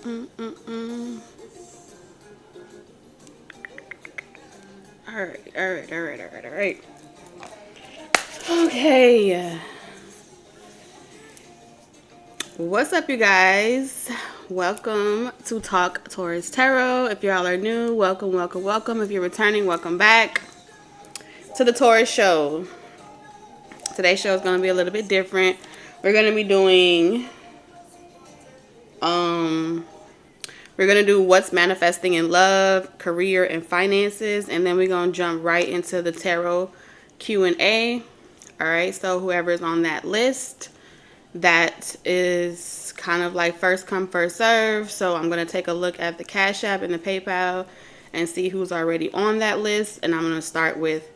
All right. Okay. What's up, you guys? Welcome to Talk Taurus Tarot. If y'all are new, welcome, welcome, welcome. If you're returning, welcome back to the Taurus Show. Today's show is going to be a little bit different. We're going to be doing, we're going to do what's manifesting in love, career, and finances. And then we're going to jump right into the tarot Q&A. All right, so whoever's on that list, that is kind of like first come, first serve. So I'm going to take a look at the Cash App and the PayPal and see who's already on that list. And I'm going to start with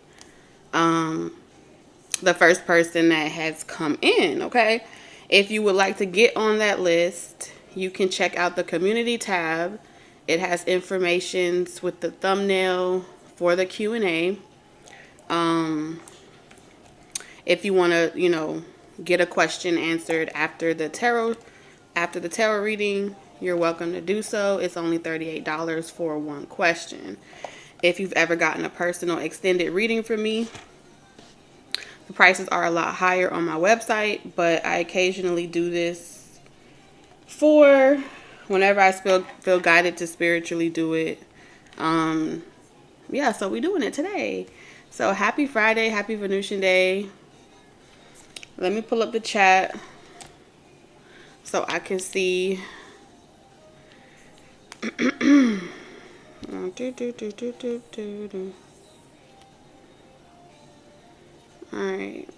the first person that has come in, okay? If you would like to get on that list, you can check out the community tab. It has information with the thumbnail for the Q&A. If you want to, get a question answered after the tarot reading, you're welcome to do so. It's only $38 for one question. If you've ever gotten a personal extended reading from me, the prices are a lot higher on my website, but I occasionally do this for whenever I feel guided to spiritually do it. Yeah, so we're doing it today. So happy Friday, happy Venusian Day. Let me pull up the chat so I can see. All right.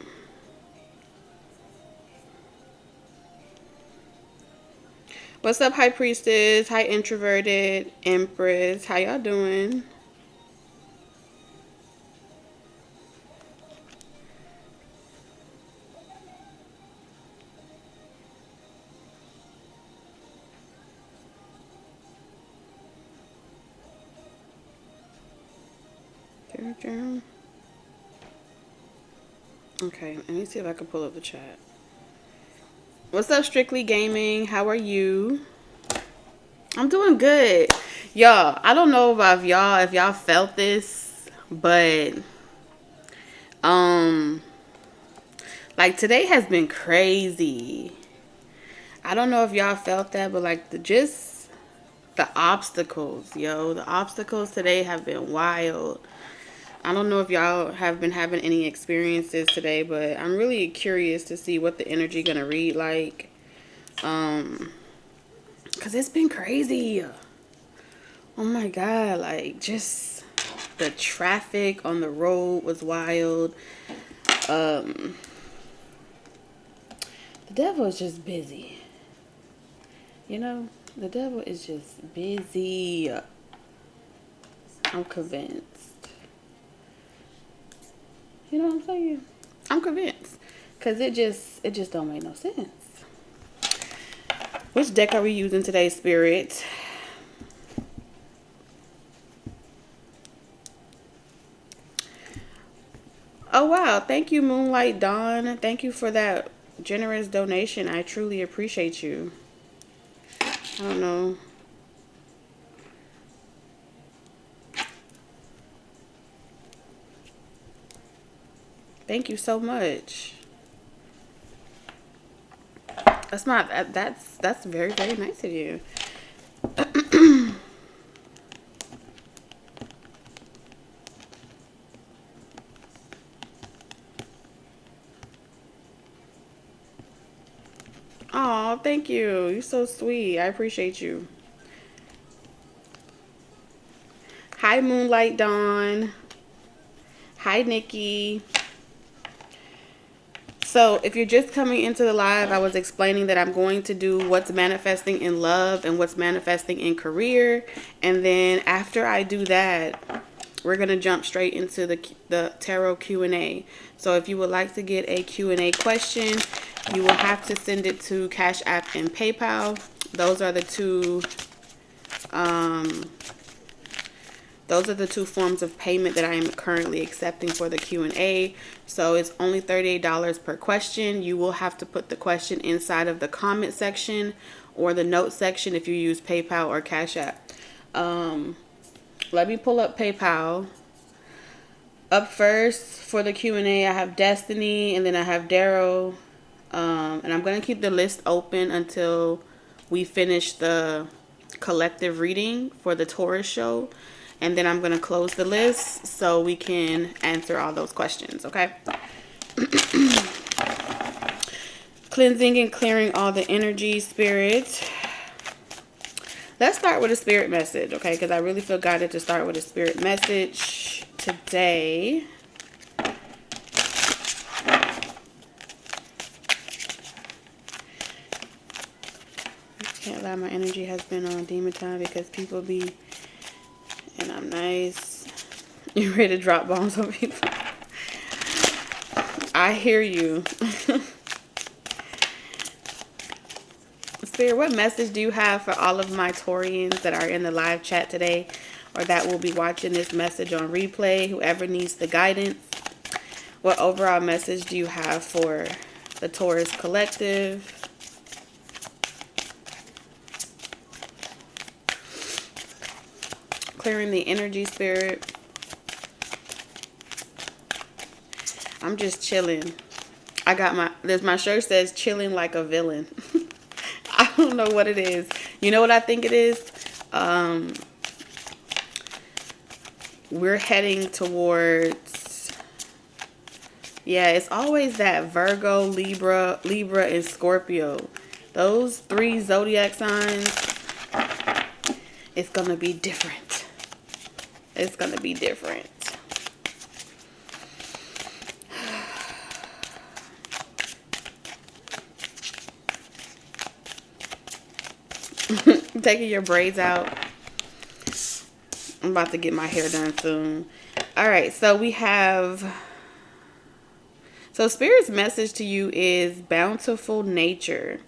What's up, High Priestess? Hi, Introverted Empress. How y'all doing? Okay, let me see if I can pull up the chat. What's up, Strictly Gaming? How are you? I'm doing good. Y'all, I don't know about if y'all felt this, but like today has been crazy. I don't know if y'all felt that, but like the obstacles, the obstacles today have been wild. I don't know if y'all have been having any experiences today, but I'm really curious to see what the energy gonna read like. Cause it's been crazy. Oh my God, like just the traffic on the road was wild. The devil is just busy. The devil is just busy. I'm convinced. You know what I'm saying? I'm convinced. Because it just don't make no sense. Which deck are we using today, Spirit? Oh, wow. Thank you, Moonlight Dawn. Thank you for that generous donation. I truly appreciate you. I don't know. Thank you so much. That's very, very nice of you. Oh, thank you. You're so sweet. I appreciate you. Hi, Moonlight Dawn. Hi, Nikki. So if you're just coming into the live, I was explaining that I'm going to do what's manifesting in love and what's manifesting in career. And then after I do that, we're going to jump straight into the tarot Q&A. So if you would like to get a Q&A question, you will have to send it to Cash App and PayPal. Those are the two forms of payment that I am currently accepting for the Q&A. So it's only $38 per question. You will have to put the question inside of the comment section or the note section if you use PayPal or Cash App. Let me pull up PayPal. Up first for the Q&A, I have Destiny, and then I have Daryl. And I'm going to keep the list open until we finish the collective reading for the Taurus show. And then I'm going to close the list so we can answer all those questions, okay? Cleansing and clearing all the energy, spirit. Let's start with a spirit message, okay? Because I really feel guided to start with a spirit message today. Can't lie, my energy has been on demon time because people be, and I'm nice. You ready to drop bombs on people? I hear you. Spirit, what message do you have for all of my Taurians that are in the live chat today, or that will be watching this message on replay, whoever needs the guidance? What overall message do you have for the Taurus collective? Clearing the energy, spirit. I'm just chilling. I got my shirt says chilling like a villain. I don't know what it is. You know what I think it is? We're heading towards, yeah, it's always that Virgo, Libra, and Scorpio. Those 3 zodiac signs, it's going to be different. It's going to be different. Taking your braids out. I'm about to get my hair done soon. All right, so we have, so Spirit's message to you is bountiful nature.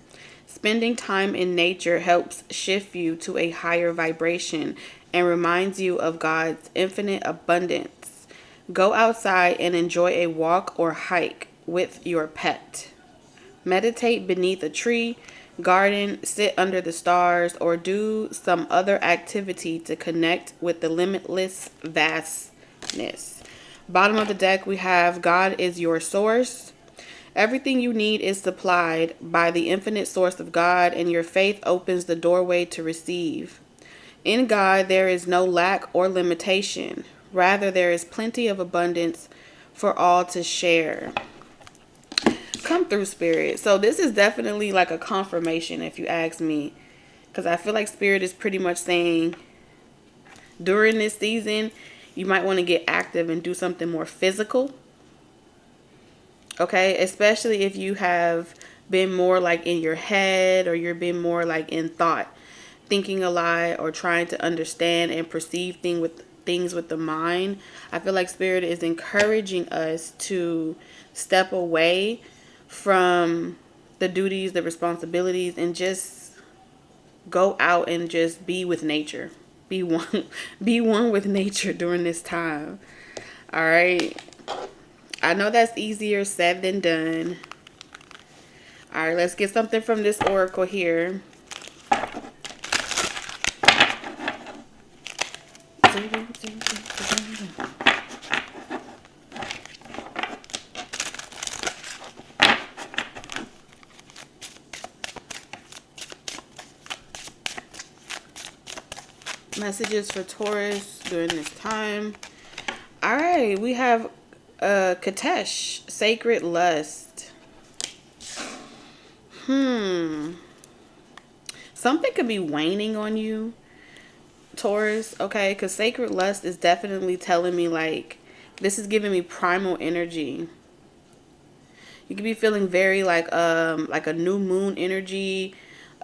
Spending time in nature helps shift you to a higher vibration and reminds you of God's infinite abundance. Go outside and enjoy a walk or hike with your pet. Meditate beneath a tree, garden, sit under the stars, or do some other activity to connect with the limitless vastness. Bottom of the deck, we have God is your source. Everything you need is supplied by the infinite source of God, and your faith opens the doorway to receive. In God, there is no lack or limitation. Rather, there is plenty of abundance for all to share. Come through, Spirit. So this is definitely like a confirmation, if you ask me, because I feel like Spirit is pretty much saying during this season, you might want to get active and do something more physical. Okay, especially if you have been more like in your head, or you're been more like in thought, thinking a lot, or trying to understand and perceive things with the mind. I feel like Spirit is encouraging us to step away from the duties, the responsibilities, and just go out and just be with nature. Be one with nature during this time. All right. I know that's easier said than done. All right, let's get something from this oracle here. Messages for Taurus during this time. All right, we have Katesh, sacred lust. Something could be waning on you, Taurus, okay? Because sacred lust is definitely telling me, like, this is giving me primal energy. You could be feeling very like a new moon energy,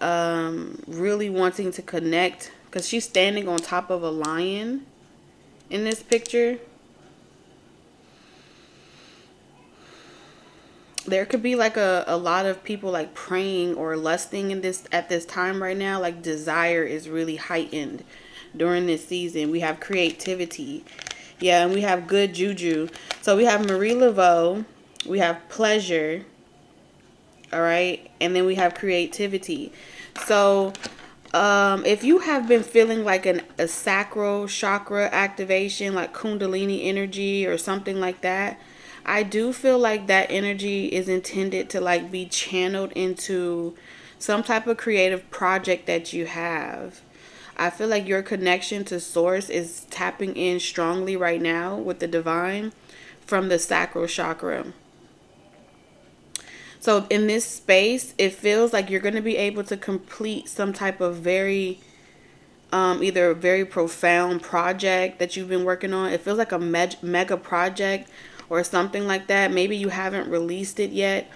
really wanting to connect, because she's standing on top of a lion in this picture. There could be like a lot of people like praying or lusting in this at this time right now. Like desire is really heightened during this season. We have creativity. Yeah, and we have good juju. So we have Marie Laveau. We have pleasure. All right. And then we have creativity. So if you have been feeling like a sacral chakra activation, like kundalini energy or something like that, I do feel like that energy is intended to like be channeled into some type of creative project that you have. I feel like your connection to source is tapping in strongly right now with the divine from the sacral chakra. So in this space, it feels like you're going to be able to complete some type of very either a very profound project that you've been working on. It feels like a mega project or something like that. Maybe you haven't released it yet.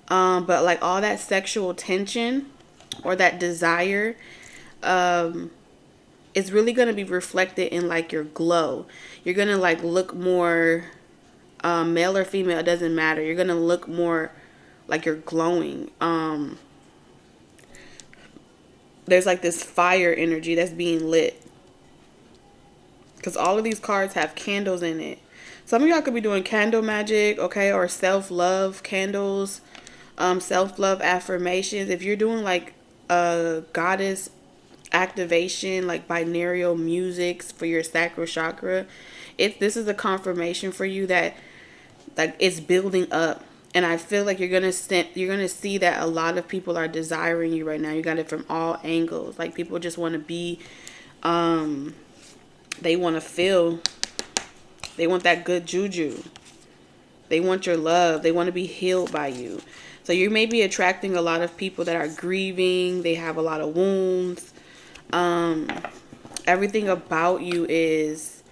But like all that sexual tension or that desire is really going to be reflected in like your glow. You're going to like look more male or female, it doesn't matter. You're going to look more like you're glowing. There's like this fire energy that's being lit. Because all of these cards have candles in it. Some of y'all could be doing candle magic, okay, or self-love candles, self-love affirmations. If you're doing like a goddess activation, like binaural musics for your sacral chakra, this is a confirmation for you that like it's building up. And I feel like you're gonna see that a lot of people are desiring you right now. You got it from all angles. Like people just want to be, they want to feel, they want that good juju. They want your love. They want to be healed by you. So you may be attracting a lot of people that are grieving. They have a lot of wounds. Everything about you is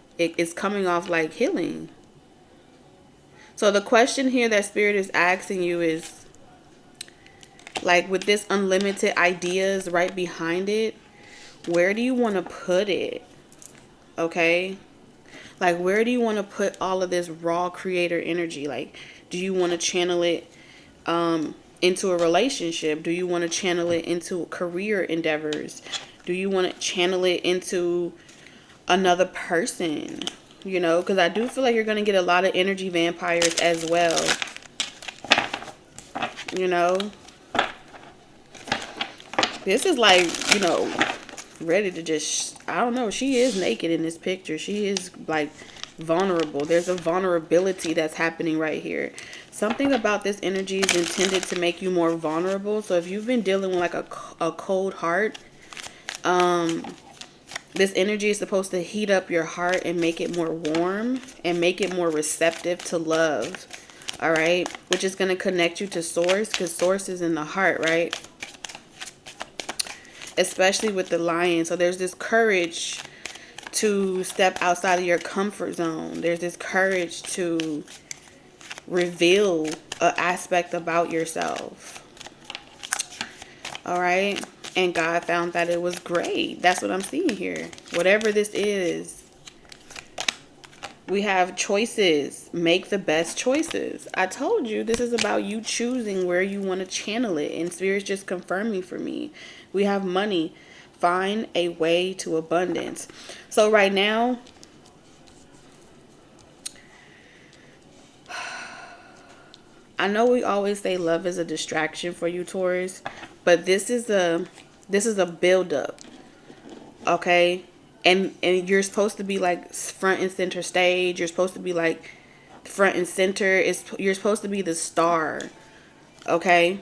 coming off like healing. So the question here that Spirit is asking you is, like with this unlimited ideas right behind it, where do you want to put it? Okay? Like where do you want to put all of this raw creator energy? Like do you want to channel it into a relationship? Do you want to channel it into career endeavors? Do you want to channel it into another person? You know, because I do feel like you're going to get a lot of energy vampires as well. You know, this is like, you know, ready to just, I don't know. She is naked in this picture. She is like vulnerable. There's a vulnerability that's happening right here. Something about this energy is intended to make you more vulnerable. So if you've been dealing with like a cold heart, this energy is supposed to heat up your heart and make it more warm and make it more receptive to love. All right. Which is going to connect you to source, because source is in the heart, right? Especially with the lion. So there's this courage to step outside of your comfort zone. There's this courage to reveal an aspect about yourself. All right. And God found that it was great. That's what I'm seeing here. Whatever this is, we have choices. Make the best choices. I told you this is about you choosing where you want to channel it. And Spirit's just confirming for me. We have money. Find a way to abundance. So right now, I know we always say love is a distraction for you, Taurus, but this is a build-up, okay? And you're supposed to be like front and center stage. You're supposed to be like front and center. You're supposed to be the star, okay?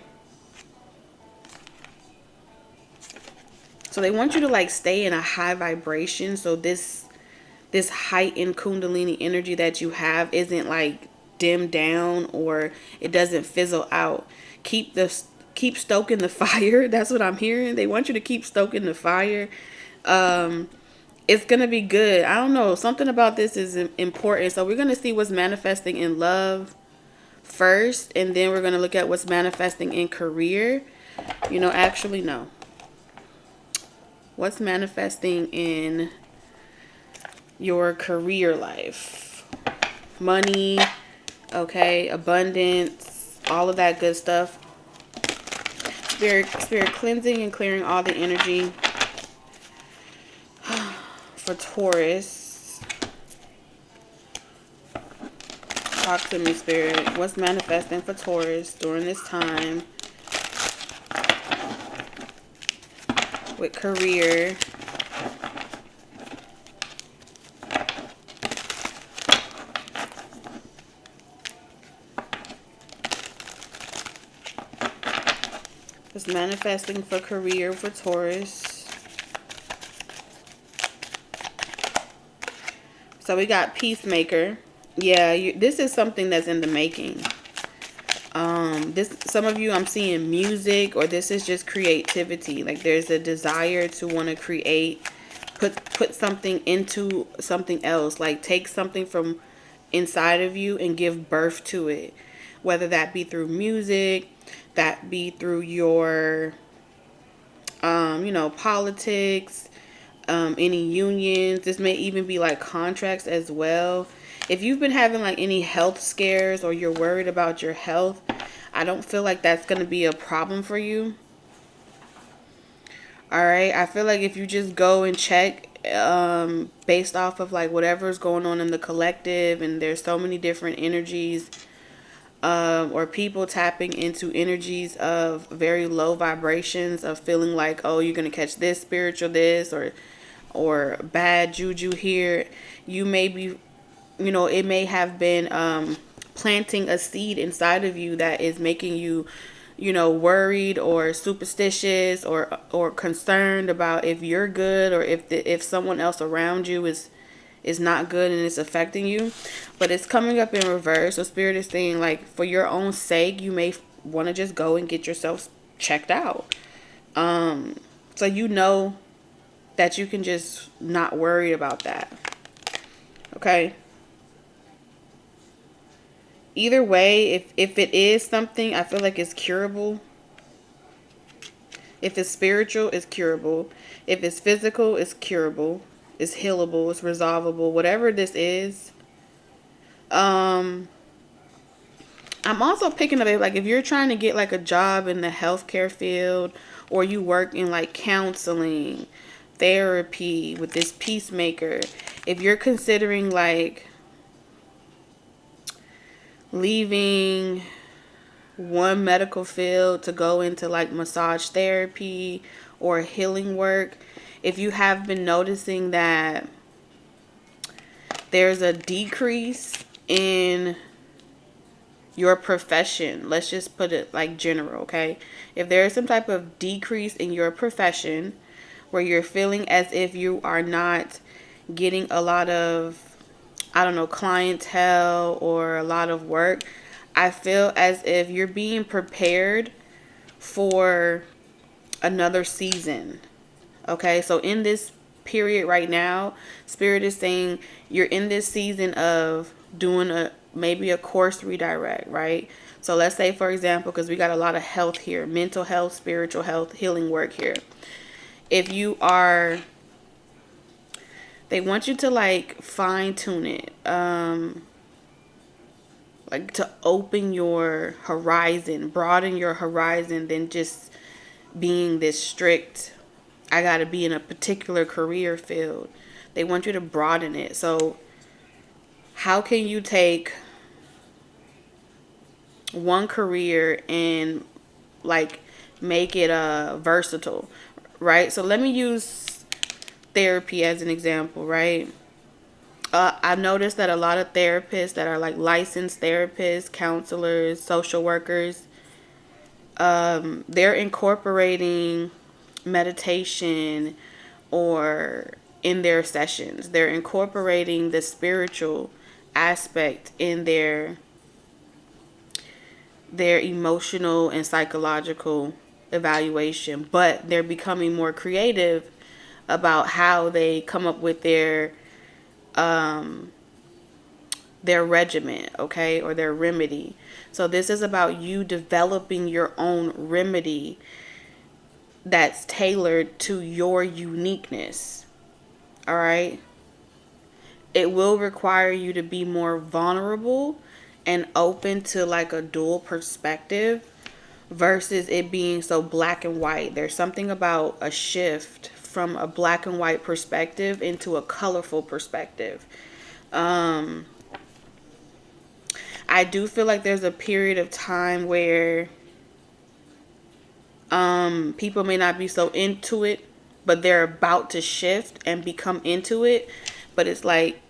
So they want you to like stay in a high vibration. So this heightened Kundalini energy that you have isn't like dimmed down, or it doesn't fizzle out. Keep stoking the fire. That's what I'm hearing. They want you to keep stoking the fire. It's gonna be good. I don't know, something about this is important. So we're gonna see what's manifesting in love first, and then we're gonna look at what's manifesting in career. You know, actually no, what's manifesting in your career life? Money, okay, abundance, all of that good stuff. Spirit cleansing and clearing all the energy for Taurus. Talk to me, Spirit. What's manifesting for Taurus during this time? with career. It's manifesting for career for Taurus. So we got peacemaker. Yeah, this is something that's in the making. Some of you, I'm seeing music, or this is just creativity. Like there's a desire to want to create, put something into something else. Like take something from inside of you and give birth to it. Whether that be through music, that be through your, politics, any unions. This may even be like contracts as well. If you've been having like any health scares or you're worried about your health, I don't feel like that's going to be a problem for you. All right. I feel like if you just go and check based off of like whatever's going on in the collective, and there's so many different energies or people tapping into energies of very low vibrations of feeling like, oh, you're going to catch this spiritual this or bad juju here. You may be, it may have been planting a seed inside of you that is making you, worried or superstitious or concerned about if you're good, or if someone else around you is not good and it's affecting you. But it's coming up in reverse. So Spirit is saying, like, for your own sake, you may want to just go and get yourself checked out. So that you can just not worry about that. Okay. Either way, if it is something, I feel like it's curable. If it's spiritual, it's curable. If it's physical, it's curable. It's healable. It's resolvable. Whatever this is. I'm also picking up, like, if you're trying to get like a job in the healthcare field, or you work in like counseling, therapy with this peacemaker, if you're considering like leaving one medical field to go into like massage therapy or healing work, if you have been noticing that there's a decrease in your profession, let's just put it like general, okay? If there is some type of decrease in your profession where you're feeling as if you are not getting a lot of, clientele or a lot of work, I feel as if you're being prepared for another season. Okay, so in this period right now, Spirit is saying you're in this season of doing maybe a course redirect, right? So let's say, for example, because we got a lot of health here, mental health, spiritual health, healing work here. If you are, they want you to like fine tune it, like to open your horizon, broaden your horizon than just being this strict, I got to be in a particular career field. They want you to broaden it. So how can you take one career and like make it versatile, right? So let me use therapy as an example, right? I noticed that a lot of therapists that are like licensed therapists, counselors, social workers, they're incorporating meditation or in their sessions. They're incorporating the spiritual aspect in their emotional and psychological evaluation, but they're becoming more creative about how they come up with their regimen, okay, or their remedy. So this is about you developing your own remedy that's tailored to your uniqueness. All right. It will require you to be more vulnerable and open to like a dual perspective versus it being so black and white. There's something about a shift from a black and white perspective into a colorful perspective. I do feel like there's a period of time where people may not be so into it, but they're about to shift and become into it. But it's like,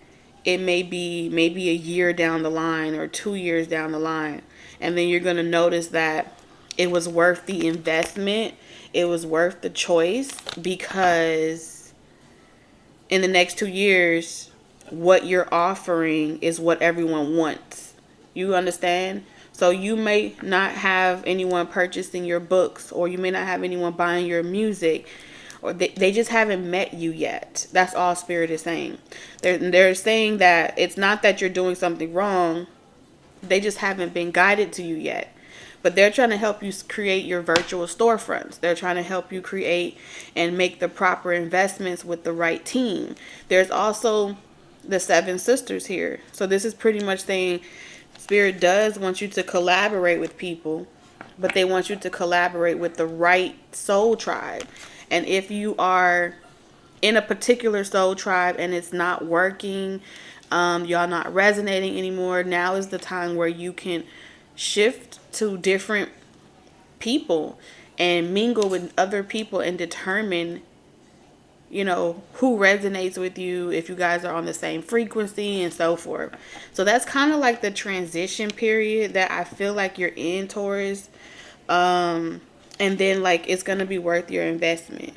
it may be maybe a year down the line or 2 years down the line. And then you're going to notice that it was worth the investment. It was worth the choice, because in the next 2 years, what you're offering is what everyone wants. You understand? So you may not have anyone purchasing your books, or you may not have anyone buying your music, or they just haven't met you yet. That's all Spirit is saying. They're saying that it's not that you're doing something wrong. They just haven't been guided to you yet. But they're trying to help you create your virtual storefronts. They're trying to help you create and make the proper investments with the right team. There's also the 7 sisters here. So this is pretty much saying Spirit does want you to collaborate with people, but they want you to collaborate with the right soul tribe. And if you are in a particular soul tribe and it's not working, y'all not resonating anymore, now is the time where you can shift to different people and mingle with other people and determine, you know, who resonates with you, if you guys are on the same frequency and so forth. So that's kind of like the transition period that I feel like you're in, Taurus. And then like it's going to be worth your investment.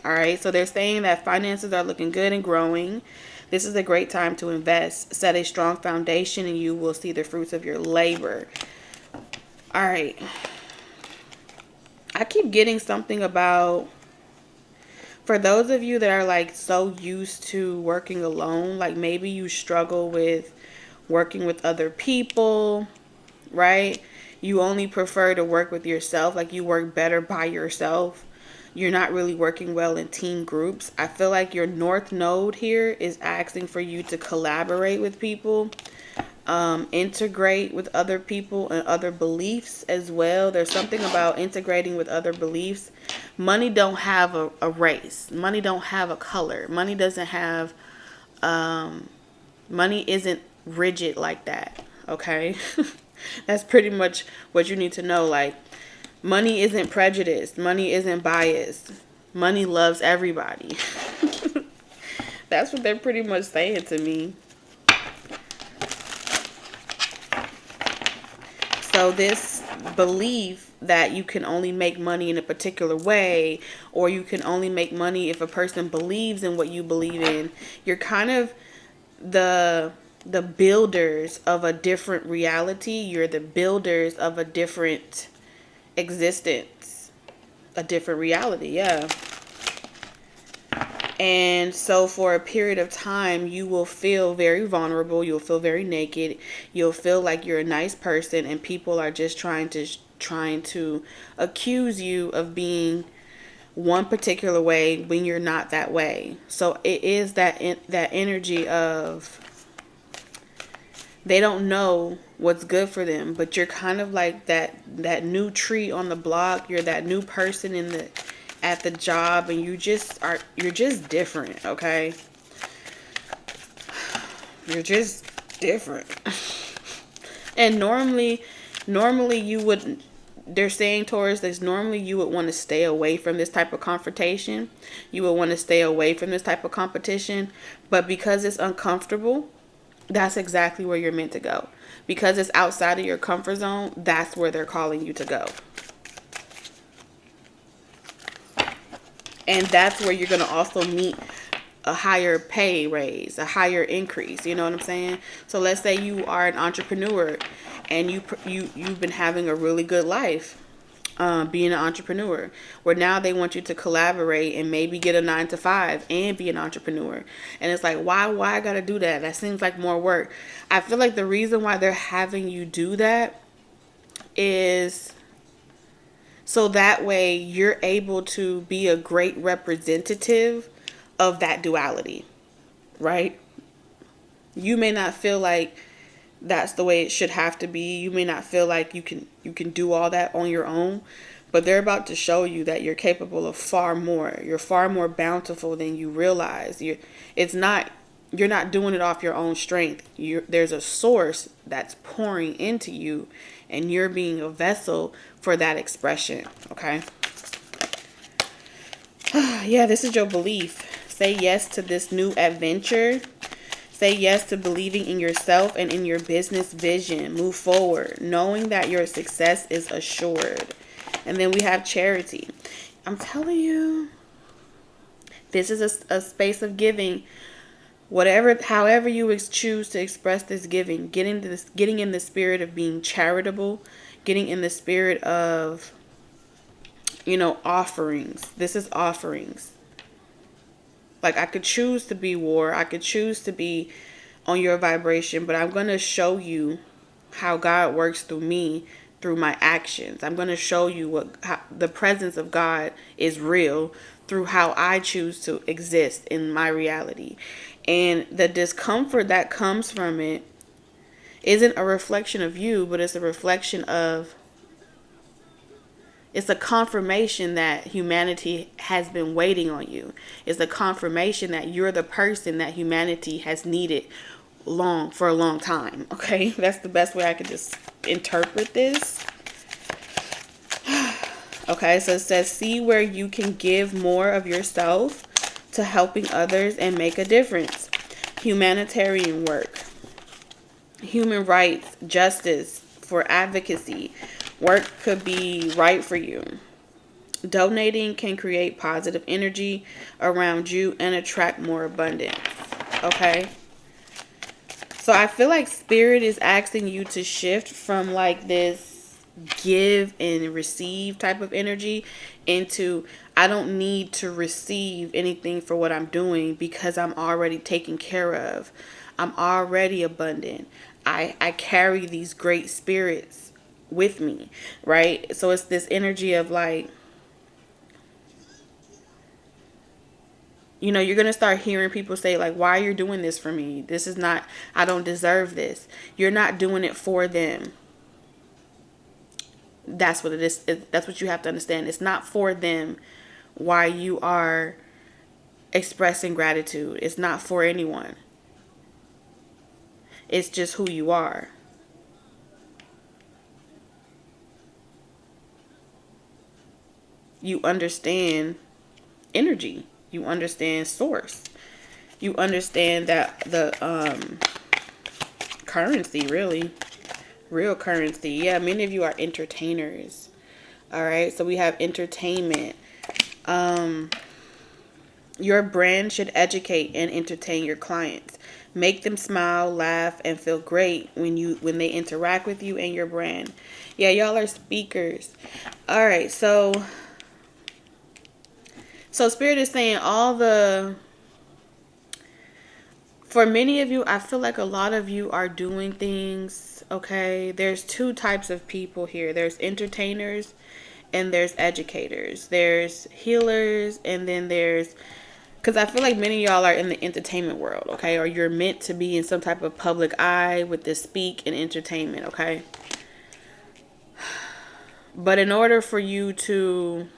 All right. So they're saying that finances are looking good and growing. This is a great time to invest. Set a strong foundation and you will see the fruits of your labor. All right. I keep getting something about, for those of you that are like so used to working alone, like maybe you struggle with working with other people, right? You only prefer to work with yourself, like you work better by yourself. You're not really working well in team groups. I feel like your North Node here is asking for you to collaborate with people, integrate with other people and other beliefs as well. There's something about integrating with other beliefs. Money don't have a race. Money don't have a color. Money doesn't have, money isn't rigid like that. Okay. That's pretty much what you need to know. Like, money isn't prejudiced. Money isn't biased. Money loves everybody. That's what they're pretty much saying to me. So this belief that you can only make money in a particular way, or you can only make money if a person believes in what you believe in, you're kind of the builders of a different reality. You're the builders of a different existence, a different reality. Yeah. And so for a period of time, you will feel very vulnerable. You'll feel very naked. You'll feel like you're a nice person and people are just trying to accuse you of being one particular way when you're not that way. So it is that energy of, they don't know what's good for them, but you're kind of like that new tree on the block. You're that new person at the job, and you're just different. Okay. You're just different. And normally you would, they're saying, Taurus, that normally you would want to stay away from this type of confrontation. You would want to stay away from this type of competition, but because it's uncomfortable, that's exactly where you're meant to go. Because it's outside of your comfort zone, that's where they're calling you to go. And that's where you're going to also meet a higher pay raise, a higher increase. You know what I'm saying? So let's say you are an entrepreneur and you've been having a really good life being an entrepreneur, where now they want you to collaborate and maybe get a 9-to-5 and be an entrepreneur. And it's like, why I gotta do that? That seems like more work. I feel like the reason why they're having you do that is so that way you're able to be a great representative of that duality, right? You may not feel like that's the way it should have to be. You may not feel like you can do all that on your own, but they're about to show you that you're capable of far more. You're far more bountiful than you realize. You're not doing it off your own strength. There's a source that's pouring into you, and you're being a vessel for that expression. Okay. Yeah, this is your belief. Say yes to this new adventure. Say yes to believing in yourself and in your business vision. Move forward, knowing that your success is assured. And then we have charity. I'm telling you, this is a space of giving. However you choose to express this giving, getting in the spirit of being charitable, getting in the spirit of, offerings. This is offerings. Like, I could choose to be war. I could choose to be on your vibration, but I'm going to show you how God works through me, through my actions. I'm going to show you how the presence of God is real through how I choose to exist in my reality. And the discomfort that comes from it isn't a reflection of you, but it's a reflection of, it's a confirmation that humanity has been waiting on you. It's a confirmation that you're the person that humanity has needed for a long time. Okay, that's the best way I could just interpret this. Okay, so it says, see where you can give more of yourself to helping others and make a difference. Humanitarian work, human rights, justice, for advocacy. Work could be right for you. Donating can create positive energy around you and attract more abundance. Okay. So I feel like Spirit is asking you to shift from like this give and receive type of energy into, I don't need to receive anything for what I'm doing because I'm already taken care of. I'm already abundant. I carry these great spirits with me, right? So it's this energy of like, you're going to start hearing people say like, why are you doing this for me? This is not, I don't deserve this. You're not doing it for them. That's what it is. That's what you have to understand. It's not for them why you are expressing gratitude. It's not for anyone. It's just who you are. You understand energy. You understand source. You understand that the currency, really, real currency. Yeah, many of you are entertainers. All right, so we have entertainment. Your brand should educate and entertain your clients. Make them smile, laugh, and feel great when they interact with you and your brand. Yeah, y'all are speakers. All right, so Spirit is saying for many of you, I feel like a lot of you are doing things, okay? There's two types of people here. There's entertainers and there's educators. There's healers, and then there's, because I feel like many of y'all are in the entertainment world, okay? Or you're meant to be in some type of public eye with this speak and entertainment, okay? But in order for you to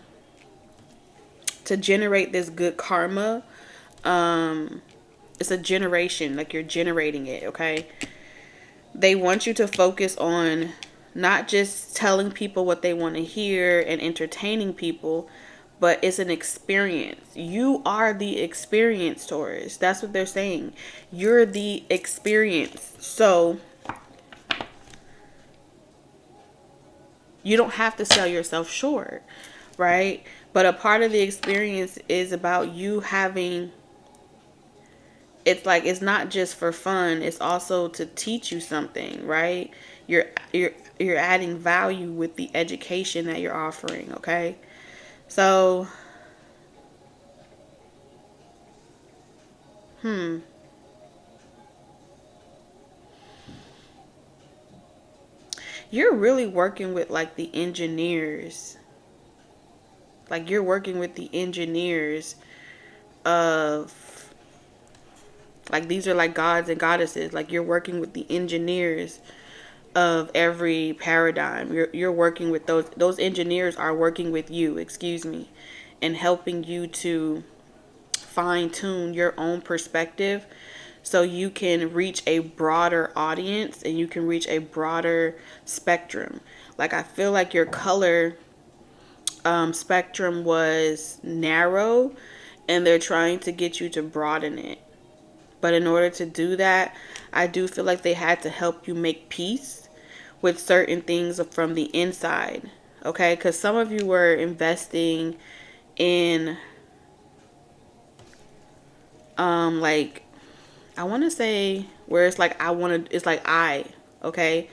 generate this good karma, it's a generation, like you're generating it, okay? They want you to focus on not just telling people what they want to hear and entertaining people, but it's an experience. You are the experience, Taurus. That's what they're saying. You're the experience. So you don't have to sell yourself short, right? But a part of the experience is about you having, it's like, it's not just for fun. It's also to teach you something, right? You're adding value with the education that you're offering, okay? So, you're really working with like the engineers. Like, you're working with the engineers of, like, these are like gods and goddesses. Like, you're working with the engineers of every paradigm. You're working with those engineers are working with you, excuse me, and helping you to fine tune your own perspective so you can reach a broader audience and you can reach a broader spectrum. Like, I feel like your color spectrum was narrow, and they're trying to get you to broaden it. But in order to do that, I do feel like they had to help you make peace with certain things from the inside. Okay? Because some of you were investing in, like, I want to say where it's like, it's like okay?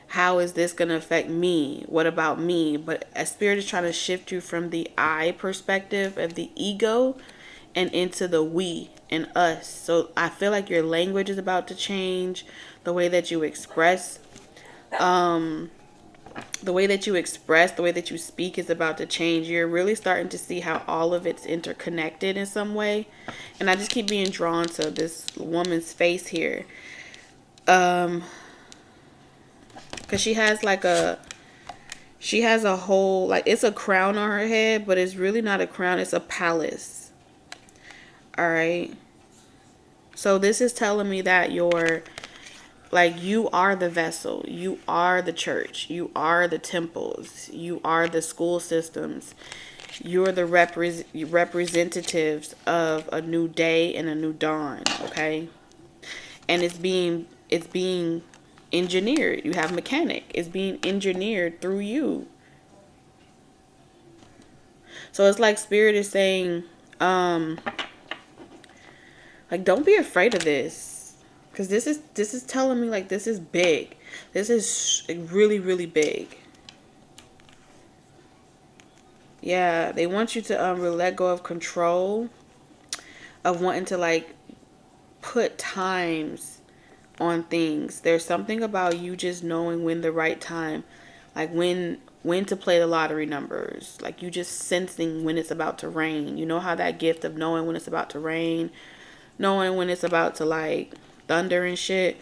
How is this going to affect me? What about me? But a spirit is trying to shift you from the I perspective of the ego and into the we and us. So I feel like your language is about to change. The way that you express, the way that you speak is about to change. You're really starting to see how all of it's interconnected in some way. And I just keep being drawn to this woman's face here. Because she has a whole, like, it's a crown on her head, but it's really not a crown. It's a palace. All right. So this is telling me that you are the vessel. You are the church. You are the temples. You are the school systems. You're the representatives of a new day and a new dawn. Okay. And it's being engineered. You have mechanic. It's being engineered through you. So it's like spirit is saying, like, don't be afraid of this, because this is telling me, like, this is big. This is really, really big. Yeah, they want you to really let go of control, of wanting to, like, put times on things. There's something about you just knowing when the right time, like when to play the lottery numbers, like you just sensing when it's about to rain. You know how that gift of knowing when it's about to rain, knowing when it's about to, like, thunder and shit.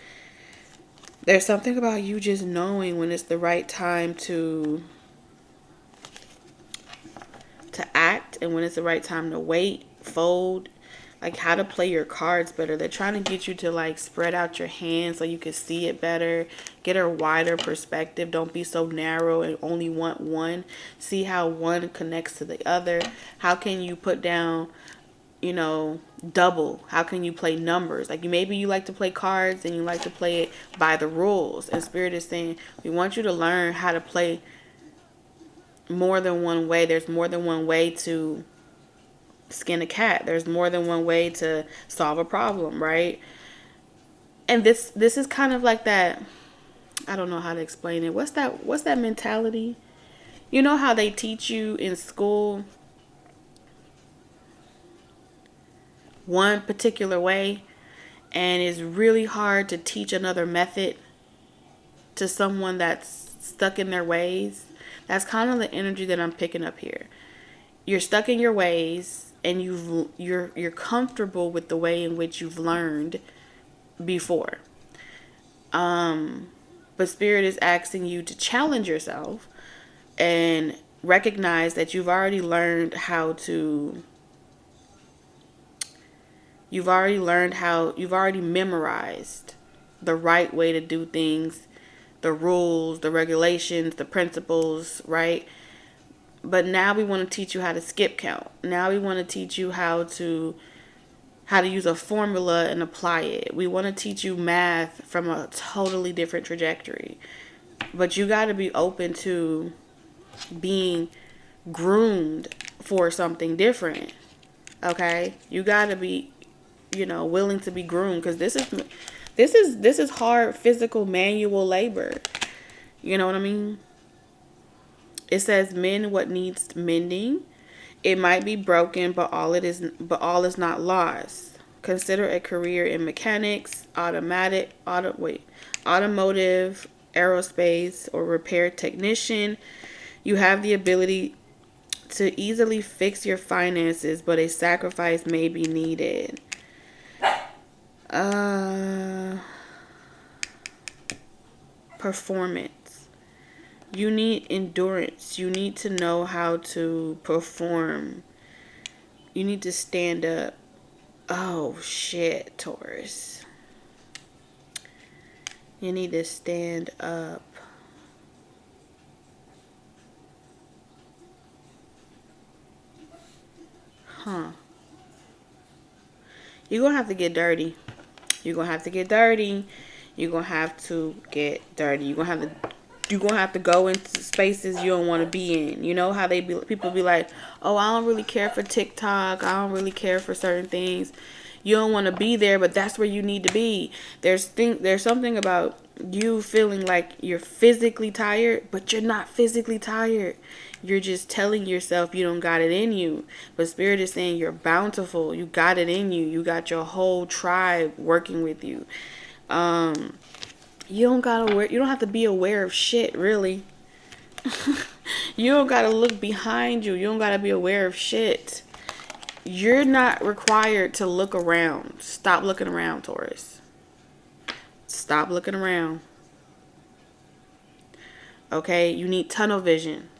There's something about you just knowing when it's the right time to act, and when it's the right time to wait, fold, like how to play your cards better. They're trying to get you to, like, spread out your hands so you can see it better, get a wider perspective. Don't be so narrow and only want one. See how one connects to the other. How can you put down, double? How can you play numbers? Like, maybe you like to play cards and you like to play it by the rules. And spirit is saying, we want you to learn how to play more than one way. There's more than one way to skin a cat. There's more than one way to solve a problem, right? And this is kind of like that. I don't know how to explain it. What's that mentality? You know how they teach you in school one particular way, and it's really hard to teach another method to someone that's stuck in their ways? That's kind of the energy that I'm picking up here. You're stuck in your ways, and you're comfortable with the way in which you've learned before. But spirit is asking you to challenge yourself and recognize that you've already memorized the right way to do things, the rules, the regulations, the principles, right? But now we want to teach you how to skip count. Now we want to teach you how to use a formula and apply it. We want to teach you math from a totally different trajectory. But you got to be open to being groomed for something different. Okay? You got to be, willing to be groomed, because this is hard physical manual labor. You know what I mean? It says mend what needs mending. It might be broken, but all is not lost. Consider a career in mechanics, automotive, aerospace, or repair technician. You have the ability to easily fix your finances, but a sacrifice may be needed. Performance. You need endurance. You need to know how to perform. You need to stand up. Oh, shit, Taurus. You need to stand up. You're going to have to get dirty. You're going to have to get dirty. You're going to have to get dirty. You're going to have to go into spaces you don't want to be in. You know how people be like, oh, I don't really care for TikTok. I don't really care for certain things. You don't want to be there, but that's where you need to be. There's something about you feeling like you're physically tired, but you're not physically tired. You're just telling yourself you don't got it in you. But Spirit is saying you're bountiful. You got it in you. You got your whole tribe working with you. You don't have to be aware of shit, really. You don't got to look behind you. You don't got to be aware of shit. You're not required to look around. Stop looking around, Taurus. Stop looking around. Okay? You need tunnel vision.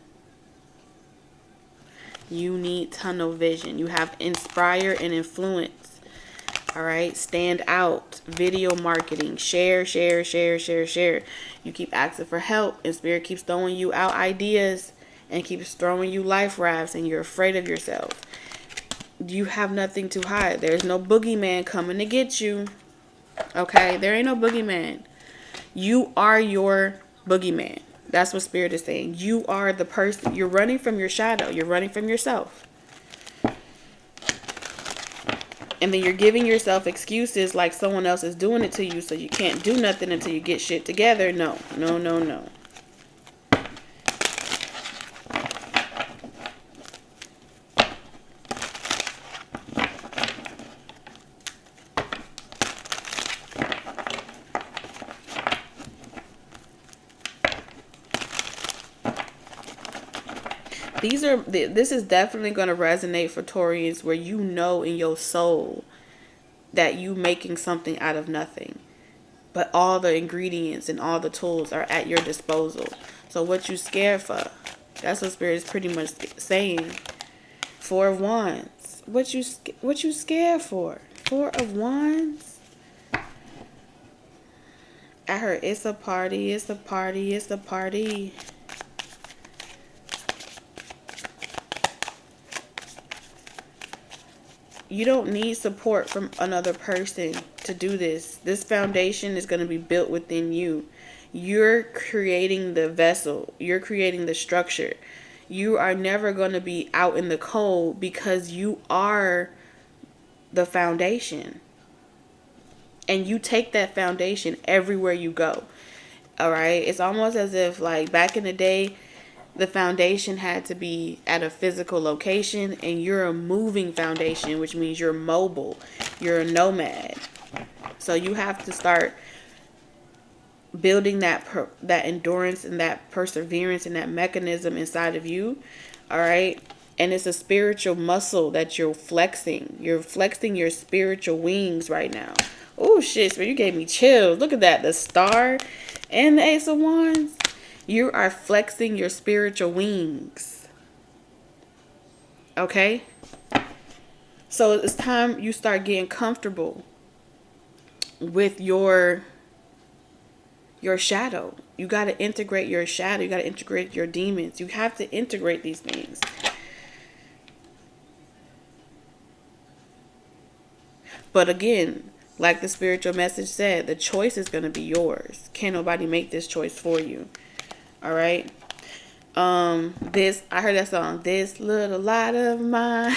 You need tunnel vision. You have inspire and influence. All right? Stand out. Video marketing. Share. You keep asking for help, and Spirit keeps throwing you out ideas and keeps throwing you life rafts, and you're afraid of yourself. You have nothing to hide. There's no boogeyman coming to get you. Okay? There ain't no boogeyman. You are your boogeyman. That's what Spirit is saying. You are the person. You're running from your shadow. You're running from yourself. And then you're giving yourself excuses like someone else is doing it to you, so you can't do nothing until you get shit together. No. This is definitely going to resonate for Taurians, where you know in your soul that you making something out of nothing, but all the ingredients and all the tools are at your disposal. So what you scared for? That's what Spirit is pretty much saying. 4 of Wands. What you scared for? 4 of Wands. I heard it's a party. It's a party. It's a party. You don't need support from another person to do this. This foundation is going to be built within you. You're creating the vessel. You're creating the structure. You are never going to be out in the cold because you are the foundation. And you take that foundation everywhere you go. All right? It's almost as if, like, back in the day, the foundation had to be at a physical location, and you're a moving foundation, which means you're mobile. You're a nomad. So you have to start building that endurance and that perseverance and that mechanism inside of you. All right? And it's a spiritual muscle that you're flexing. You're flexing your spiritual wings right now. Oh, shit. So you gave me chills. Look at that. The Star and the Ace of Wands. You are flexing your spiritual wings. Okay? So it's time you start getting comfortable with your shadow. You got to integrate your shadow. You got to integrate your demons. You have to integrate these things. But again, like the spiritual message said, the choice is going to be yours. Can't nobody make this choice for you. All right. I heard that song, This Little Light of Mine.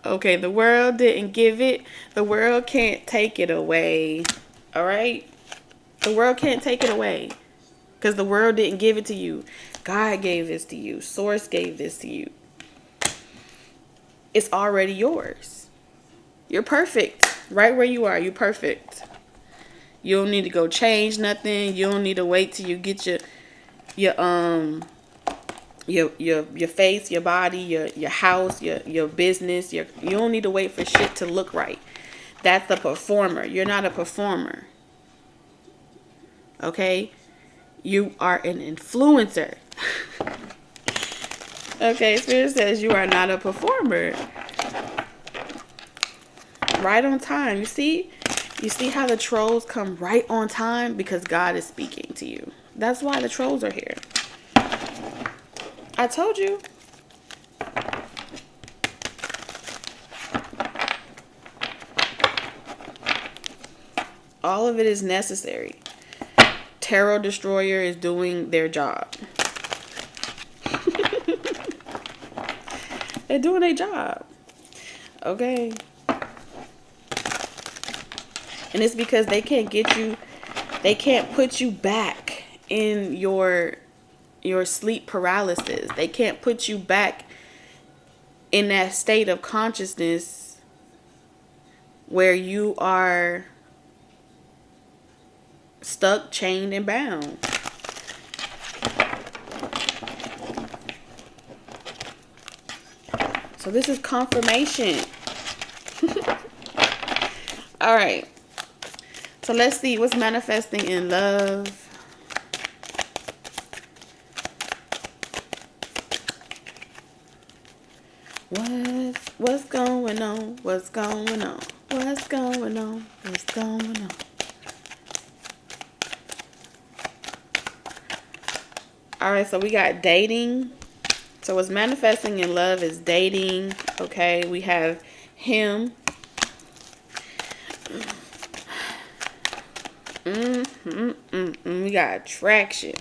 Okay, the world didn't give it. The world can't take it away. All right. The world can't take it away because the world didn't give it to you. God gave this to you. Source gave this to you. It's already yours. You're perfect. Right where you are, you're perfect. You don't need to go change nothing. You don't need to wait till you get your face, your body, your house, your business. You don't need to wait for shit to look right. That's a performer. You're not a performer. Okay? You are an influencer. Okay, Spirit says you are not a performer. Right on time. You see how the trolls come right on time? Because God is speaking to you. That's why the trolls are here. I told you. All of it is necessary. Tarot Destroyer is doing their job. They're doing their job. Okay. And it's because they can't get you, they can't put you back in your sleep paralysis. They can't put you back in that state of consciousness where you are stuck, chained, and bound. So this is confirmation. All right. So let's see what's manifesting in love. What's going on? What's going on? What's going on? What's going on? All right, so we got dating. So what's manifesting in love is dating. Okay, we have him. We got attraction.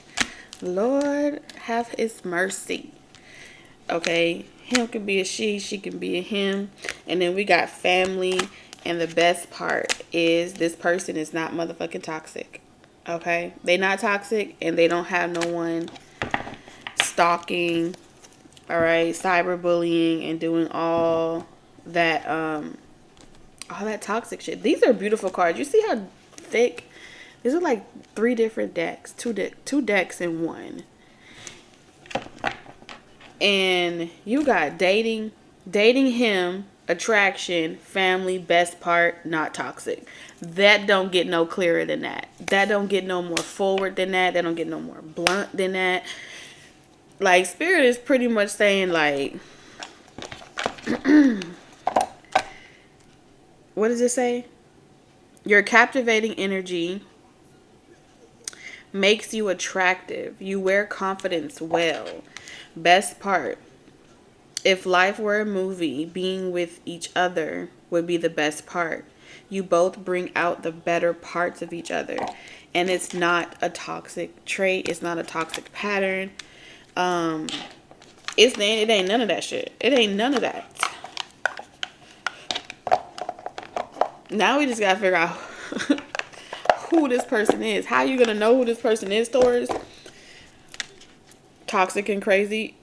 Lord have his mercy. Okay, him can be a she can be a him. And then we got family. And the best part is this person is not motherfucking toxic. Okay, they not toxic and they don't have no one stalking, all right, cyberbullying and doing all that toxic shit. These are beautiful cards. You see how thick? These are like 3 different decks, two decks in one. And you got dating him, attraction, family, best part, not toxic. That don't get no clearer than that. That don't get no more forward than that. That don't get no more blunt than that. Like, Spirit is pretty much saying, like, what does it say? Your captivating energy makes you attractive. You wear confidence well. Best part. If life were a movie, being with each other would be the best part. You both bring out the better parts of each other. And it's not a toxic trait. It's not a toxic pattern. It ain't none of that shit. It ain't none of that. Now we just gotta figure out who this person is. How you gonna know who this person is, Taurus? Toxic and crazy.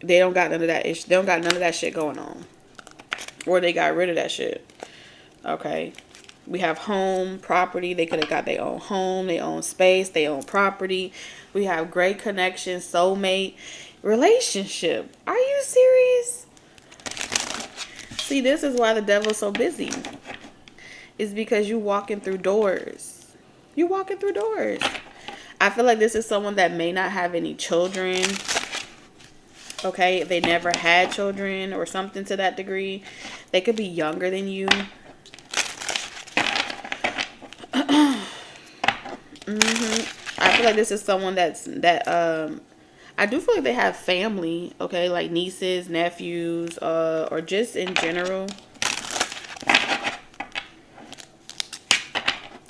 They don't got none of that issue. They don't got none of that shit going on. Or they got rid of that shit. Okay. We have home, property. They could have got their own home, their own space, their own property. We have great connection, soulmate, relationship. Are you serious? See, this is why the devil's so busy. It's because you walking through doors. You walking through doors. I feel like this is someone that may not have any children. Okay, they never had children or something to that degree. They could be younger than you. I feel like this is someone I do feel like they have family, okay, like nieces, nephews, or just in general.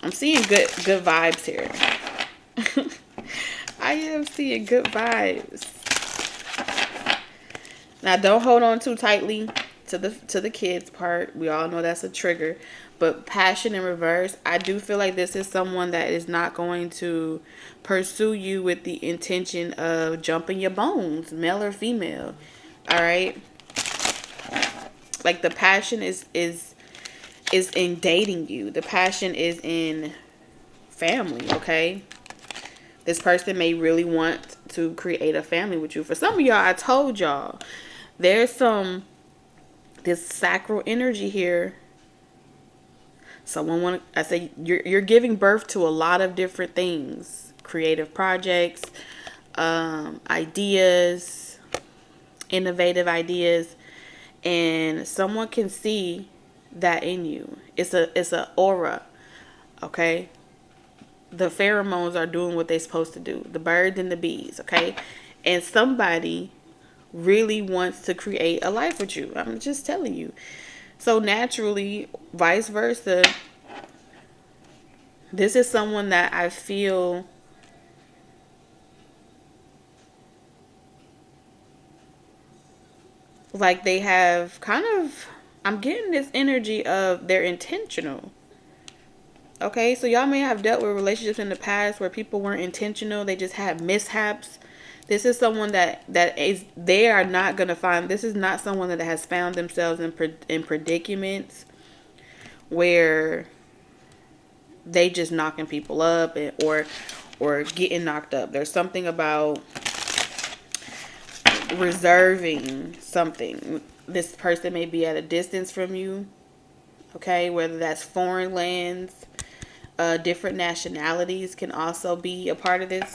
I'm seeing good vibes here. I am seeing good vibes. Now, don't hold on too tightly to the kids part. We all know that's a trigger. But passion in reverse, I do feel like this is someone that is not going to pursue you with the intention of jumping your bones, male or female. All right? Like, the passion is in dating you. The passion is in family, okay? This person may really want to create a family with you. For some of y'all, I told y'all, there's this sacral energy here. I say you're giving birth to a lot of different things, creative projects, ideas, innovative ideas, and someone can see that in you. It's a aura, okay? The pheromones are doing what they're supposed to do. The birds and the bees, okay? And somebody really wants to create a life with you. I'm just telling you. So naturally, vice versa, This is someone that I feel like they have kind of, I'm getting this energy of they're intentional. Okay, so y'all may have dealt with relationships in the past where people weren't intentional. They just had mishaps. This is someone that is, they are not going to find, this is not someone that has found themselves in predicaments where they just knocking people up or getting knocked up. There's something about reserving something. This person may be at a distance from you. Okay, whether that's foreign lands, different nationalities can also be a part of this.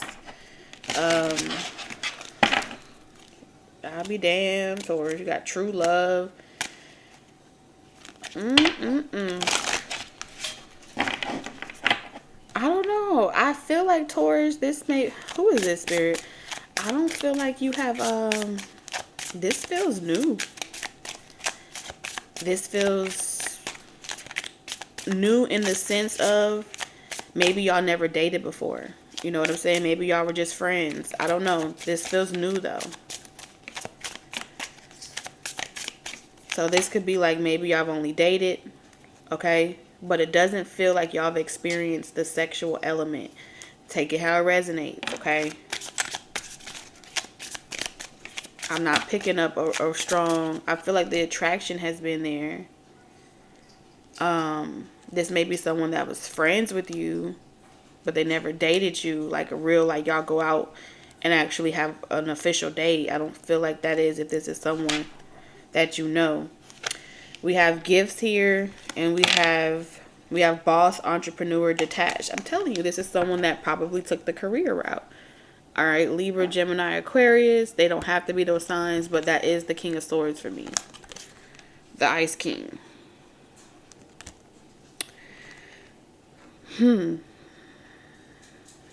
I'll be damned. Taurus, you got true love. I don't know. I feel like Taurus, this may, who is this spirit? I don't feel like you have, this feels new. This feels new in the sense of maybe y'all never dated before. You know what I'm saying? Maybe y'all were just friends. I don't know. This feels new though. So this could be like maybe y'all have only dated, okay? But it doesn't feel like y'all have experienced the sexual element. Take it how it resonates, okay? I'm not picking up a strong, I feel like the attraction has been there. This may be someone that was friends with you, but they never dated you, like a real, like y'all go out and actually have an official date. I don't feel like that is if this is someone that you know. We have gifts here, and we have boss, entrepreneur, detached. I'm telling you, this is someone that probably took the career route. All right, Libra, Gemini, Aquarius. They don't have to be those signs, but that is the King of Swords for me. The Ice King.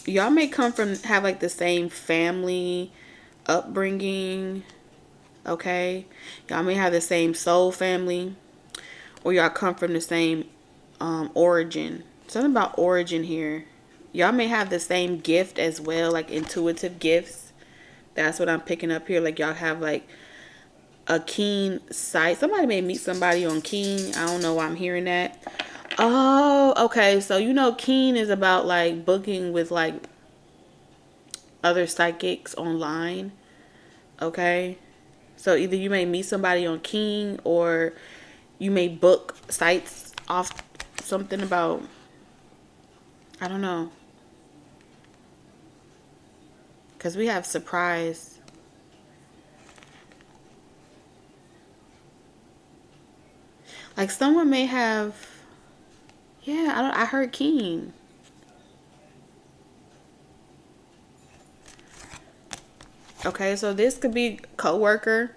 Y'all may have like the same family upbringing. Okay, y'all may have the same soul family, or y'all come from the same origin. Something about origin here. Y'all may have the same gift as well, like intuitive gifts. That's what I'm picking up here. Like y'all have like a keen sight. Somebody may meet somebody on keen. I don't know why I'm hearing that. Oh, okay. So you know keen is about like booking with like other psychics online. Okay. So either you may meet somebody on Keen, or you may book sites off something about, I don't know. Because we have surprise. Like someone may have, yeah, I heard Keen. Okay, so this could be coworker,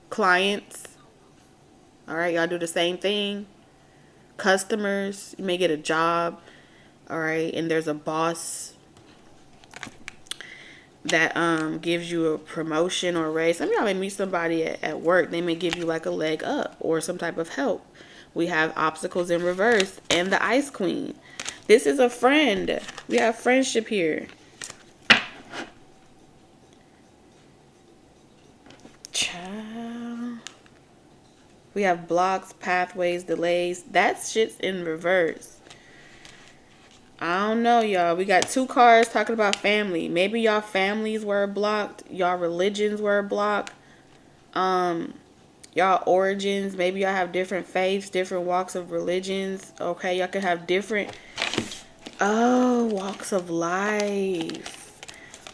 clients. All right, y'all do the same thing. Customers, you may get a job. All right, and there's a boss that gives you a promotion or a raise. Some of y'all may meet somebody at work. They may give you like a leg up or some type of help. We have obstacles in reverse and the Ice Queen. This is a friend. We have friendship here. Child. We have blocks, pathways, delays. That shit's in reverse. I don't know, y'all. We got two cards talking about family. Maybe y'all families were blocked. Y'all religions were blocked. Y'all origins. Maybe y'all have different faiths, different walks of religions. Okay, y'all could have different walks of life.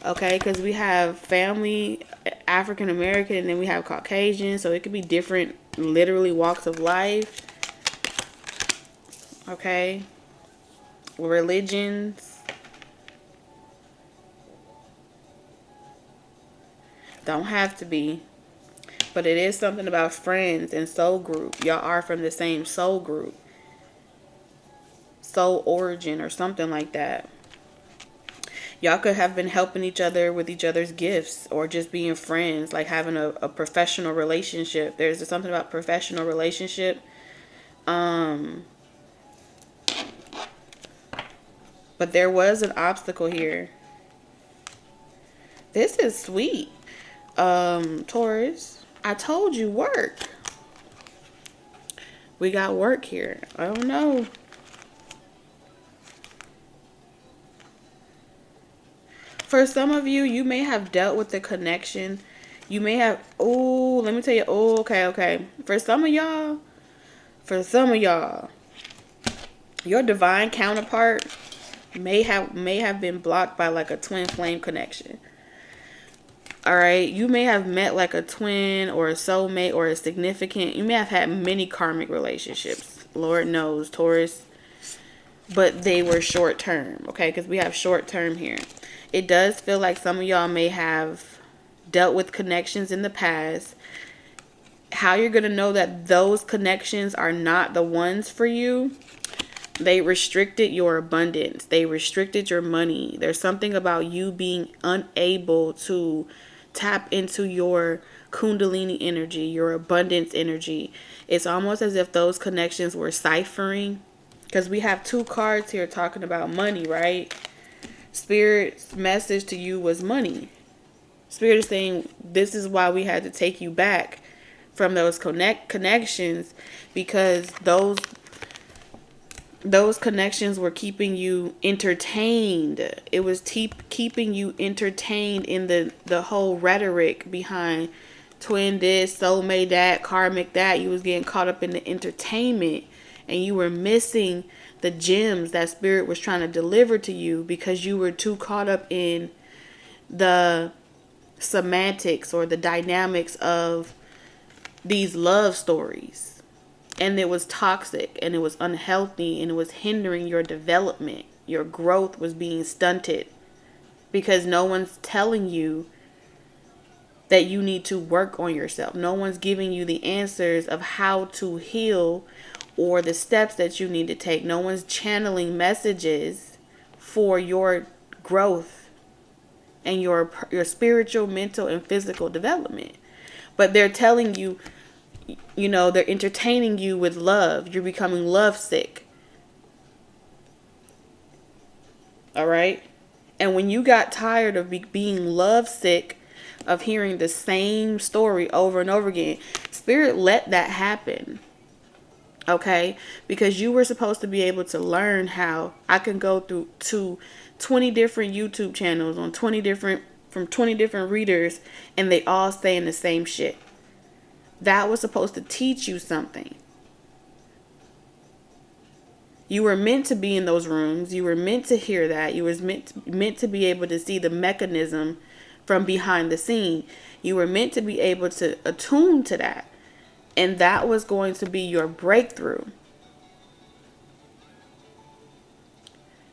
Okay, because we have family, African American, and then we have Caucasian. So it could be different, literally, walks of life. Okay. Religions. Don't have to be. But it is something about friends and soul group. Y'all are from the same soul group. Soul origin or something like that. Y'all could have been helping each other with each other's gifts, or just being friends, like having a professional relationship. There's something about professional relationship. But there was an obstacle here. This is sweet. Taurus, I told you work. We got work here. I don't know. For some of you, you may have dealt with the connection. You may have, oh, let me tell you, oh, okay. For some of y'all, your divine counterpart may have been blocked by like a twin flame connection. All right, you may have met like a twin or a soulmate or a significant. You may have had many karmic relationships. Lord knows, Taurus. But they were short term, okay? Because we have short term here. It does feel like some of y'all may have dealt with connections in the past. How you're going to know that those connections are not the ones for you? They restricted your abundance. They restricted your money. There's something about you being unable to tap into your kundalini energy, your abundance energy. It's almost as if those connections were ciphering. Because we have two cards here talking about money, right? Spirit's message to you was money. Spirit is saying this is why we had to take you back from those connections, because those connections were keeping you entertained. It was keeping you entertained in the whole rhetoric behind twin this, soulmate that, karmic that. You was getting caught up in the entertainment, and you were missing the gems that Spirit was trying to deliver to you because you were too caught up in the semantics or the dynamics of these love stories. And it was toxic, and it was unhealthy, and it was hindering your development. Your growth was being stunted because no one's telling you that you need to work on yourself. No one's giving you the answers of how to heal or the steps that you need to take. No one's channeling messages for your growth and your spiritual, mental, and physical development. But they're telling you, you know, they're entertaining you with love. You're becoming lovesick. All right? And when you got tired of being lovesick, of hearing the same story over and over again, Spirit let that happen. Okay? Because you were supposed to be able to learn how I can go through to 20 different YouTube channels on 20 different readers, and they all saying the same shit. That was supposed to teach you something. You were meant to be in those rooms. You were meant to hear that. You was meant to be able to see the mechanism from behind the scene. You were meant to be able to attune to that. And that was going to be your breakthrough.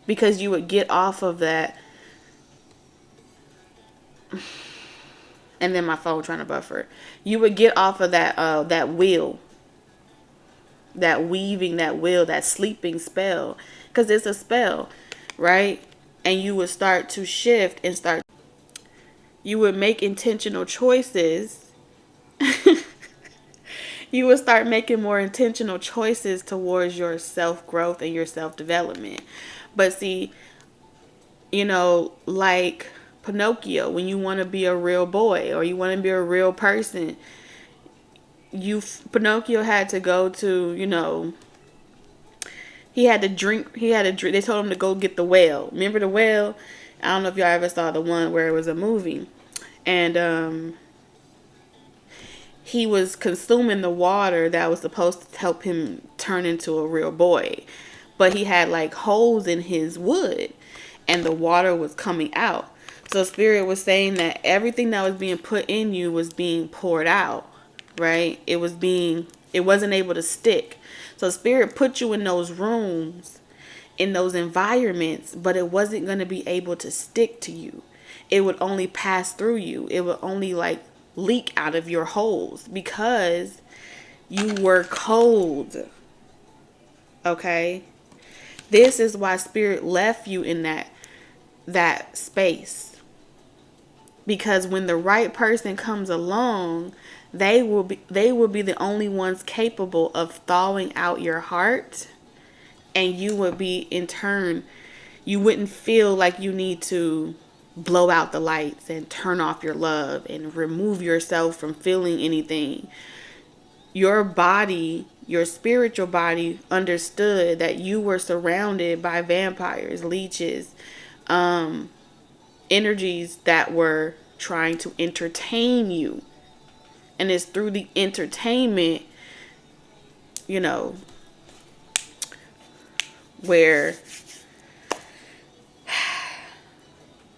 Because you would get off of that. And then my phone trying to buffer. You would get off of that wheel. That weaving, that wheel, that sleeping spell. Because it's a spell, right? And you would start to shift and start. You would make intentional choices. You would start making more intentional choices towards your self-growth and your self-development. But see, you know, like Pinocchio, when you want to be a real boy or you want to be a real person, Pinocchio had to go to, you know, he had to drink, they told him to go get the whale. Remember the whale? I don't know if y'all ever saw the one where it was a movie. And he was consuming the water that was supposed to help him turn into a real boy. But he had like holes in his wood and the water was coming out. So Spirit was saying that everything that was being put in you was being poured out, right? It wasn't able to stick. So Spirit put you in those rooms, in those environments, but it wasn't going to be able to stick to you. It would only pass through you. It would only like leak out of your holes because you were cold. Okay? This is why Spirit left you in that space. Because when the right person comes along, they will be the only ones capable of thawing out your heart, and you will be in turn You wouldn't feel like you need to blow out the lights and turn off your love and remove yourself from feeling anything. Your body, your spiritual body, understood that you were surrounded by vampires, leeches, energies that were trying to entertain you. And it's through the entertainment, you know, where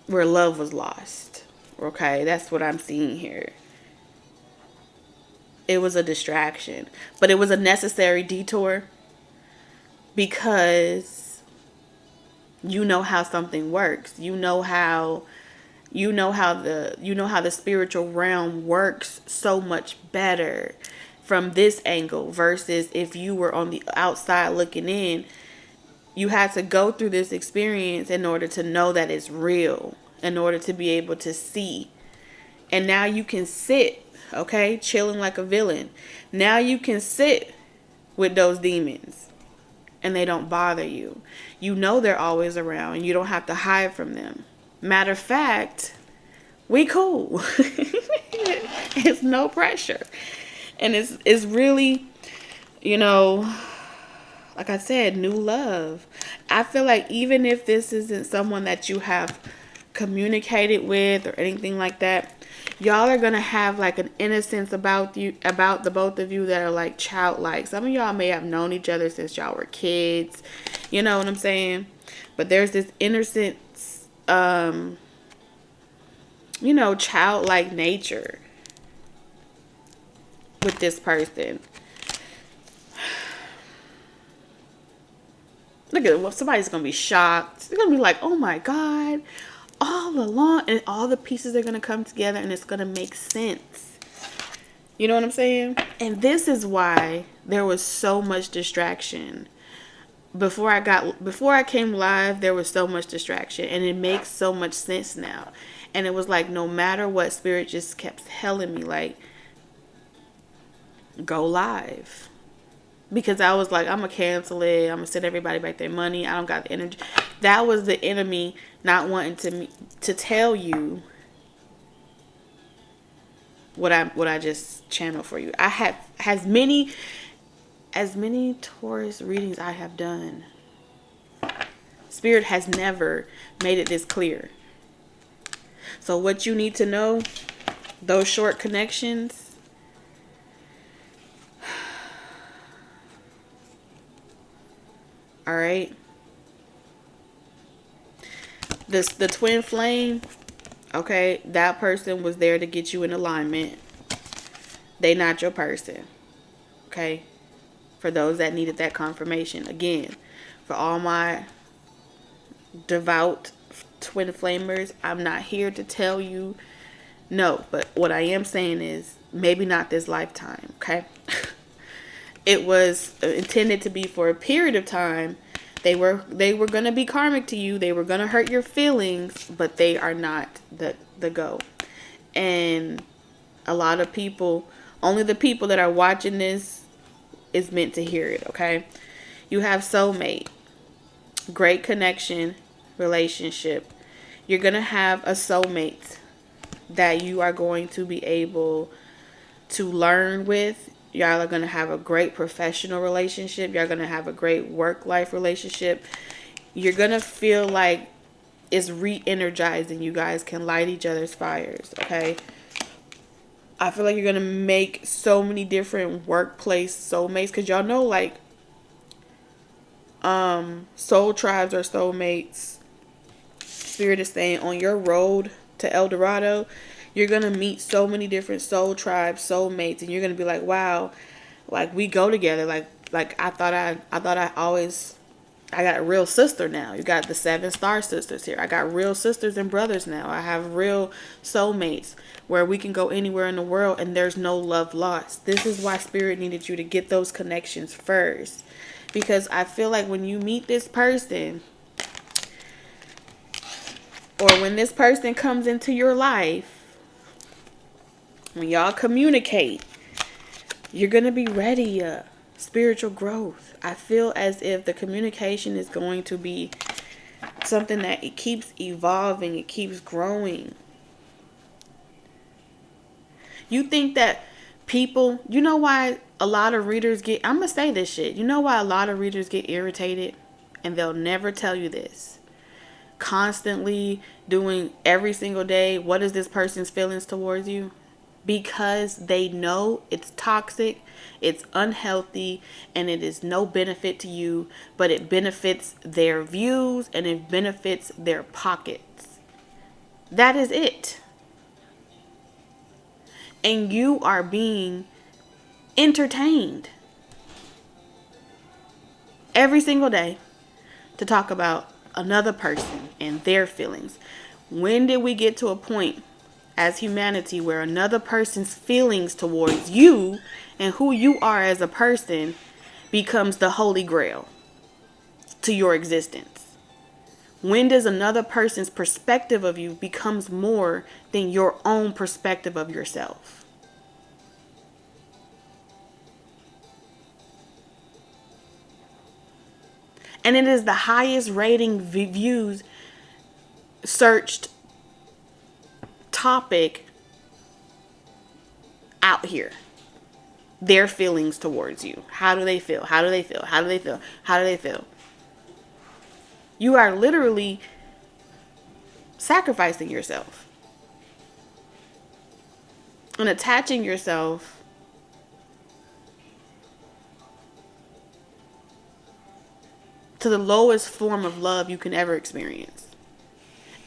love was lost. Okay, that's what I'm seeing here. It was a distraction, but it was a necessary detour, because you know how something works. You know how the spiritual realm works so much better from this angle versus if you were on the outside looking in. You had to go through this experience in order to know that it's real, in order to be able to see. And now you can sit, okay, chilling like a villain. Now you can sit with those demons and they don't bother you. You know they're always around and you don't have to hide from them. Matter of fact, we cool. It's no pressure. And it's really, you know, like I said, new love. I feel like even if this isn't someone that you have communicated with or anything like that, y'all are going to have like an innocence about the both of you that are like childlike. Some of y'all may have known each other since y'all were kids. You know what I'm saying? But there's this innocence, you know, childlike nature with this person. Look at it. Well, somebody's going to be shocked. They're going to be like, oh my God, all along. And all the pieces are going to come together and it's going to make sense. You know what I'm saying? And this is why there was so much distraction. Before I came live, there was so much distraction. And it makes so much sense now. And it was like, no matter what, Spirit just kept telling me, like, go live. Because I was like, I'm going to cancel it. I'm going to send everybody back their money. I don't got the energy. That was the enemy not wanting to tell you what I just channeled for you. I have as many Taurus readings I have done. Spirit has never made it this clear. So what you need to know, those short connections, all right. The twin flame, okay, that person was there to get you in alignment. They not your person. Okay? For those that needed that confirmation. Again, for all my devout twin flamers, I'm not here to tell you no, but what I am saying is maybe not this lifetime, okay? It was intended to be for a period of time. They were going to be karmic to you. They were going to hurt your feelings, but they are not the go. And a lot of people, only the people that are watching this is meant to hear it, okay? You have soulmate, great connection, relationship. You're going to have a soulmate that you are going to be able to learn with. Y'all are going to have a great professional relationship. Y'all going to have a great work-life relationship. You're going to feel like it's re-energizing. You guys can light each other's fires, okay? I feel like you're going to make so many different workplace soulmates. Because y'all know, like, soul tribes are soulmates. Spirit is saying on your road to El Dorado, you're going to meet so many different soul tribes, soulmates, and you're going to be like, wow, like we go together. Like I thought I got a real sister now. You got the 7 star sisters here. I got real sisters and brothers now. I have real soulmates where we can go anywhere in the world and there's no love lost. This is why Spirit needed you to get those connections first. Because I feel like when you meet this person, or when this person comes into your life, when y'all communicate, you're going to be ready. Spiritual growth. I feel as if the communication is going to be Something that it keeps evolving, it keeps growing. You think that people, you know why a lot of readers get, I'm going to say this shit. You know why a lot of readers get irritated? And they'll never tell you this. Constantly doing every single day, what is this person's feelings towards you? Because they know it's toxic, it's unhealthy, and it is no benefit to you, but it benefits their views and it benefits their pockets. That is it. And you are being entertained every single day to talk about another person and their feelings. When did we get to a point as humanity where another person's feelings towards you and who you are as a person becomes the holy grail to your existence? When does another person's perspective of you becomes more than your own perspective of yourself? And it is the highest rating views searched topic out here. Their feelings towards you. How do they feel? How do they feel? How do they feel? How do they feel? You are literally sacrificing yourself and attaching yourself to the lowest form of love you can ever experience.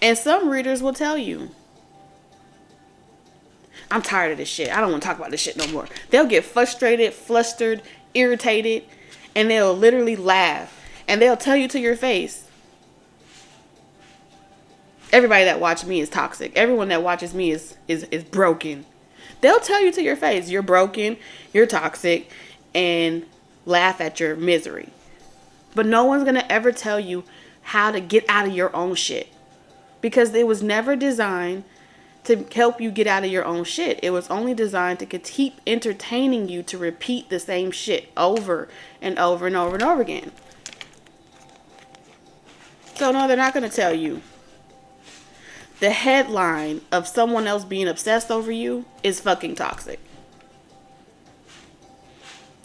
And some readers will tell you, I'm tired of this shit. I don't want to talk about this shit no more. They'll get frustrated, flustered, irritated, and they'll literally laugh. And they'll tell you to your face, everybody that watches me is toxic. Everyone that watches me is broken. They'll tell you to your face, you're broken, you're toxic, and laugh at your misery. But no one's going to ever tell you how to get out of your own shit. Because it was never designed to help you get out of your own shit. It was only designed to keep entertaining you to repeat the same shit over and over and over and over again. So no, they're not going to tell you. The headline of someone else being obsessed over you is fucking toxic.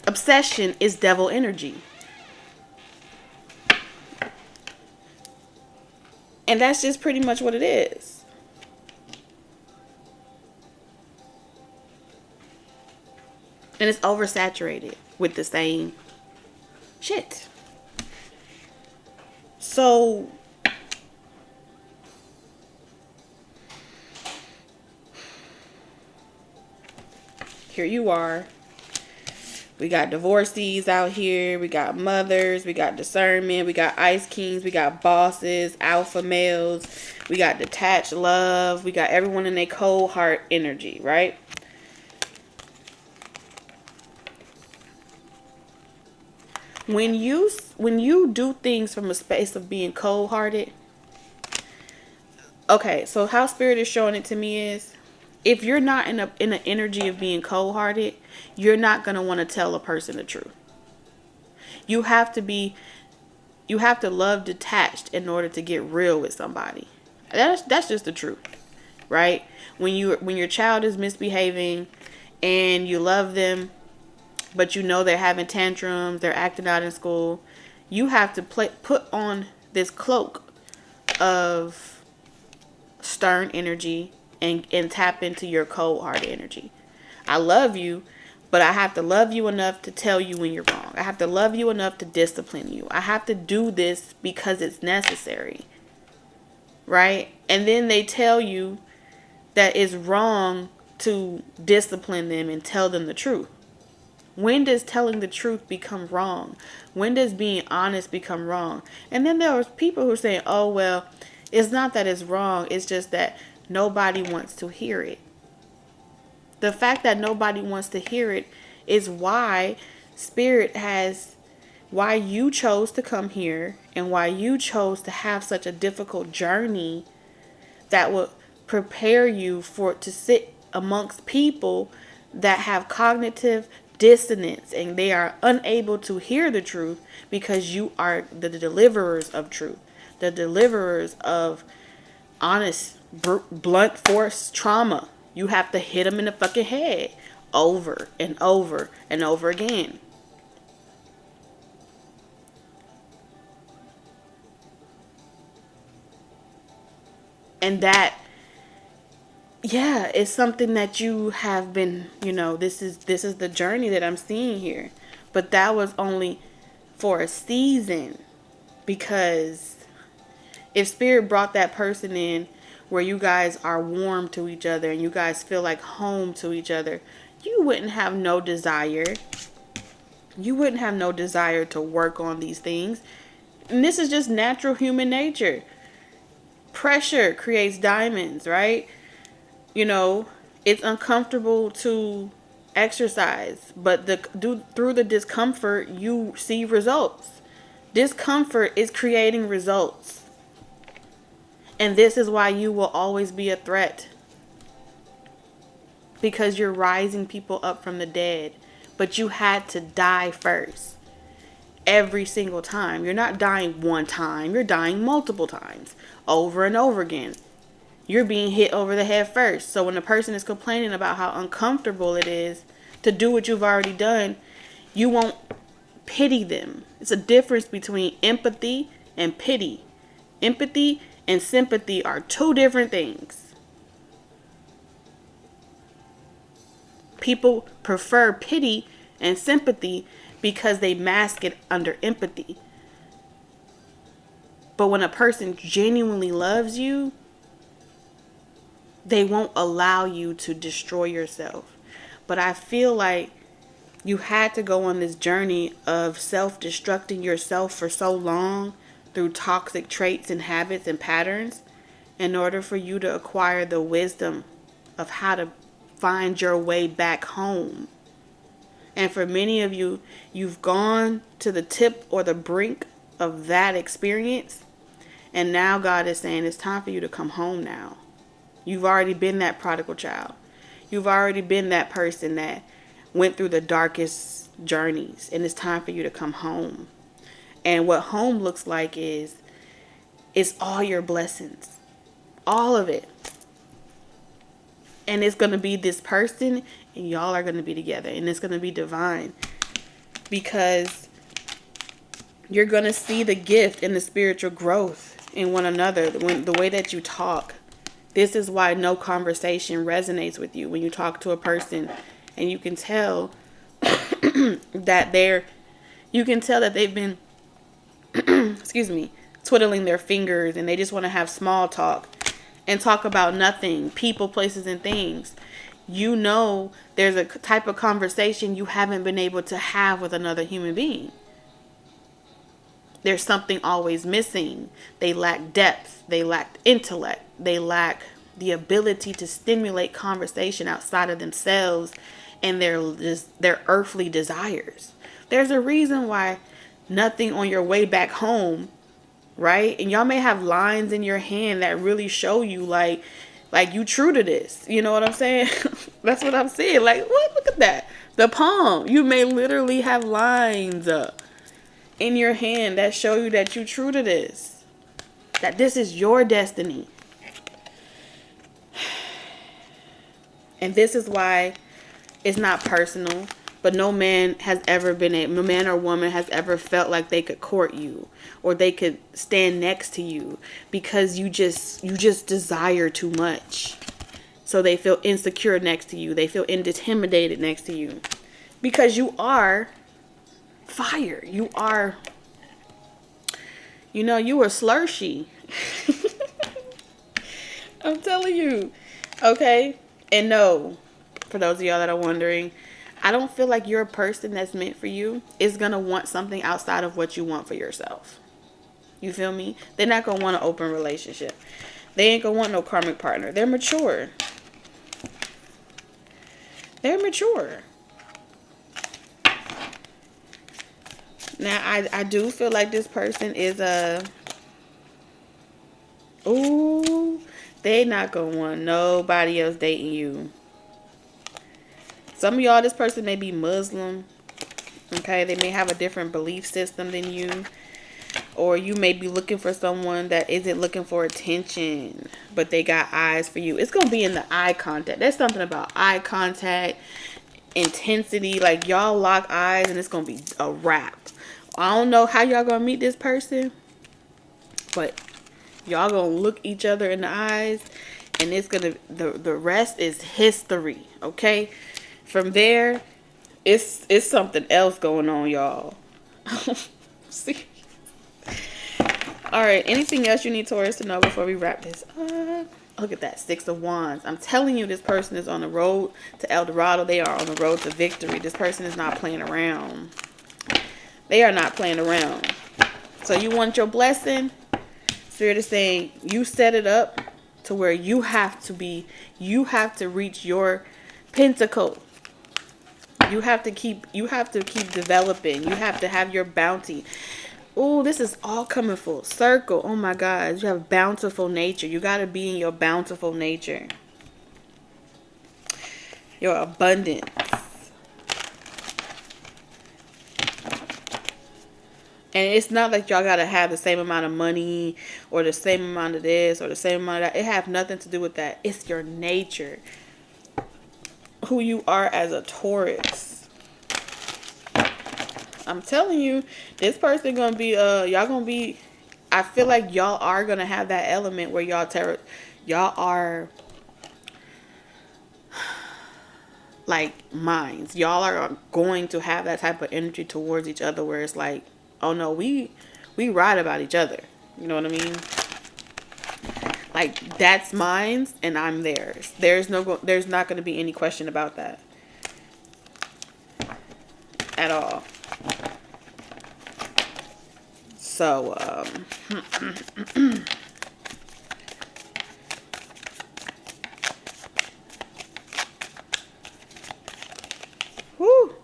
Obsession is devil energy. And that's just pretty much what it is. And it's oversaturated with the same shit. So here you are. We got divorcees out here. We got mothers. We got discernment. We got ice kings. We got bosses, alpha males. We got detached love. We got everyone in their cold heart energy, right? When you do things from a space of being cold-hearted, okay, so how Spirit is showing it to me is, if you're not in an energy of being cold-hearted, you're not going to want to tell a person the truth. You have to love detached in order to get real with somebody. That's just the truth, right? When your child is misbehaving and you love them, but you know they're having tantrums, they're acting out in school, you have to put on this cloak of stern energy and tap into your cold heart energy. I love you, but I have to love you enough to tell you when you're wrong. I have to love you enough to discipline you. I have to do this because it's necessary, right? And then they tell you that it's wrong to discipline them and tell them the truth. When does telling the truth become wrong? When does being honest become wrong? And then there was people who are saying, oh, well, it's not that it's wrong. It's just that nobody wants to hear it. The fact that nobody wants to hear it is why why you chose to come here and why you chose to have such a difficult journey that would prepare you to sit amongst people that have cognitive dissonance and they are unable to hear the truth because you are the deliverers of truth. the deliverers of honest, blunt force trauma. You have to hit them in the fucking head over and over and over again. And that, yeah, it's something that you have been, this is the journey that I'm seeing here. But that was only for a season, because if Spirit brought that person in where you guys are warm to each other and you guys feel like home to each other, you wouldn't have no desire. You wouldn't have no desire to work on these things. And this is just natural human nature. Pressure creates diamonds, right? It's uncomfortable to exercise, but through the discomfort, you see results. Discomfort is creating results. And this is why you will always be a threat. Because you're rising people up from the dead. But you had to die first. Every single time. You're not dying one time. You're dying multiple times. Over and over again. You're being hit over the head first. So when a person is complaining about how uncomfortable it is to do what you've already done, you won't pity them. It's a difference between empathy and pity. Empathy and sympathy are two different things. People prefer pity and sympathy because they mask it under empathy. But when a person genuinely loves you, they won't allow you to destroy yourself. But I feel like you had to go on this journey of self-destructing yourself for so long through toxic traits and habits and patterns in order for you to acquire the wisdom of how to find your way back home. And for many of you, you've gone to the tip or the brink of that experience. And now God is saying it's time for you to come home now. You've already been that prodigal child. You've already been that person that went through the darkest journeys. And it's time for you to come home. And what home looks like is all your blessings. All of it. And it's going to be this person, and y'all are going to be together. And it's going to be divine. Because you're going to see the gift and the spiritual growth in one another. The way that you talk. This is why no conversation resonates with you. When you talk to a person and you can tell that they've been, twiddling their fingers and they just want to have small talk and talk about nothing, people, places, and things. There's a type of conversation you haven't been able to have with another human being. There's something always missing. They lack depth. They lack intellect. They lack the ability to stimulate conversation outside of themselves and their earthly desires. There's a reason why nothing on your way back home, right? And y'all may have lines in your hand that really show you like you true to this. You know what I'm saying? That's what I'm saying. Like, what? Look at that. The palm. You may literally have lines in your hand that show you that you true to this. That this is your destiny. And this is why it's not personal. But no man or woman has ever felt like they could court you or they could stand next to you because you just desire too much. So they feel insecure next to you. They feel intimidated next to you because you are fire. You are, you are slushy. I'm telling you. Okay. And no, for those of y'all that are wondering, I don't feel like you're a person that's meant for you is going to want something outside of what you want for yourself. You feel me? They're not going to want an open relationship. They ain't going to want no karmic partner. They're mature. They're mature. Now, I do feel like this person is they not going to want nobody else dating you. Some of y'all, this person may be Muslim. Okay, they may have a different belief system than you. Or you may be looking for someone that isn't looking for attention, but they got eyes for you. It's going to be in the eye contact. There's something about eye contact, intensity. Like, y'all lock eyes and it's going to be a wrap. I don't know how y'all going to meet this person, but y'all going to look each other in the eyes, and it's going to, the rest is history, okay? From there, it's something else going on, y'all. See? All right, anything else you need Taurus to know before we wrap this up? Look at that, 6 of Wands. I'm telling you, this person is on the road to El Dorado. They are on the road to victory. This person is not playing around. They are not playing around. So you want your blessing? Spirit is saying you set it up to where you have to reach your pentacle. You have to keep developing. You have to have your bounty. Oh, this is all coming full circle. Oh my God. You have bountiful nature. You got to be in your bountiful nature. Your abundance. And it's not like y'all got to have the same amount of money or the same amount of this or the same amount of that. It has nothing to do with that. It's your nature. Who you are as a Taurus. I'm telling you, this person gonna be y'all gonna be, I feel like y'all are gonna have that element where y'all are like minds. Y'all are going to have that type of energy towards each other where it's like, oh no, we ride about each other. You know what I mean? Like, that's mine and I'm theirs. There's not going to be any question about that at all. So, whew.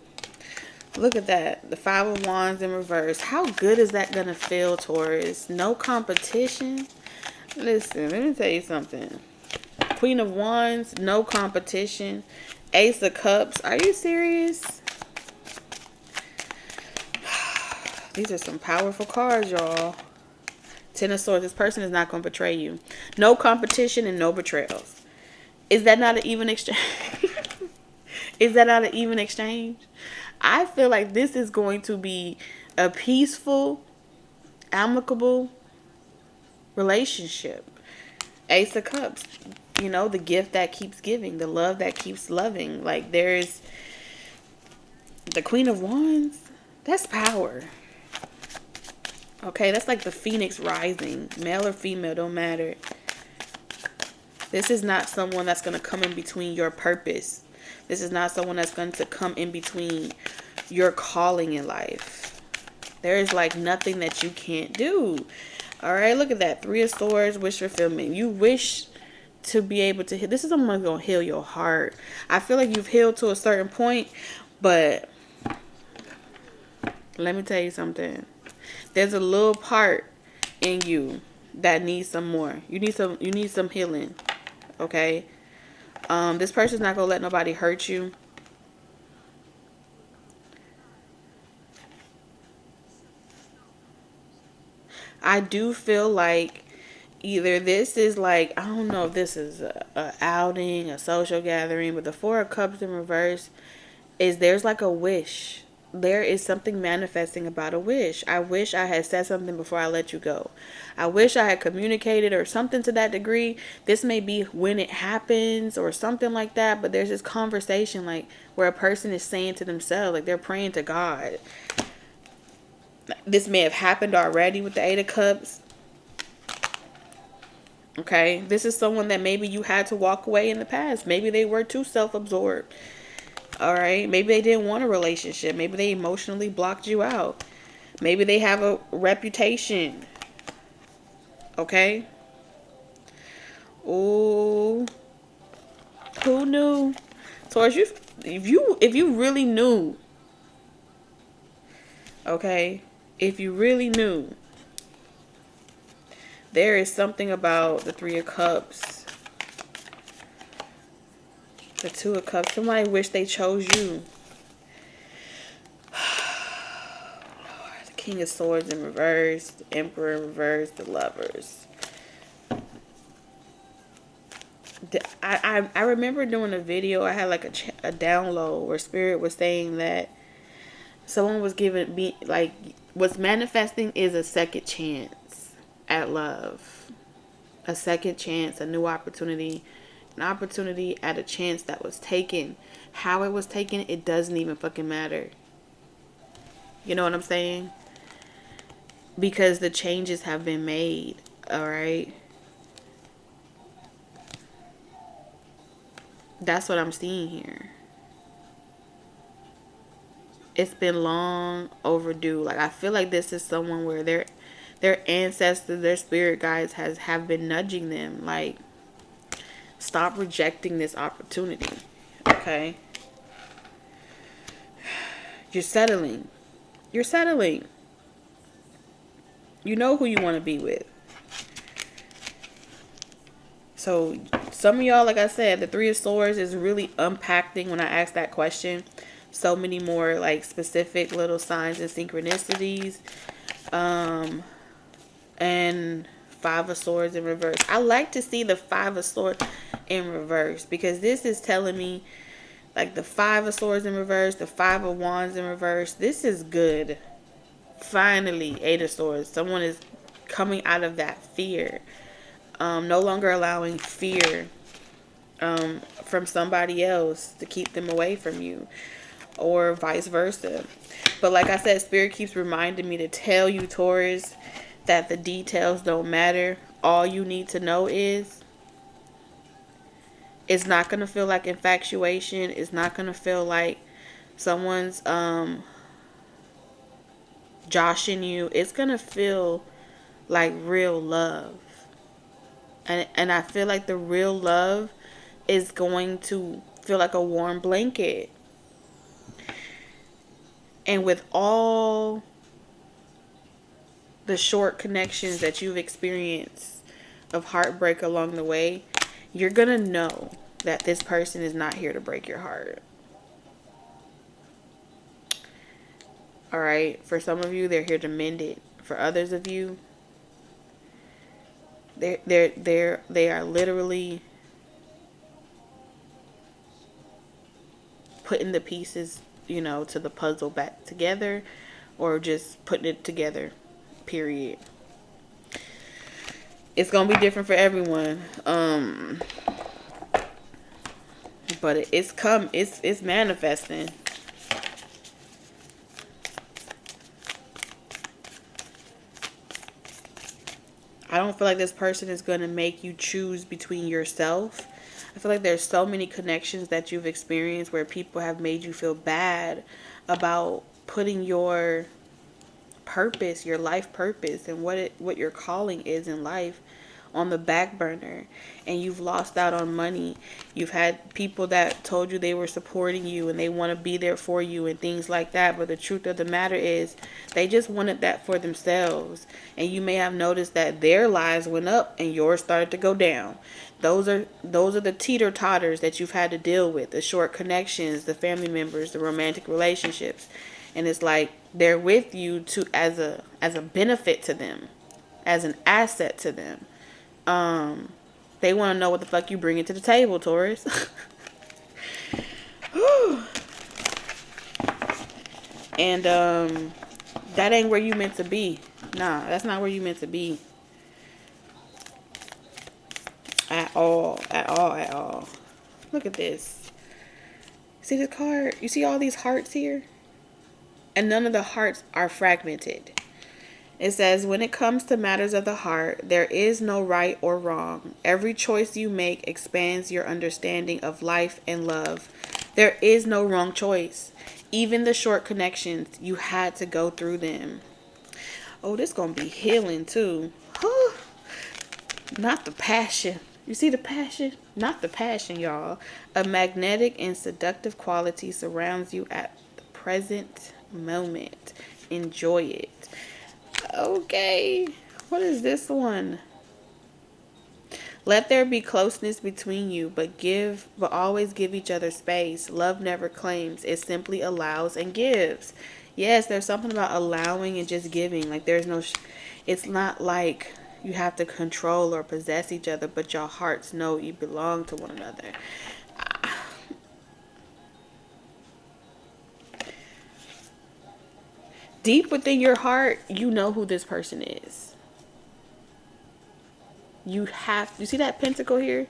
Look at that. The 5 of Wands in reverse. How good is that going to feel, Taurus? No competition. Listen, let me tell you something. Queen of Wands, no competition. Ace of Cups. Are you serious? These are some powerful cards, y'all. 10 of Swords. This person is not going to betray you. No competition and no betrayals. Is that not an even exchange? Is that not an even exchange? I feel like this is going to be a peaceful, amicable relationship. Ace of Cups. You know, the gift that keeps giving. The love that keeps loving. Like, there's the Queen of Wands. That's power. Okay, that's like the phoenix rising. Male or female, don't matter. This is not someone that's going to come in between your purpose. This is not someone that's going to come in between your calling in life. There is like nothing that you can't do. All right, look at that. 3 of Swords, wish fulfillment. You wish to be able to heal. This is someone going to heal your heart. I feel like you've healed to a certain point, but let me tell you something. There's a little part in you that needs some more. You need some healing. Okay? This person's not going to let nobody hurt you. I do feel like either this is like, I don't know if this is a outing, a social gathering, but the 4 of Cups in reverse is there's like a wish. There is something manifesting about a wish. I wish I had said something before I let you go. I wish I had communicated or something to that degree. This may be when it happens or something like that, but there's this conversation like where a person is saying to themselves, like they're praying to God. This may have happened already with the 8 of Cups. Okay, this is someone that maybe you had to walk away in the past. Maybe they were too self-absorbed. All right, maybe they didn't want a relationship. Maybe they emotionally blocked you out. Maybe they have a reputation. Okay. Oh, who knew? Taurus, if you really knew, okay, if you really knew, there is something about the 3 of Cups. The 2 of Cups. Somebody wish they chose you. Lord, King of Swords in reverse, the Emperor in reverse, the Lovers. I remember doing a video. I had like a download where Spirit was saying that someone was giving me, like, what's manifesting is a second chance at love. A second chance, a new opportunity, an opportunity at a chance that was taken. How it was taken, it doesn't even fucking matter. You know what I'm saying? Because the changes have been made, alright? That's what I'm seeing here. It's been long overdue. Like, I feel like this is someone where their ancestors, their spirit guides have been nudging them. Like, stop rejecting this opportunity. Okay? You're settling. You're settling. You know who you want to be with. So, some of y'all, like I said, the Three of Swords is really unpacking when I asked that question. So many more, like, specific little signs and synchronicities. And Five of Swords in reverse. I like to see the Five of Swords in reverse, because this is telling me, like, the Five of Swords in reverse, the Five of Wands in reverse. This is good. Finally, Eight of Swords. Someone is coming out of that fear. No longer allowing fear from somebody else to keep them away from you, or vice versa. But like I said, Spirit keeps reminding me to tell you, Taurus, that the details don't matter. All you need to know is it's not going to feel like infatuation. It's not going to feel like someone's joshing you. It's going to feel like real love. And I feel like the real love is going to feel like a warm blanket. And with all the short connections that you've experienced of heartbreak along the way, you're going to know that this person is not here to break your heart. Alright? For some of you, they're here to mend it. For others of you, they are literally putting the pieces, you know, to the puzzle back together, or just putting it together, period. It's gonna be different for everyone, but it's manifesting. I don't feel like this person is going to make you choose between yourself. I feel like there's so many connections that you've experienced where people have made you feel bad about putting your purpose, your life purpose, and what your calling is in life on the back burner, and you've lost out on money. You've had people that told you they were supporting you and they want to be there for you and things like that, but the truth of the matter is they just wanted that for themselves. And you may have noticed that their lives went up and yours started to go down. Those are the teeter-totters that you've had to deal with, the short connections, the family members, the romantic relationships. And it's like they're with you as a benefit to them, as an asset to them. They want to know what the fuck you bring to the table, Taurus. And that ain't where you meant to be. Nah, that's not where you meant to be. At all. Look at this. See the card? You see all these hearts here? And none of the hearts are fragmented. It says, when it comes to matters of the heart, there is no right or wrong. Every choice you make expands your understanding of life and love. There is no wrong choice. Even the short connections, you had to go through them. Oh, this gonna be healing too. Not the passion. You see the passion? Not the passion, y'all. A magnetic and seductive quality surrounds you at the present moment. Enjoy it. Okay, what is this one? Let there be closeness between you, but always give each other space. Love never claims, it simply allows and gives. Yes, there's something about allowing and just giving. Like there's no, it's not like you have to control or possess each other, but your hearts know you belong to one another. Deep within your heart, you know who this person is. You see that pentacle here?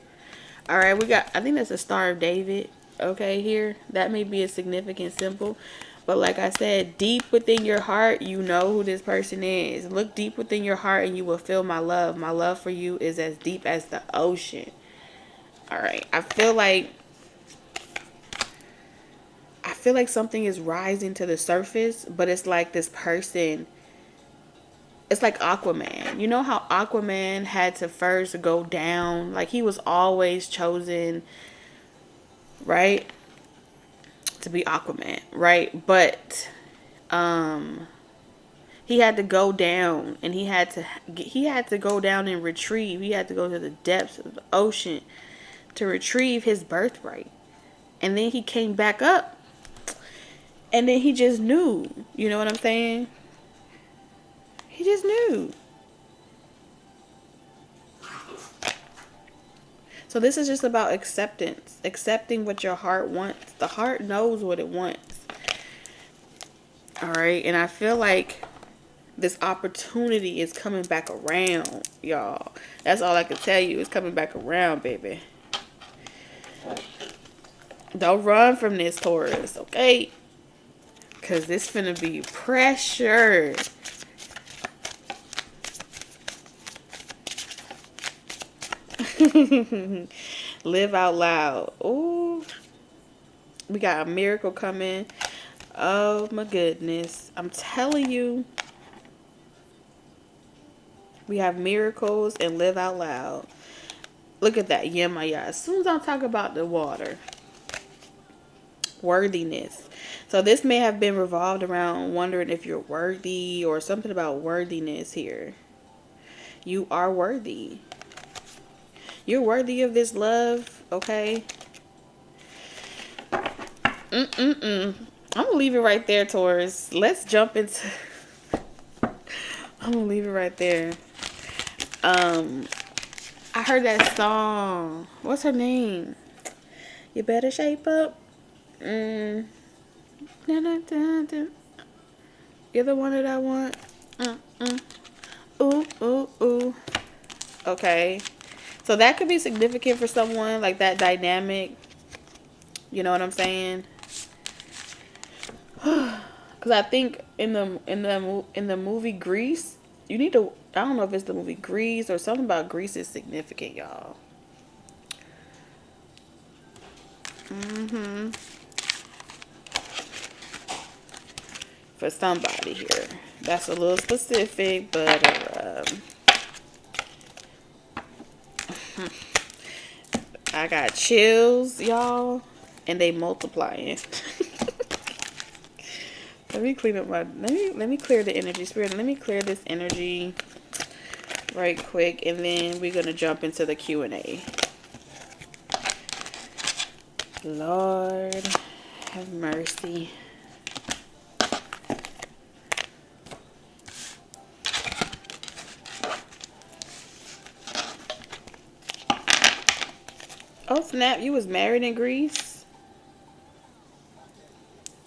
All right, we got, I think that's a Star of David. Okay, here. That may be a significant symbol. But like I said, deep within your heart, you know who this person is. Look deep within your heart and you will feel my love. My love for you is as deep as the ocean. All right, I feel like something is rising to the surface, but it's like this person, it's like Aquaman. You know how Aquaman had to first go down? Like he was always chosen, right? To be Aquaman, right? But he had to go down and he had to go down and retrieve. He had to go to the depths of the ocean to retrieve his birthright. And then he came back up. And then he just knew. You know what I'm saying? He just knew. So this is just about acceptance. Accepting what your heart wants. The heart knows what it wants. Alright, and I feel like this opportunity is coming back around, y'all. That's all I can tell you. It's coming back around, baby. Don't run from this, Taurus, okay? Because this finna be pressure. Live out loud. Ooh. We got a miracle coming. Oh my goodness. I'm telling you. We have miracles and live out loud. Look at that. Yeah, my God. As soon as I talk about the water. Worthiness. So this may have been revolved around wondering if you're worthy or something about worthiness here. You are worthy. You're worthy of this love, okay? I'm gonna leave it right there, Taurus. Let's jump into... I'm gonna leave it right there. I heard that song. What's her name? You better shape up. You're the one that I want. Ooh, ooh, ooh. Okay. So that could be significant for someone, like that dynamic. You know what I'm saying? Because I think in the movie Grease, you need to, I don't know if it's the movie Grease or something about Grease is significant, y'all. For somebody here. That's a little specific, but I got chills, y'all, and they multiplying. Let me clean up my, let me clear the energy, spirit. Let me clear this energy right quick, and then we're gonna jump into the Q&A. Lord have mercy. Oh snap, you was married in Greece?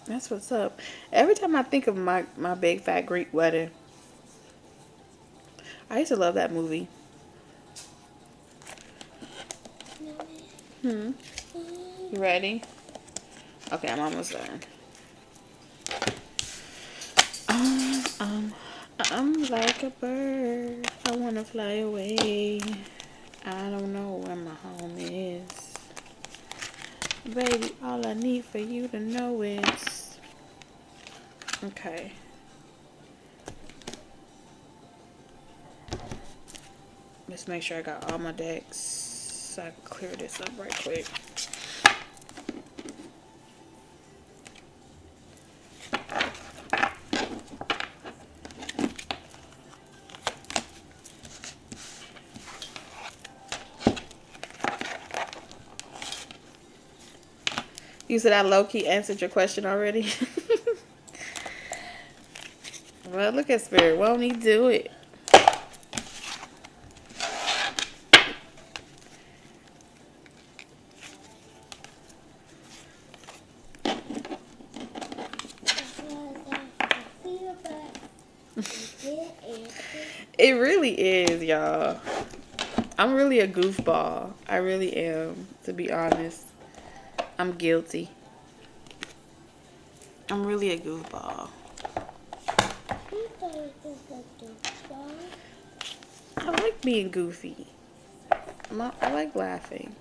That's what's up. Every time I think of my big fat Greek wedding, I used to love that movie. You ready? Okay, I'm almost done. I'm like a bird. I wanna fly away. I don't know where my home is. Baby, all I need for you to know is... Okay. Let's make sure I got all my decks so I can clear this up right quick. You said I low-key answered your question already? Well, look at Spirit. Won't he do it? It really is, y'all. I'm really a goofball. I really am, to be honest. I'm guilty. I'm really a goofball. I like being goofy. I like laughing.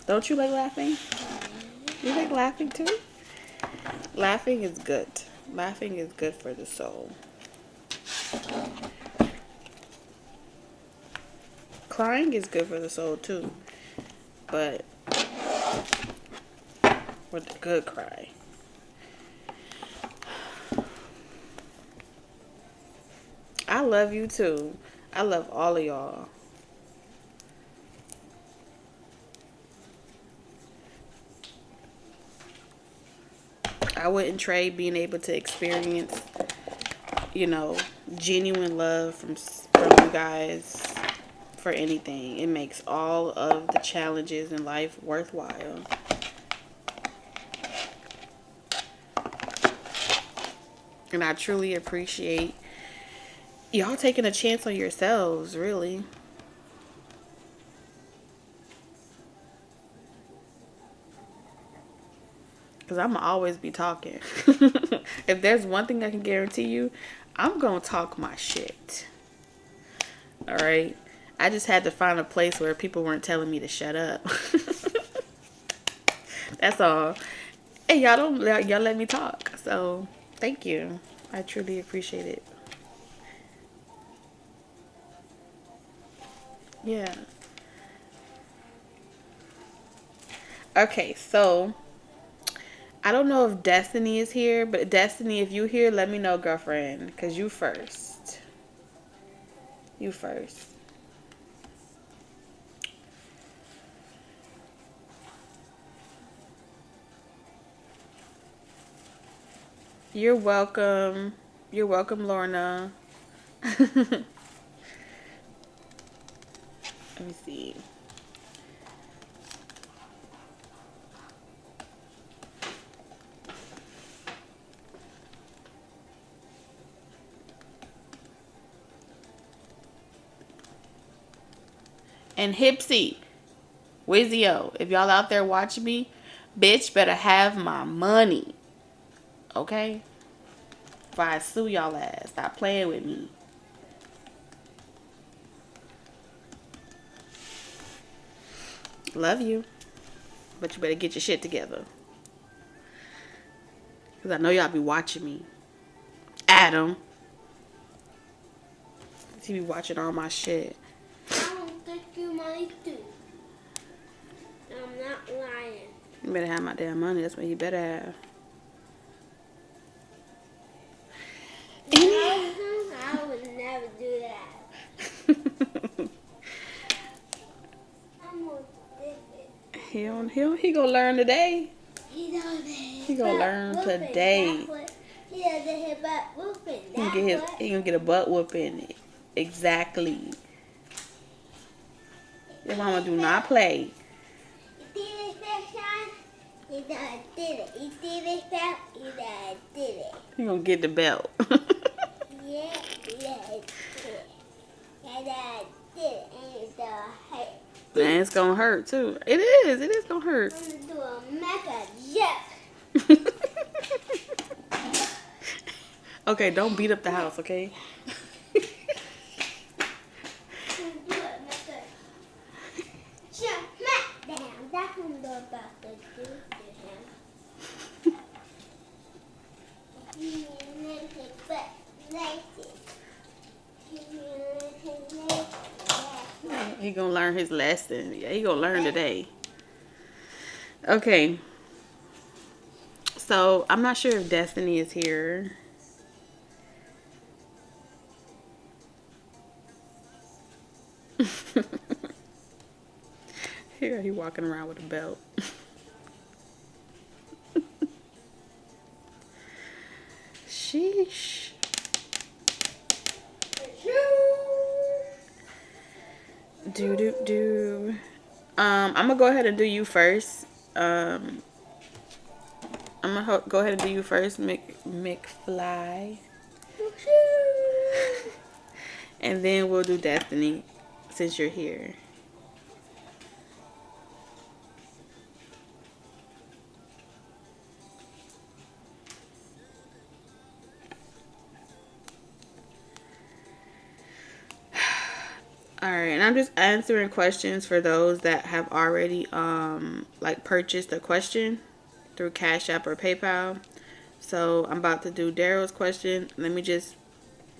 Don't you like laughing? You like laughing too? Laughing is good. Laughing is good for the soul. Crying is good for the soul too. But with the good cry. I love you too. I love all of y'all. I wouldn't trade being able to experience, you know, genuine love from you guys for anything. It makes all of the challenges in life worthwhile. And I truly appreciate y'all taking a chance on yourselves, really. Because I'm going to always be talking. If there's one thing I can guarantee you, I'm going to talk my shit. Alright? I just had to find a place where people weren't telling me to shut up. That's all. Hey, y'all let me talk. So, thank you. I truly appreciate it. Yeah. Okay, so I don't know if Destiny is here, but Destiny, if you here, let me know, girlfriend, because you first. You first. You're welcome. You're welcome, Lorna. Let me see. And Hipsy, Wizio, if y'all out there watching me, bitch better have my money. Okay? If I sue y'all ass, stop playing with me. Love you. But you better get your shit together. Because I know y'all be watching me. Adam. He be watching all my shit. I don't think you might do. I'm not lying. You better have my damn money. That's what you better have. I would never do that. I'm gonna dip it. He gonna learn today. He gonna learn today. He doesn't hit butt whooping. He gonna get a butt whooping. Exactly. Your mama do not play. You did it, FESSION. He done did it. You did it, FESSION. He done did it. He gonna get the belt. Yeah, he done did it. He done did it. And it's gonna hurt. And it's gonna hurt too. It is gonna hurt. I'm gonna do a mega jump. Okay, don't beat up the house, okay? That's what I'm about to do to him. He gonna learn his lesson. Yeah, he gonna learn today. Okay. So, I'm not sure if Destiny is here. Here, he walking around with a belt. Sheesh. I'm gonna go ahead and do you first. I'm gonna go ahead and do you first, McFly. And then we'll do Destiny since you're here. Alright, and I'm just answering questions for those that have already like purchased a question through Cash App or PayPal. So I'm about to do Daryl's question. Let me just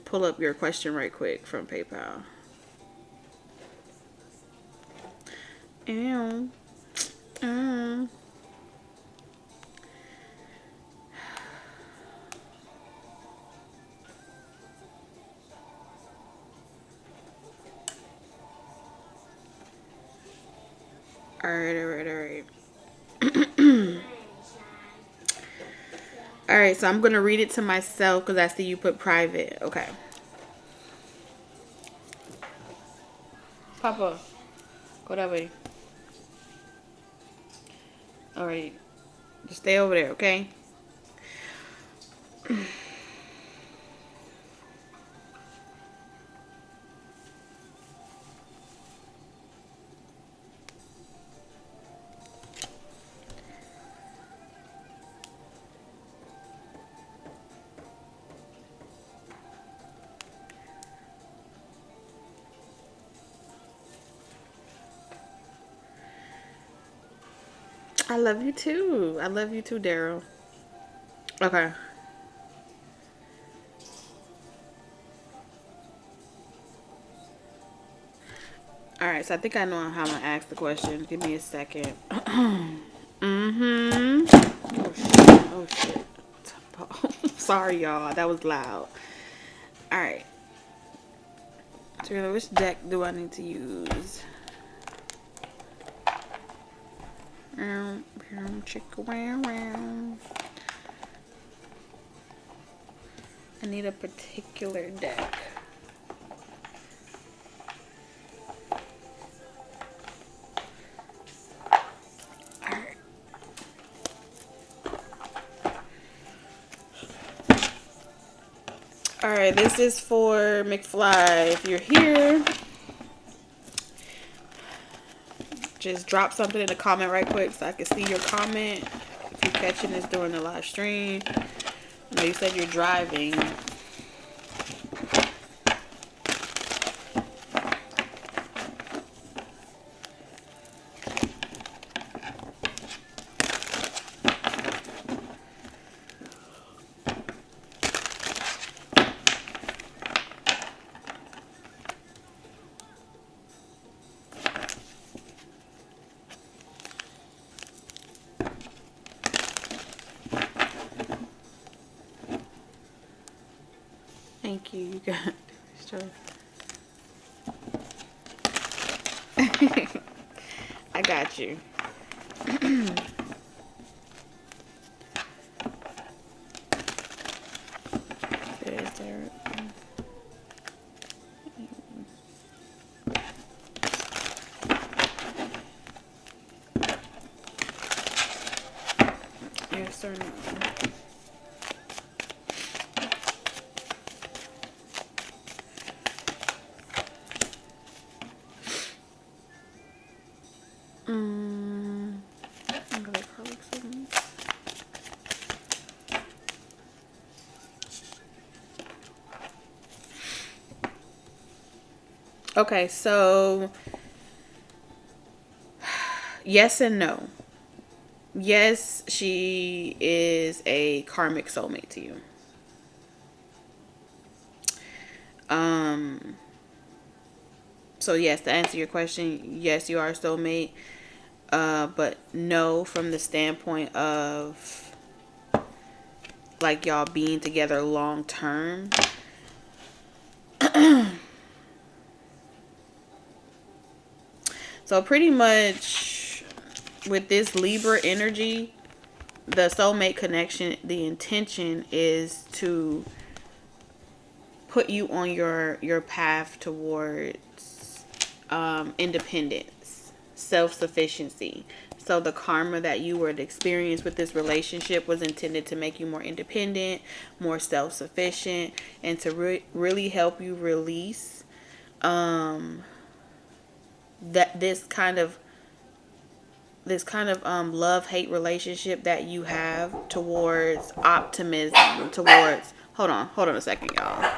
pull up your question right quick from PayPal. Ew. Alright. Alright, so I'm going to read it to myself because I see you put private. Okay. Papa, go that way. Alright. Just stay over there, okay? I love you too. I love you too, Daryl. Okay. Alright, so I think I know how I'm going to ask the question. Give me a second. Oh, shit. Sorry, y'all. That was loud. Alright. So, which deck do I need to use? I need a particular deck. Alright. Alright, this is for McFly. If you're here, just drop something in the comment right quick so I can see your comment. If you're catching this during the live stream. I know you said you're driving. Thank you. You got it. Sure. I got you. Yes or no? Okay, so yes and no. Yes, she is a karmic soulmate to you. So yes, to answer your question, yes, you are a soulmate. But no, from the standpoint of like y'all being together long term. So pretty much with this Libra energy, the soulmate connection, the intention is to put you on your path towards independence, self-sufficiency. So the karma that you would experience with this relationship was intended to make you more independent, more self-sufficient, and to really help you release that this kind of love-hate relationship that you have towards optimism, towards hold on a second, y'all.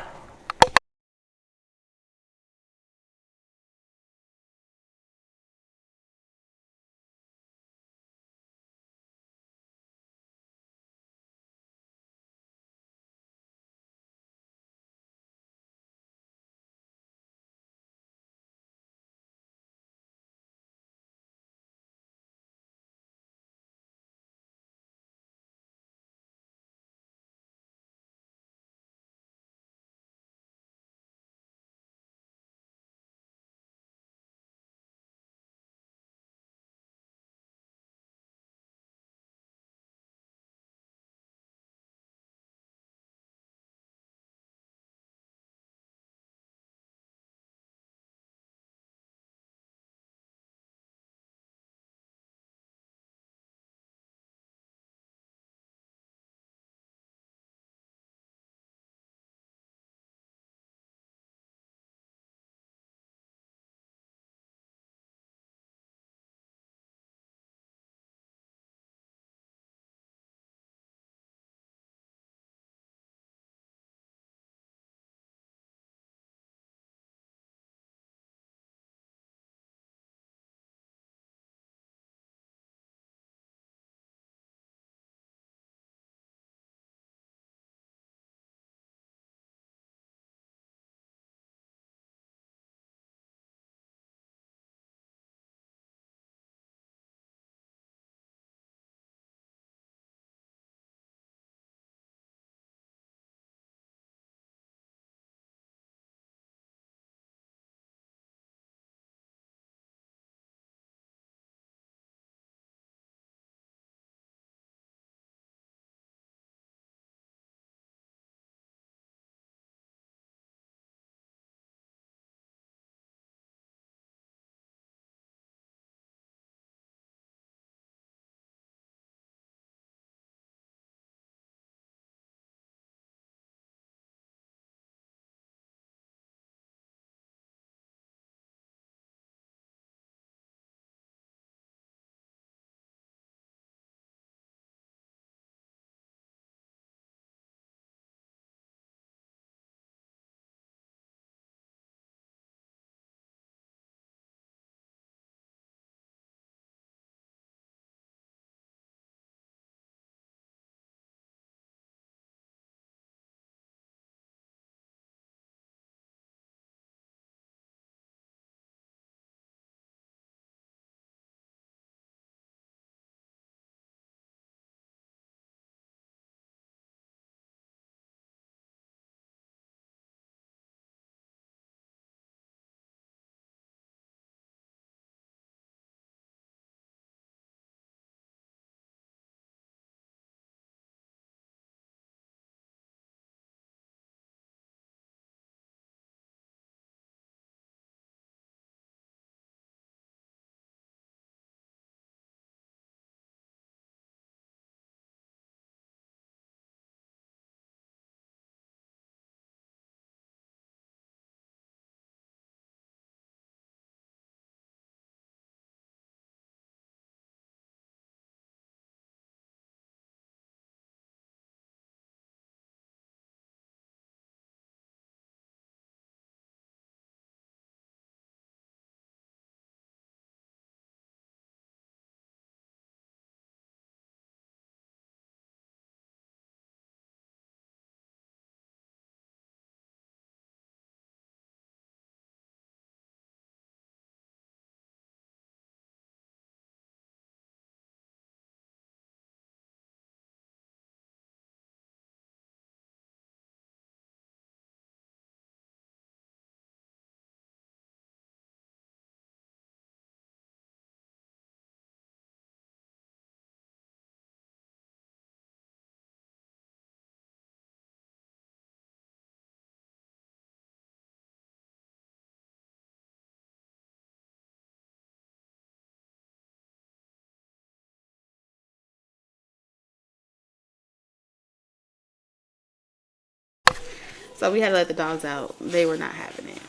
So we had to let the dogs out. They were not having it.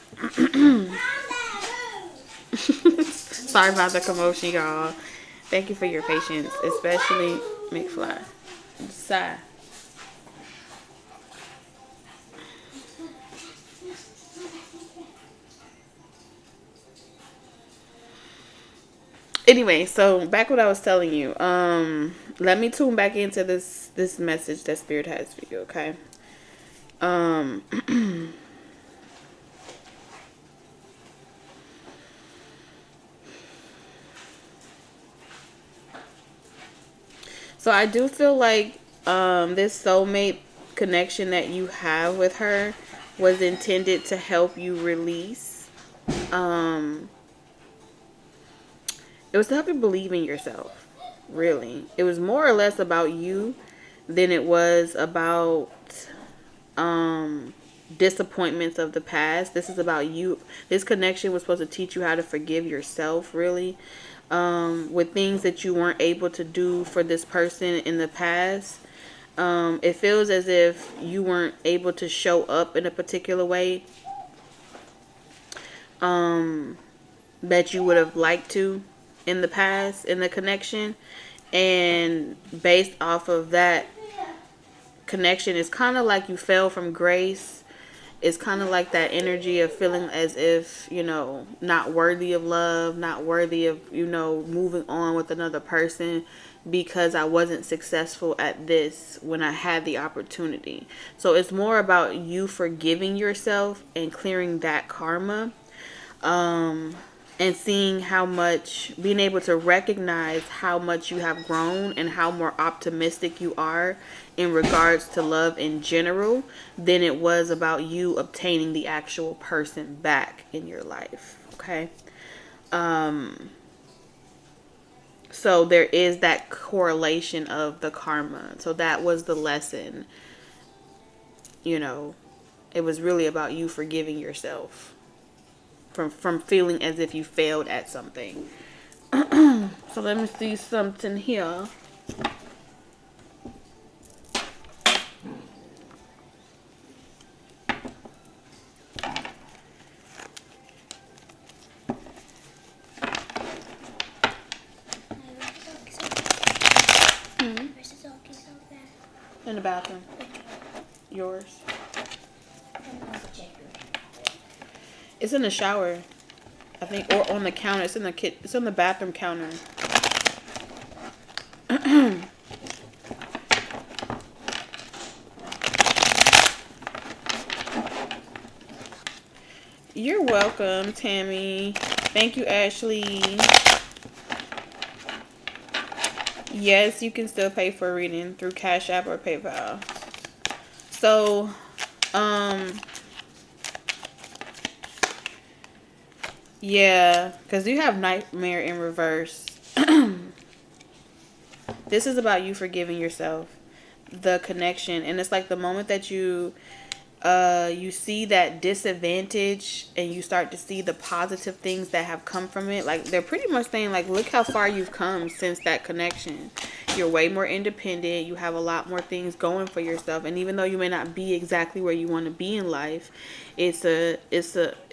Sorry about the commotion, y'all. Thank you for your patience, especially McFly. Sigh. Anyway, so back what I was telling you. Let me tune back into this message that Spirit has for you, okay? So I do feel like this soulmate connection that you have with her was intended to help you release. It was to help you believe in yourself, really. It was more or less about you than it was about disappointments of the past. This is about you. This connection was supposed to teach you how to forgive yourself, really. With things that you weren't able to do for this person in the past. It feels as if you weren't able to show up in a particular way that you would have liked to in the past, in the connection. And based off of that connection, it's kind of like you fell from grace. It's kind of like that energy of feeling as if, you know, not worthy of love, not worthy of, you know, moving on with another person because I wasn't successful at this when I had the opportunity. So it's more about you forgiving yourself and clearing that karma. And seeing how much, being able to recognize how much you have grown and how more optimistic you are in regards to love in general than it was about you obtaining the actual person back in your life. Okay. So there is that correlation of the karma. So that was the lesson. You know, it was really about you forgiving yourself from feeling as if you failed at something. So let me see something here. In the bathroom. Yours. It's in the shower, I think, or on the counter. It's in the It's on the bathroom counter. You're welcome, Tammy. Thank you, Ashley. Yes, you can still pay for a reading through Cash App or PayPal. So, yeah, because you have Nightmare in reverse. This is about you forgiving yourself, the connection, and it's like the moment that you see that disadvantage and you start to see the positive things that have come from it. Like, they're pretty much saying, like, look how far you've come since that connection. You're way more independent. You have a lot more things going for yourself. And even though you may not be exactly where you want to be in life, it's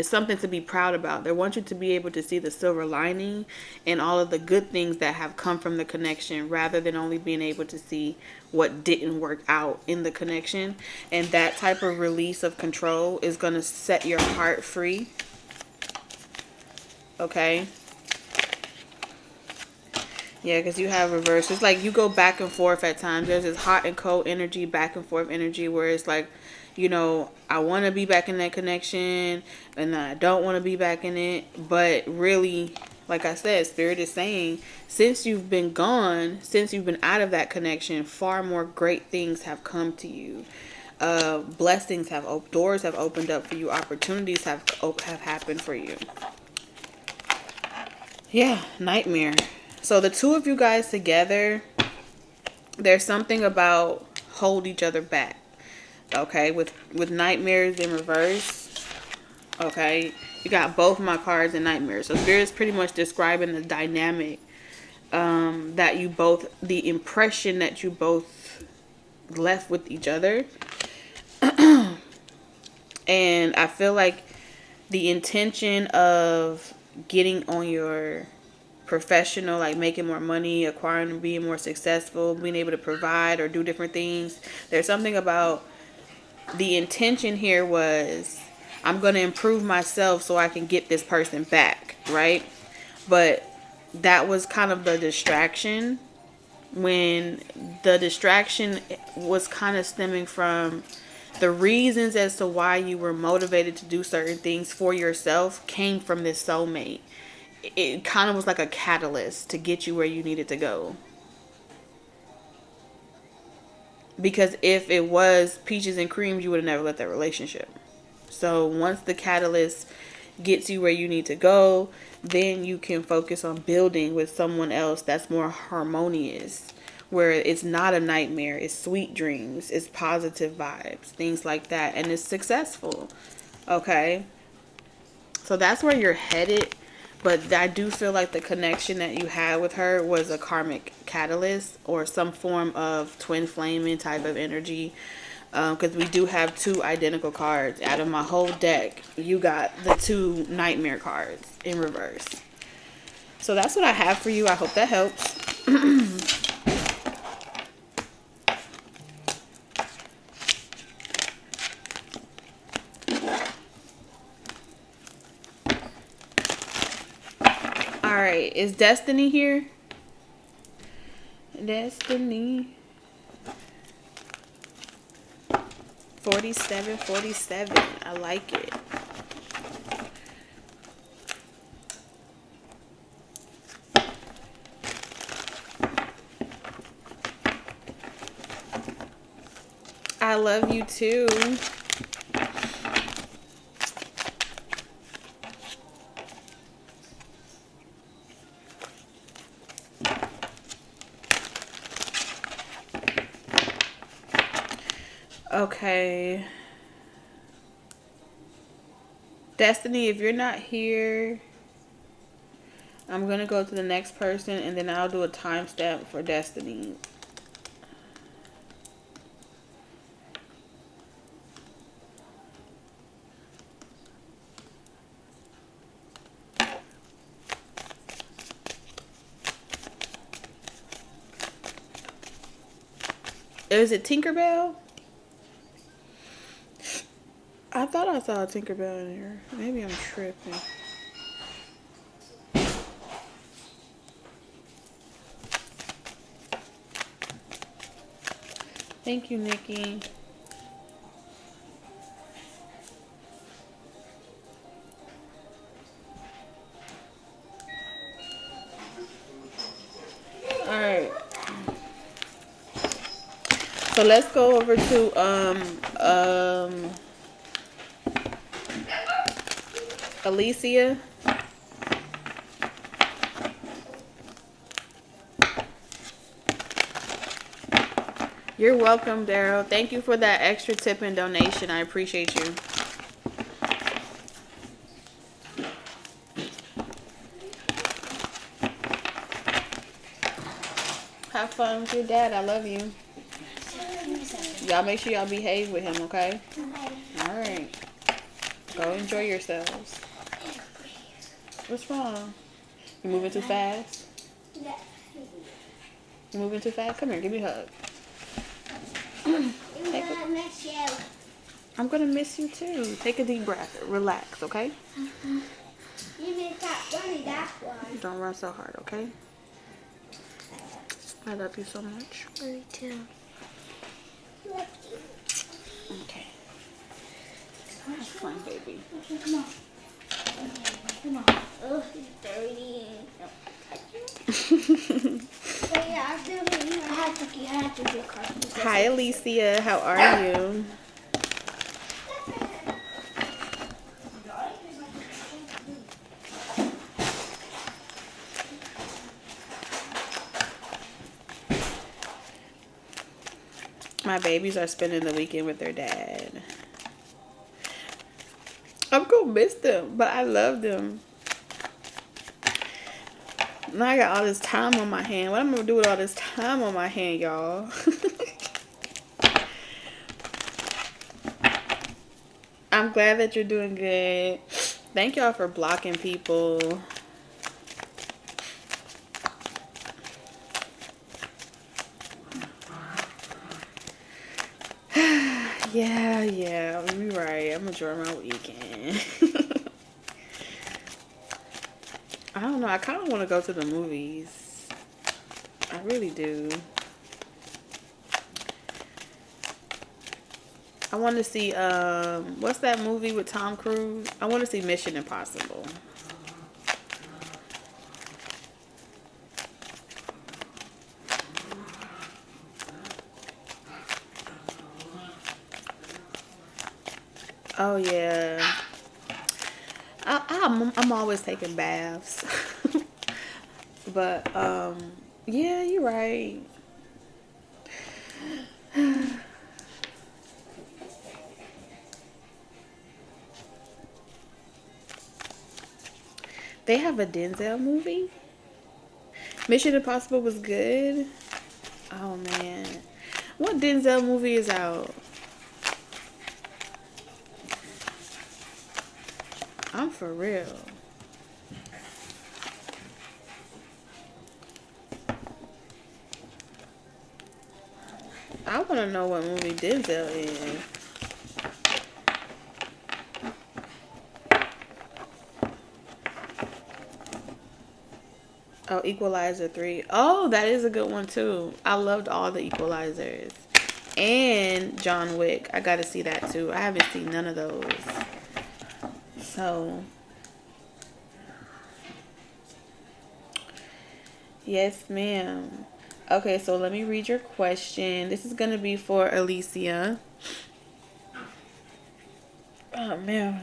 something to be proud about. They want you to be able to see the silver lining and all of the good things that have come from the connection, rather than only being able to see what didn't work out in the connection. And that type of release of control is going to set your heart free. Okay. Yeah, because you have reverse. It's like you go back and forth at times. There's this hot and cold energy, back and forth energy, where it's like, you know, I want to be back in that connection and I don't want to be back in it. But really, like I said, Spirit is saying, since you've been gone, since you've been out of that connection, far more great things have come to you. Blessings have doors have opened up for you. Opportunities have happened for you. Yeah, Nightmare. So the two of you guys together, there's something about hold each other back. Okay, with Nightmares in reverse. Okay, you got both my cards in Nightmares. So Spirit is pretty much describing the dynamic that you both, the impression that you both left with each other. And I feel like the intention of getting on your professional, like making more money, acquiring and being more successful, being able to provide or do different things. There's something about the intention here was, I'm going to improve myself so I can get this person back, right? But that was kind of the distraction, when the distraction was kind of stemming from the reasons as to why you were motivated to do certain things for yourself came from this soulmate. It kind of was like a catalyst to get you where you needed to go. Because if it was peaches and creams, you would have never left that relationship. So once the catalyst gets you where you need to go, then you can focus on building with someone else that's more harmonious, where it's not a nightmare, it's sweet dreams, it's positive vibes, things like that, and it's successful. Okay? So that's where you're headed. But I do feel like the connection that you had with her was a karmic catalyst or some form of twin flaming type of energy. Because we do have 2 identical cards. Out of my whole deck, you got the 2 nightmare cards in reverse. So that's what I have for you. I hope that helps. Alright, is Destiny here? Destiny. 47. I like it. I love you too. Okay. Destiny, if you're not here, I'm going to go to the next person and then I'll do a timestamp for Destiny. Is it Tinkerbell? I thought I saw a Tinkerbell in here. Maybe I'm tripping. Thank you, Nikki. Alright. So let's go over to Alicia. You're welcome, Daryl. Thank you for that extra tip and donation. I appreciate you. Have fun with your dad. I love you. Y'all make sure y'all behave with him, okay? Alright. Go enjoy yourselves. What's wrong? You moving too fast? You moving too fast? Come here, give me a hug. I'm gonna miss you too. Take a deep breath. Relax, okay? Don't run so hard, okay? I love you so much. Me too. Okay. Have fun, baby. Come on. Come on. Oh, it's dirty. Hi, Alicia. How are you? My babies are spending the weekend with their dad. I'm gonna miss them, but I love them. Now I got all this time on my hand. What I'm gonna do with all this time on my hand, y'all? I'm glad that you're doing good. Thank y'all for blocking people. Yeah, you're right. I'm enjoying my weekend. I don't know. I kind of want to go to the movies. I really do. I want to see, what's that movie with Tom Cruise? I want to see Mission Impossible. Oh, yeah. I'm always taking baths. But, yeah, you're right. They have a Denzel movie? Mission Impossible was good? Oh, man. What Denzel movie is out? I'm for real. I want to know what movie Denzel is. Oh, Equalizer 3. Oh, that is a good one too. I loved all the Equalizers. And John Wick. I gotta see that too. I haven't seen none of those. So, yes, ma'am. Okay, so let me read your question. This is gonna be for Alicia. Oh, man.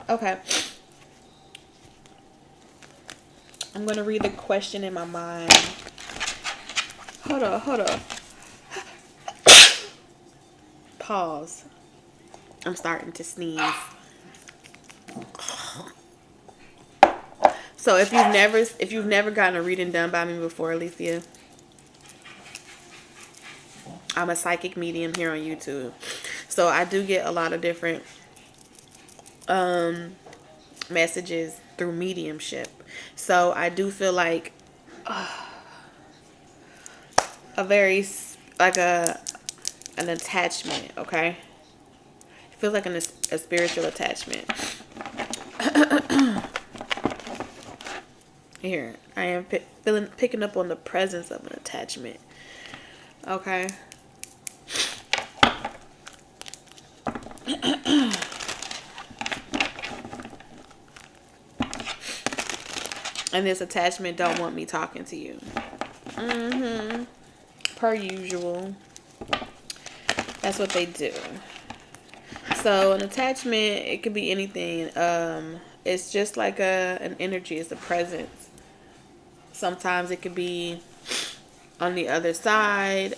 Okay. I'm gonna read the question in my mind. Hold on. Pause. I'm starting to sneeze. So if you've never gotten a reading done by me before, Alicia, I'm a psychic medium here on YouTube. So I do get a lot of different messages through mediumship. So I do feel like a very like an attachment, okay? It feels like a spiritual attachment. Here, I am picking up on the presence of an attachment. Okay. And this attachment don't want me talking to you. Per usual. That's what they do. So an attachment, it could be anything. It's just like an energy. It's a presence. Sometimes it could be on the other side.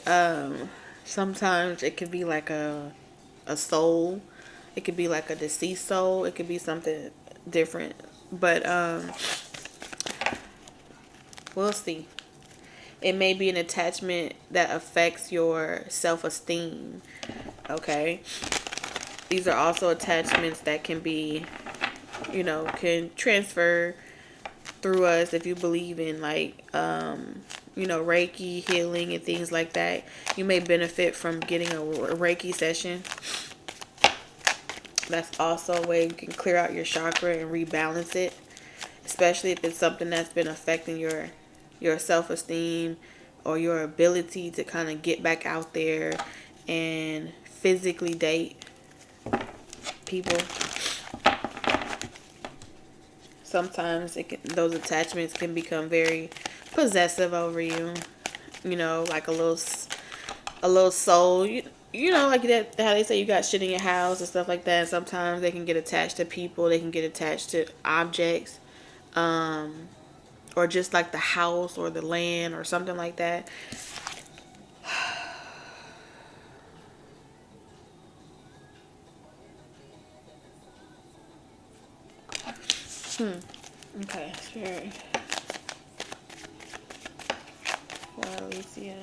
Sometimes it could be like a soul. It could be like a deceased soul. It could be something different. But we'll see. It may be an attachment that affects your self-esteem. Okay. These are also attachments that can be, can transfer through us if you believe in like, Reiki, healing, and things like that. You may benefit from getting a Reiki session. That's also a way you can clear out your chakra and rebalance it, especially if it's something that's been affecting your self-esteem or your ability to kind of get back out there and physically date people. Sometimes those attachments can become very possessive over you. Like a little soul. Like that, how they say you got shit in your house and stuff like that. And sometimes they can get attached to people. They can get attached to objects, or just like the house or the land or something like that. Okay, Spirit. Well, Alicia.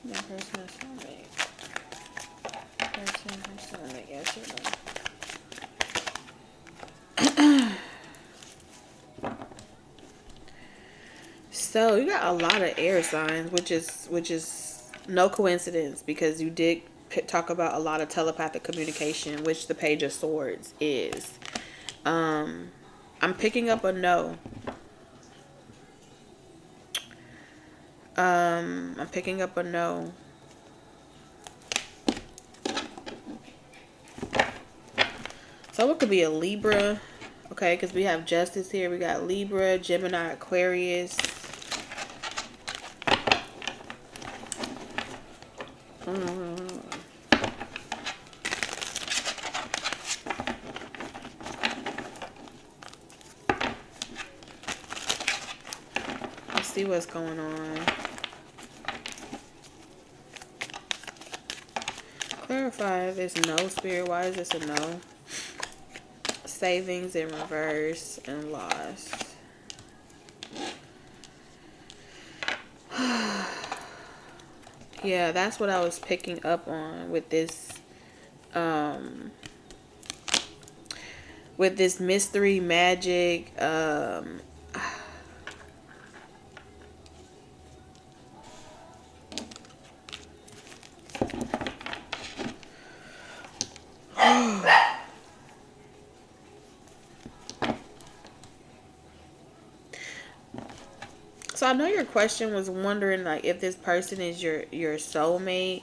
My personal soulmate. Person, her soulmate. Yes, you're right. So you got a lot of air signs, which is no coincidence because you did talk about a lot of telepathic communication, which the Page of Swords is. I'm picking up a no. I'm picking up a no. So it could be a Libra, okay? Because we have Justice here. We got Libra, Gemini, Aquarius. Let's see what's going on. Clarify this no, Spirit. Why is this a no? Savings in reverse and loss. Yeah, that's what I was picking up on with this mystery magic So I know your question was wondering like if this person is your soulmate.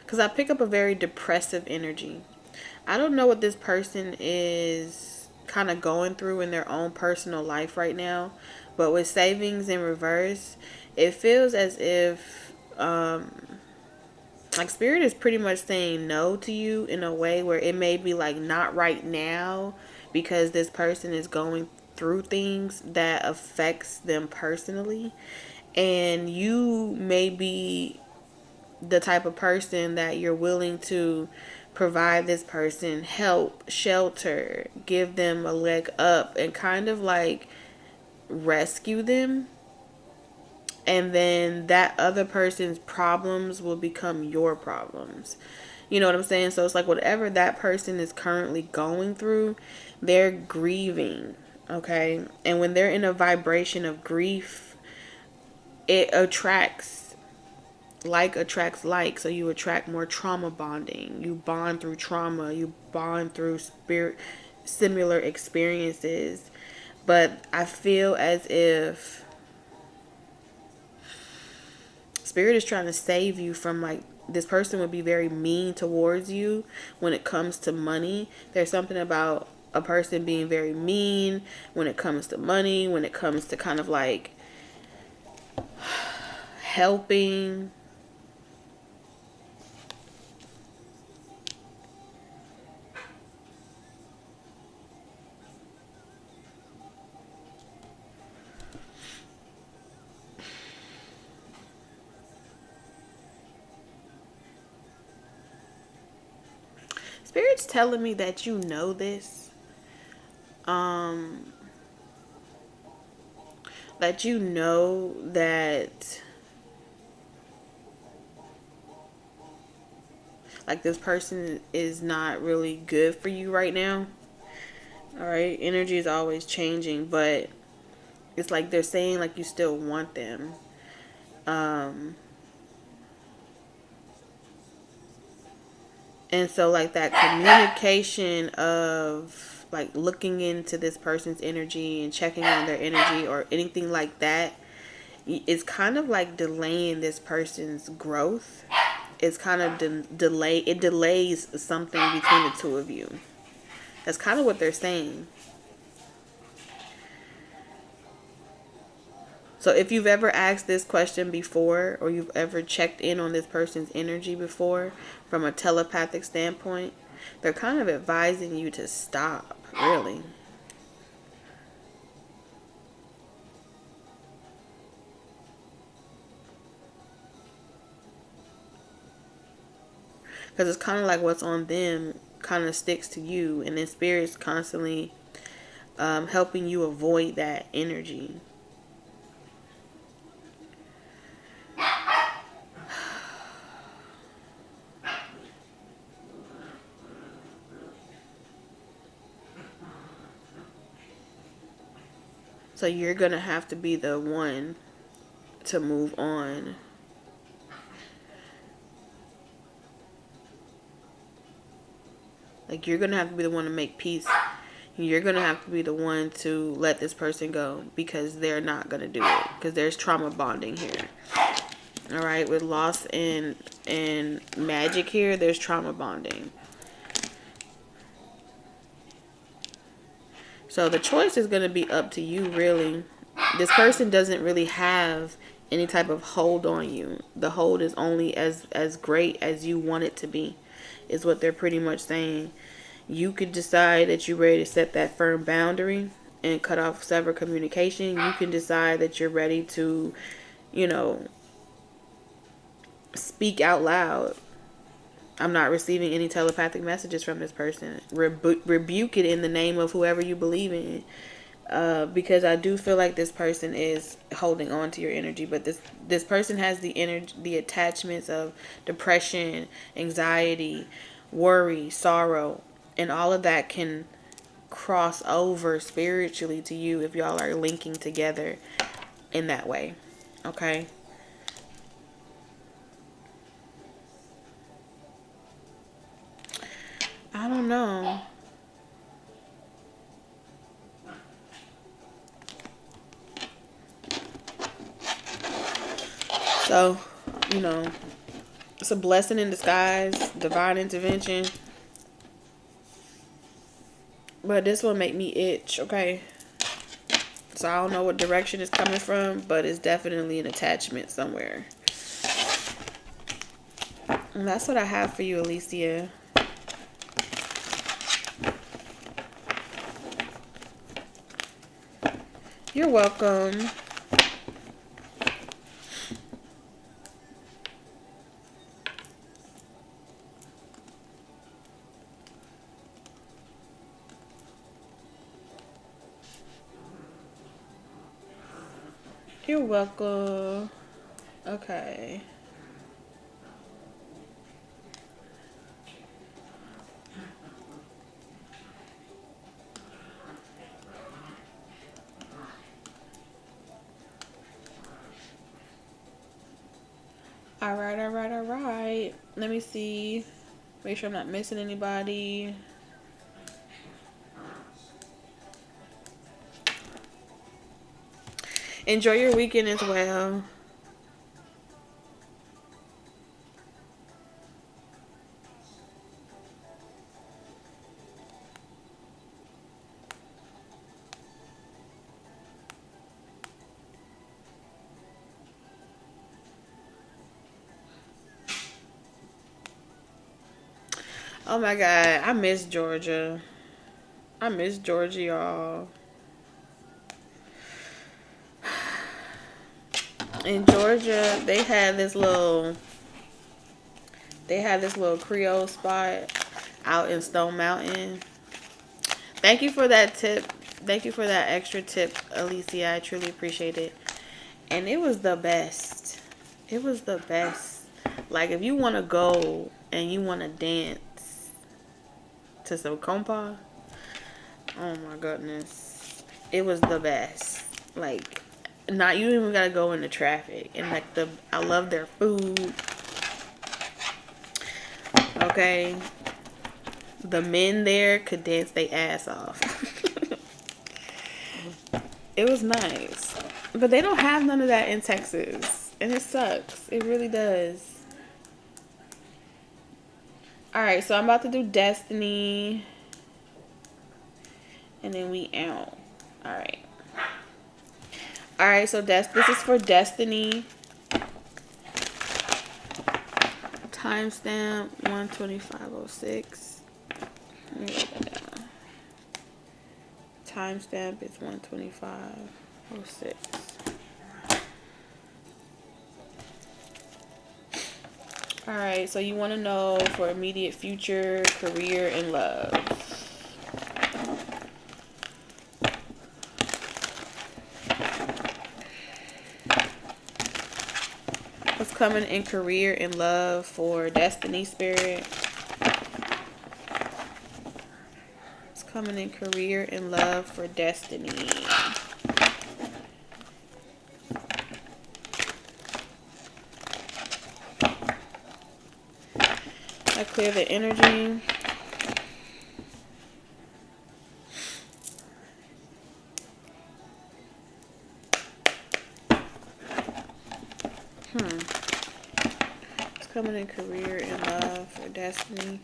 Because I pick up a very depressive energy. I don't know what this person is kind of going through in their own personal life right now. But with savings in reverse, it feels as if like Spirit is pretty much saying no to you in a way where it may be like not right now because this person is going through things that affects them personally, and you may be the type of person that you're willing to provide this person help, shelter, give them a leg up, and kind of like rescue them. And then that other person's problems will become your problems. You know what I'm saying? So it's like whatever that person is currently going through, they're grieving. Okay. And when they're in a vibration of grief, it attracts like. So you attract more trauma bonding. You bond through trauma. You bond through similar experiences. But I feel as if Spirit is trying to save you from like this person would be very mean towards you when it comes to money. There's something about a person being very mean when it comes to money, when it comes to kind of like helping. Spirit's telling me that you know this. That you know that like this person is not really good for you right now. All right, energy is always changing, but it's like they're saying like you still want them. And so like that communication of like looking into this person's energy and checking on their energy or anything like that is kind of like delaying this person's growth. It's kind of it delays something between the two of you. That's kind of what they're saying. So if you've ever asked this question before, or you've ever checked in on this person's energy before from a telepathic standpoint, they're kind of advising you to stop, really. Because it's kind of like what's on them kind of sticks to you, and then spirit's constantly helping you avoid that energy. So you're going to have to be the one to move on. Like, you're going to have to be the one to make peace. You're going to have to be the one to let this person go, because they're not going to do it. Because there's trauma bonding here. All right, with loss and magic here, there's trauma bonding. So the choice is going to be up to you, really. This person doesn't really have any type of hold on you. The hold is only as great as you want it to be, is what they're pretty much saying. You could decide that you're ready to set that firm boundary and cut off sever communication. You can decide that you're ready to, you know, speak out loud. I'm not receiving any telepathic messages from this person. Rebuke it in the name of whoever you believe in. Because I do feel like this person is holding on to your energy. But this person has the attachments of depression, anxiety, worry, sorrow. And all of that can cross over spiritually to you if y'all are linking together in that way. Okay? I don't know. So, you know, it's a blessing in disguise, divine intervention. But this one make me itch, okay? So I don't know what direction it's coming from, but it's definitely an attachment somewhere. And that's what I have for you, Alicia. You're welcome. You're welcome. Okay. Alright. Let me see. Make sure I'm not missing anybody. Enjoy your weekend as well. Oh my God, I miss Georgia. I miss Georgia, y'all. In Georgia, they had this little Creole spot out in Stone Mountain. Thank you for that tip. Thank you for that extra tip, Alicia. I truly appreciate it. And it was the best. It was the best. Like, if you want to go and you want to dance to some compa, oh my goodness, it was the best. Like, not, you don't even gotta go into traffic. And like, I love their food. Okay, the men there could dance their ass off. It was nice, but they don't have none of that in Texas, and it sucks. It really does. Alright, so I'm about to do Destiny. And then we out. Alright. Alright, so this is for Destiny. Timestamp 125.06. Let me write that down. Timestamp is 125.06. All right, so you want to know for immediate future, career, and love. What's coming in career and love for Destiny Spirit? What's coming in career and love for Destiny? I clear the energy. It's coming in career and love for Destiny.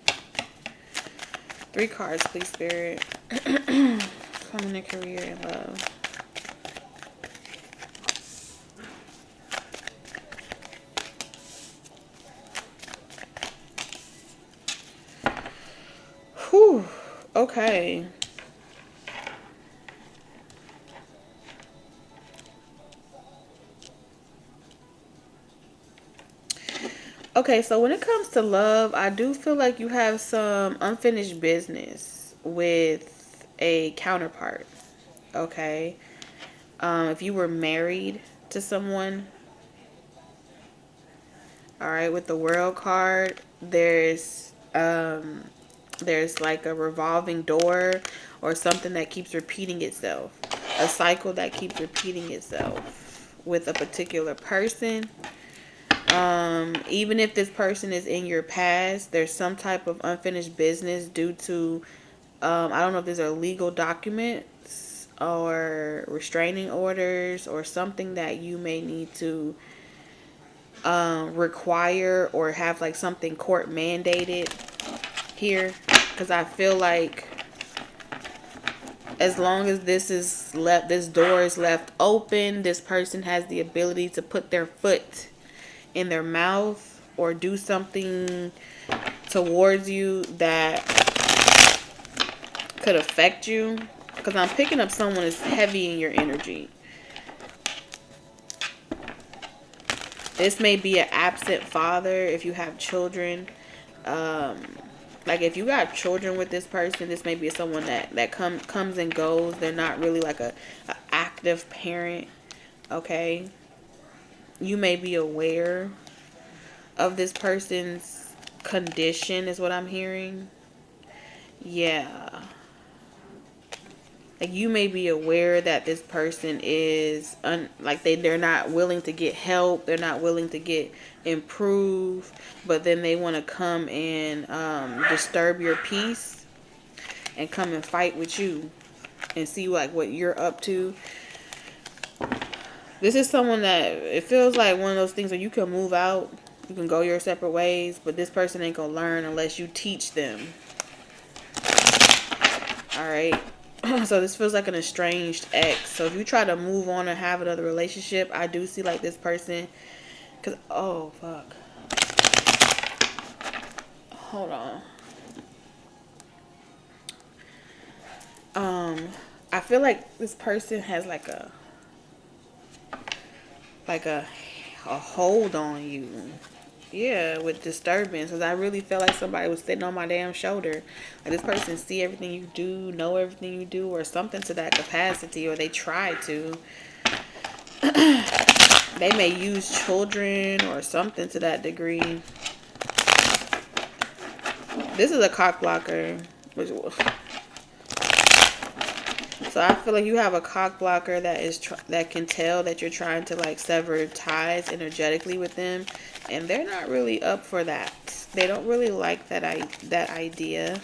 3 cards, please, Spirit. Coming in career and love. Whew. Okay. Okay, so when it comes to love, I do feel like you have some unfinished business with a counterpart. Okay. If you were married to someone, all right, with the World card, there's like a revolving door or something that keeps repeating itself, a cycle that keeps repeating itself with a particular person. Even if this person is in your past, there's some type of unfinished business due to I don't know if these are legal documents or restraining orders or something that you may need to require or have like something court mandated here, because I feel like as long as this door is left open, this person has the ability to put their foot in their mouth or do something towards you that could affect you, because I'm picking up someone that's heavy in your energy. This may be an absent father if you have children. Like if you got children with this person, this may be someone that comes and goes. They're not really like a active parent. Okay. You may be aware of this person's condition is what I'm hearing. Yeah. Like you may be aware that this person is they're not willing to get help. They're not willing to get improved, but then they want to come and disturb your peace and come and fight with you and see like what you're up to. This is someone that it feels like one of those things where you can move out, you can go your separate ways, but this person ain't gonna learn unless you teach them. All right. So this feels like an estranged ex. So if you try to move on and have another relationship, I do see like this person, because oh fuck, hold on. I feel like this person has like a hold on you. Yeah, with disturbance, because I really felt like somebody was sitting on my damn shoulder. Like this person see everything you do, know everything you do, or something to that capacity, or they try to. They may use children or something to that degree. This is a cock blocker. So I feel like you have a cock blocker that can tell that you're trying to like sever ties energetically with them, and they're not really up for that. They don't really like that idea.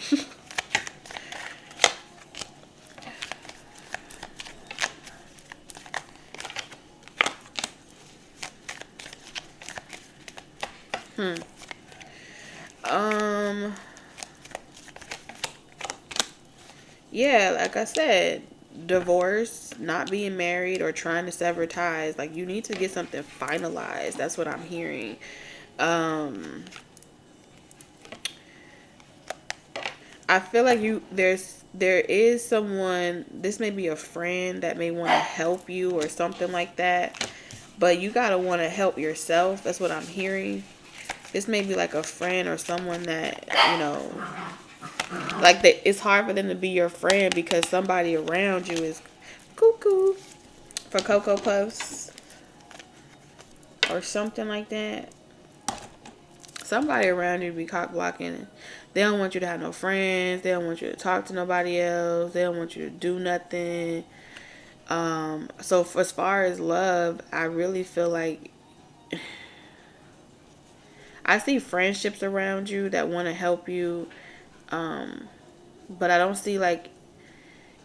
Yeah, like I said, divorce, not being married, or trying to sever ties. Like you need to get something finalized. That's what I'm hearing. I feel like there is someone, this may be a friend that may want to help you or something like that, but you gotta want to help yourself. That's what I'm hearing. This may be like a friend or someone that, you know, like it's hard for them to be your friend because somebody around you is cuckoo for Cocoa Puffs or something like that. Somebody around you be cock blocking. They don't want you to have no friends. They don't want you to talk to nobody else. They don't want you to do nothing. So as far as love, I really feel like I see friendships around you that want to help you. But I don't see like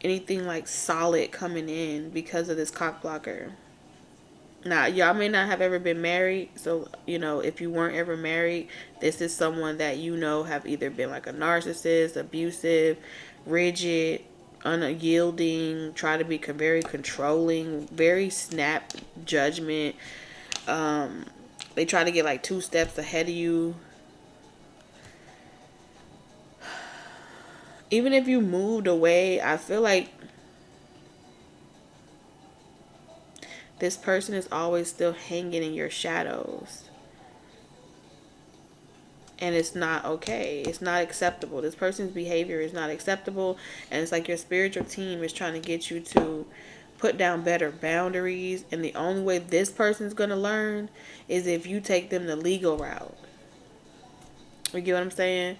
anything like solid coming in because of this cock blocker. Now, y'all may not have ever been married, so, you know, if you weren't ever married, this is someone that you know have either been like a narcissist, abusive, rigid, unyielding, try to be very controlling, very snap judgment. They try to get like 2 steps ahead of you. Even if you moved away, I feel like this person is always still hanging in your shadows. And it's not okay. It's not acceptable. This person's behavior is not acceptable. And it's like your spiritual team is trying to get you to put down better boundaries. And the only way this person's going to learn is if you take them the legal route. You get what I'm saying?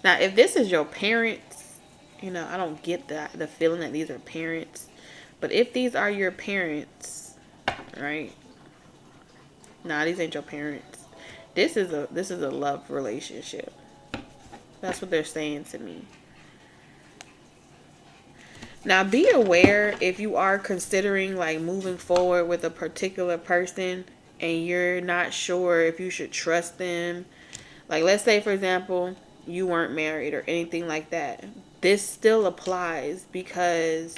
Now, if this is your parents, you know, I don't get the feeling that these are parents. But if these are your parents, right? Nah, these ain't your parents. This is a love relationship. That's what they're saying to me. Now, be aware if you are considering like moving forward with a particular person and you're not sure if you should trust them. Like, let's say, for example, you weren't married or anything like that. This still applies because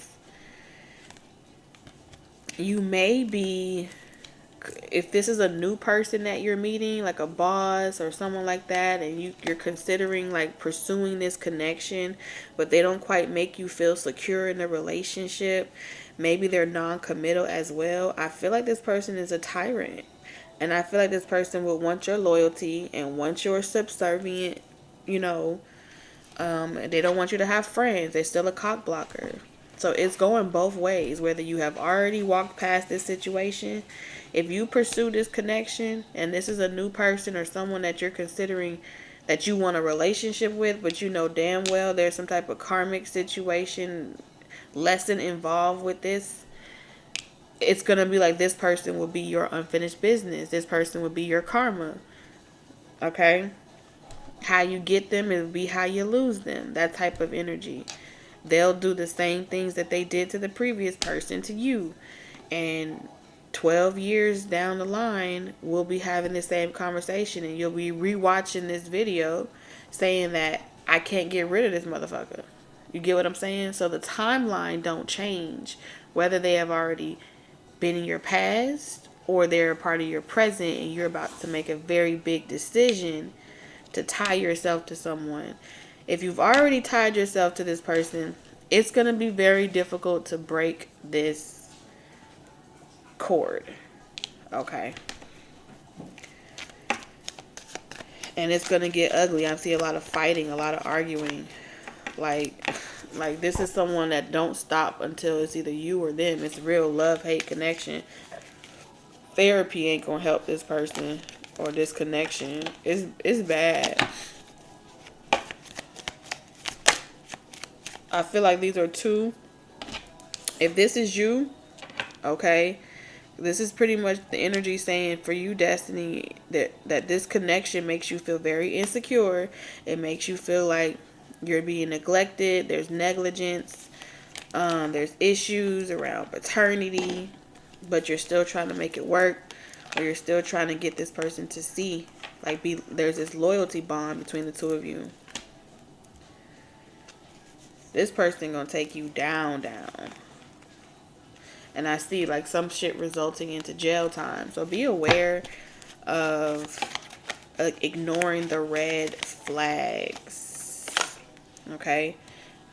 you may be, if this is a new person that you're meeting, like a boss or someone like that, and you're considering like pursuing this connection, but they don't quite make you feel secure in the relationship, maybe they're non-committal as well. I feel like this person is a tyrant. And I feel like this person will want your loyalty and want your subservient, you know. They don't want you to have friends. They're still a cock blocker. So it's going both ways. Whether you have already walked past this situation, if you pursue this connection and this is a new person or someone that you're considering that you want a relationship with, but you know damn well there's some type of karmic situation, lesson involved with this, it's going to be like this person will be your unfinished business. This person will be your karma. Okay? How you get them will be how you lose them. That type of energy. They'll do the same things that they did to the previous person to you. And 12 years down the line, we'll be having the same conversation. And you'll be rewatching this video saying that I can't get rid of this motherfucker. You get what I'm saying? So the timeline don't change. Whether they have already been in your past or they're a part of your present and you're about to make a very big decision to tie yourself to someone. If you've already tied yourself to this person, it's going to be very difficult to break this cord. Okay? And it's going to get ugly. I see a lot of fighting, a lot of arguing. Like this is someone that don't stop until it's either you or them. It's real love-hate connection. Therapy ain't going to help this person or this connection. It's bad. I feel like these are two. If this is you, okay, this is pretty much the energy saying for you, Destiny, that this connection makes you feel very insecure. It makes you feel like you're being neglected. There's negligence. There's issues around paternity, but you're still trying to make it work, or you're still trying to get this person to see, like, there's this loyalty bond between the two of you. This person gonna take you down. And I see like some shit resulting into jail time. So be aware of ignoring the red flags. Okay?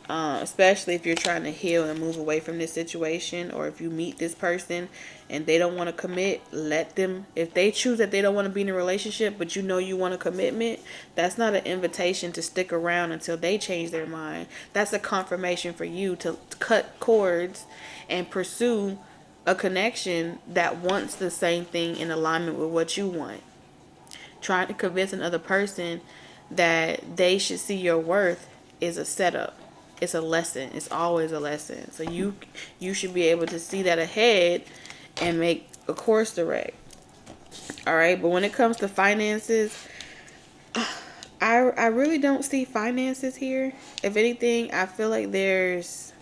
Especially if you're trying to heal and move away from this situation, or if you meet this person and they don't want to commit, let them. If they choose that they don't want to be in a relationship, but you know you want a commitment, that's not an invitation to stick around until they change their mind. That's a confirmation for you to cut cords and pursue a connection that wants the same thing in alignment with what you want. Trying to convince another person that they should see your worth is a setup. It's a lesson. It's always a lesson. So you should be able to see that ahead and make a course direct. All right, but when it comes to finances, I really don't see finances here. If anything, I feel like there's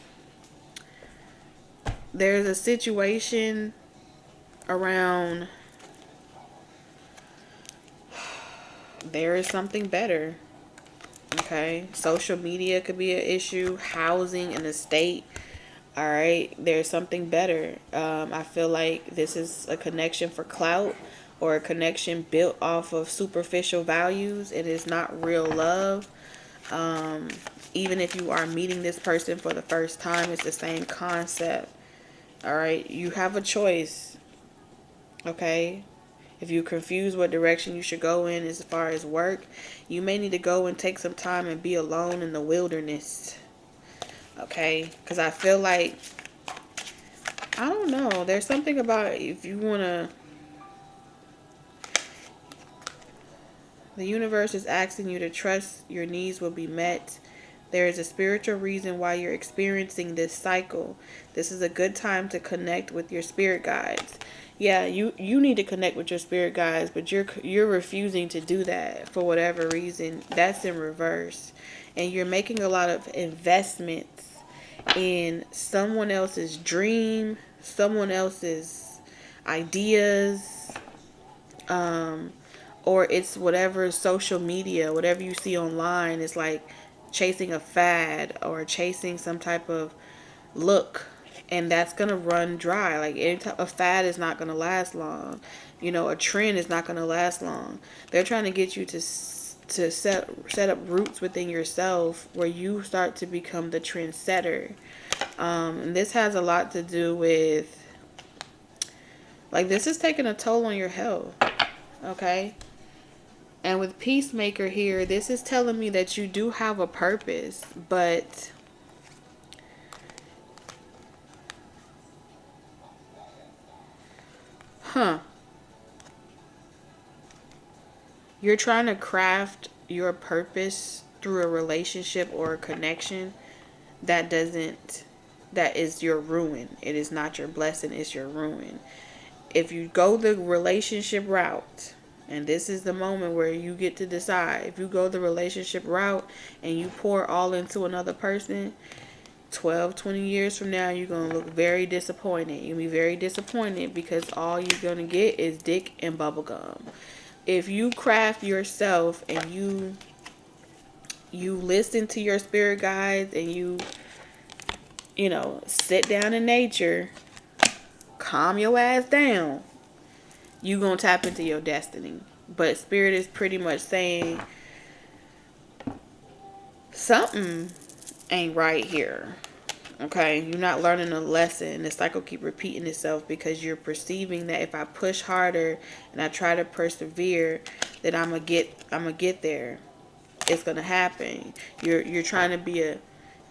a situation around there is something better. Okay, social media could be an issue, housing, an estate. All right, there's something better. I feel like this is a connection for clout, or a connection built off of superficial values. It is not real love. Even if you are meeting this person for the first time, it's the same concept. All right, you have a choice. Okay, if you're confused what direction you should go in as far as work, you may need to go and take some time and be alone in the wilderness. Okay? Because I feel like, I don't know, there's something about if you want to, the universe is asking you to trust your needs will be met. There is a spiritual reason why you're experiencing this cycle. This is a good time to connect with your spirit guides. Yeah, you need to connect with your spirit guides, but you're refusing to do that for whatever reason. That's in reverse. And you're making a lot of investments in someone else's dream, someone else's ideas, or it's whatever social media, whatever you see online is like chasing a fad or chasing some type of look, and that's gonna run dry. Like a fad is not gonna last long. You know, a trend is not gonna last long. They're trying to get you to set up roots within yourself where you start to become the trendsetter. And this has a lot to do with, like, this is taking a toll on your health. Okay. And with Peacemaker here, this is telling me that you do have a purpose, but you're trying to craft your purpose through a relationship or a connection that is your ruin. It is not your blessing, it's your ruin. If you go the relationship route, and this is the moment where you get to decide, if you go the relationship route and you pour all into another person, 12, 20 years from now, you're going to look very disappointed. You'll be very disappointed because all you're going to get is dick and bubblegum. If you craft yourself and you listen to your spirit guides and you sit down in nature, calm your ass down, you gonna tap into your destiny. But spirit is pretty much saying something ain't right here. Okay, you're not learning a lesson. The cycle keep repeating itself because you're perceiving that if I push harder and I try to persevere, that I'm gonna get there. It's gonna happen. You're trying to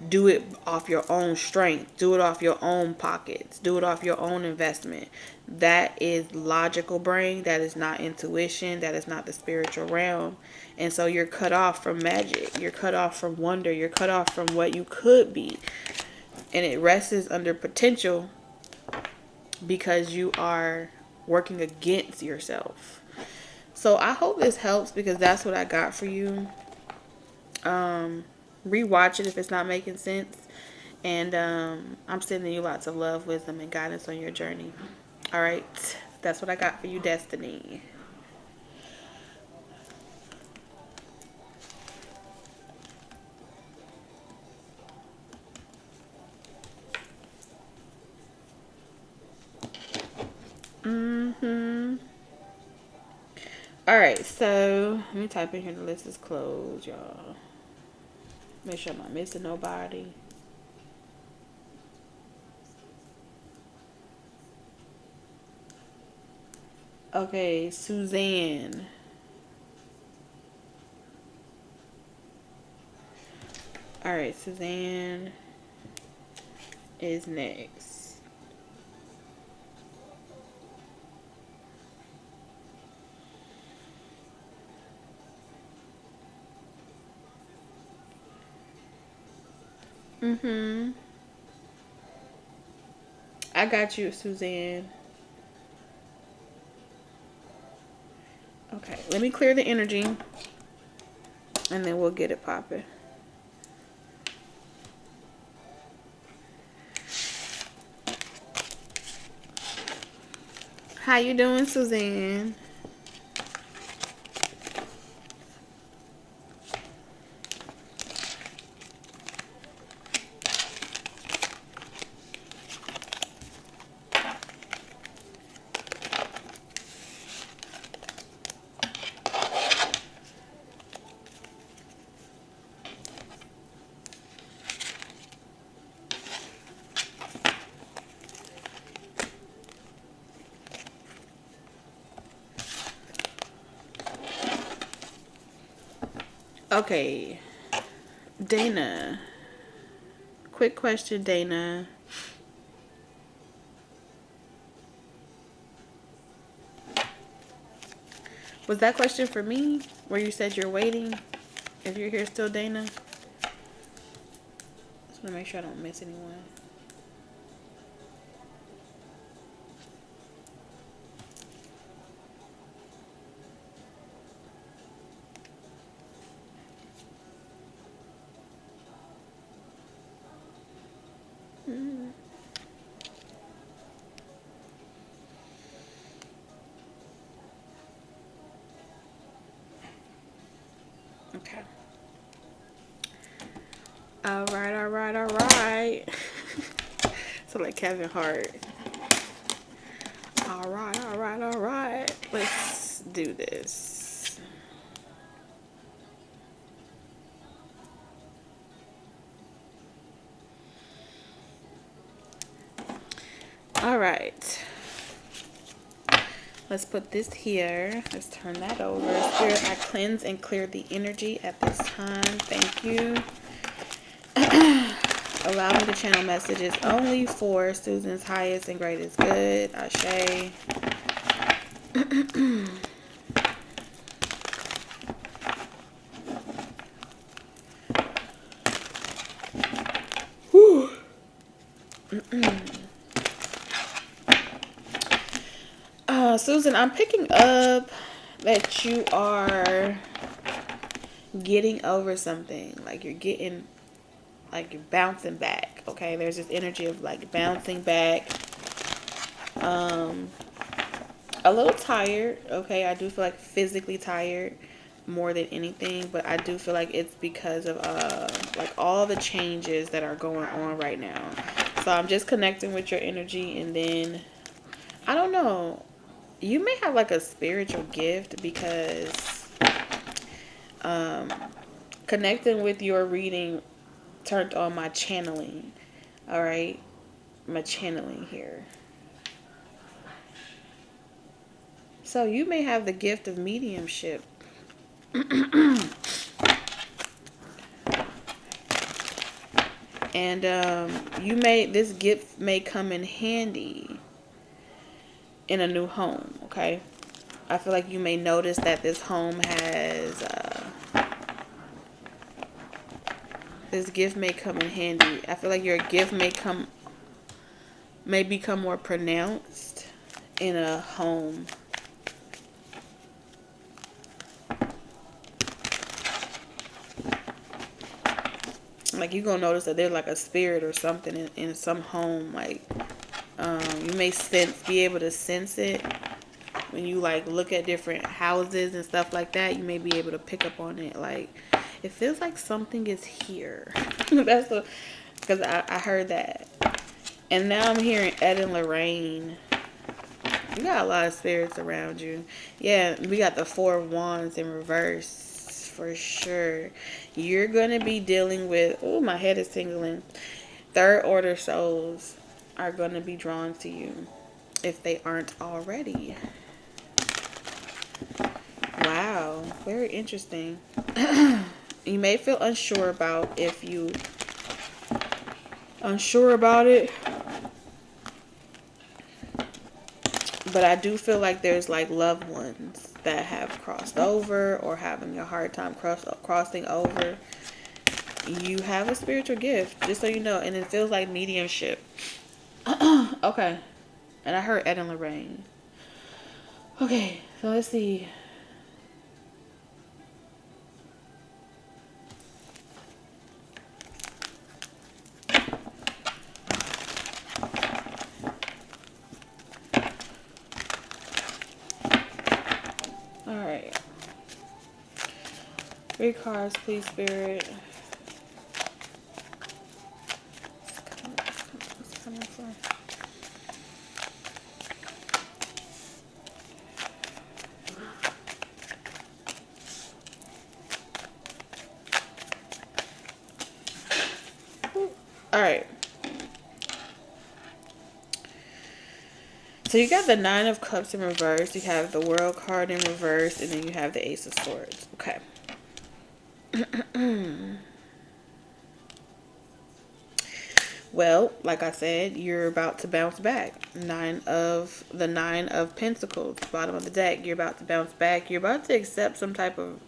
do it off your own strength, do it off your own pockets, do it off your own investment. That is logical brain. That is not intuition. That is not the spiritual realm. And so you're cut off from magic. You're cut off from wonder. You're cut off from what you could be. And it rests under potential because you are working against yourself. So I hope this helps because that's what I got for you. Rewatch it if it's not making sense. And I'm sending you lots of love, wisdom, and guidance on your journey. All right. That's what I got for you, Destiny. All right. So let me type in here. The list is closed, y'all. Make sure I'm not missing nobody. Okay, Suzanne. All right, Suzanne is next. I got you, Suzanne. Okay, let me clear the energy and then we'll get it popping. How you doing, Suzanne? Okay, Dana. Quick question, Dana. Was that question for me? Where you said you're waiting? If you're here still, Dana? Just want to make sure I don't miss anyone. Okay. All right, all right, all right. So like Kevin Hart. All right, all right, all right. Let's do this. All right. Let's put this here. Let's turn that over. Spirit, I cleanse and clear the energy at this time. Thank you. Allow me to channel messages only for Susan's highest and greatest good. Ashe. Susan, I'm picking up that you are getting over something. Like you're bouncing back. Okay, there's this energy of like bouncing back. A little tired. Okay, I do feel like physically tired more than anything, but I do feel like it's because of like all the changes that are going on right now. So I'm just connecting with your energy, and then I don't know, you may have like a spiritual gift because connecting with your reading turned on my channeling. All right, my channeling here. So you may have the gift of mediumship. And this gift may come in handy in a new home. Okay, I feel like you may notice that this home has this gift may come in handy. I feel like your gift may become more pronounced in a home. Like you're gonna notice that there's like a spirit or something in some home. Like you may be able to sense it when you like look at different houses and stuff like that. You may be able to pick up on it. Like it feels like something is here. That's because I heard that, and now I'm hearing Ed and Lorraine. You got a lot of spirits around you. Yeah, we got the 4 of Wands in reverse. For sure, you're gonna be dealing with, oh, my head is tingling. 3rd order souls are gonna be drawn to you if they aren't already. Very interesting. You may feel unsure about it, but I do feel like there's like loved ones that have crossed over or having a hard time crossing over. You have a spiritual gift, just so you know, and it feels like mediumship. Okay. And I heard Ed and Lorraine. Okay, so let's see. Alright. 3 cards, please, Spirit. What's coming from? Alright. So you got the 9 of Cups in reverse. You have the World card in reverse. And then you have the Ace of Swords. Okay. Well, like I said, you're about to bounce back. The 9 of Pentacles, bottom of the deck. You're about to bounce back. You're about to accept some type of,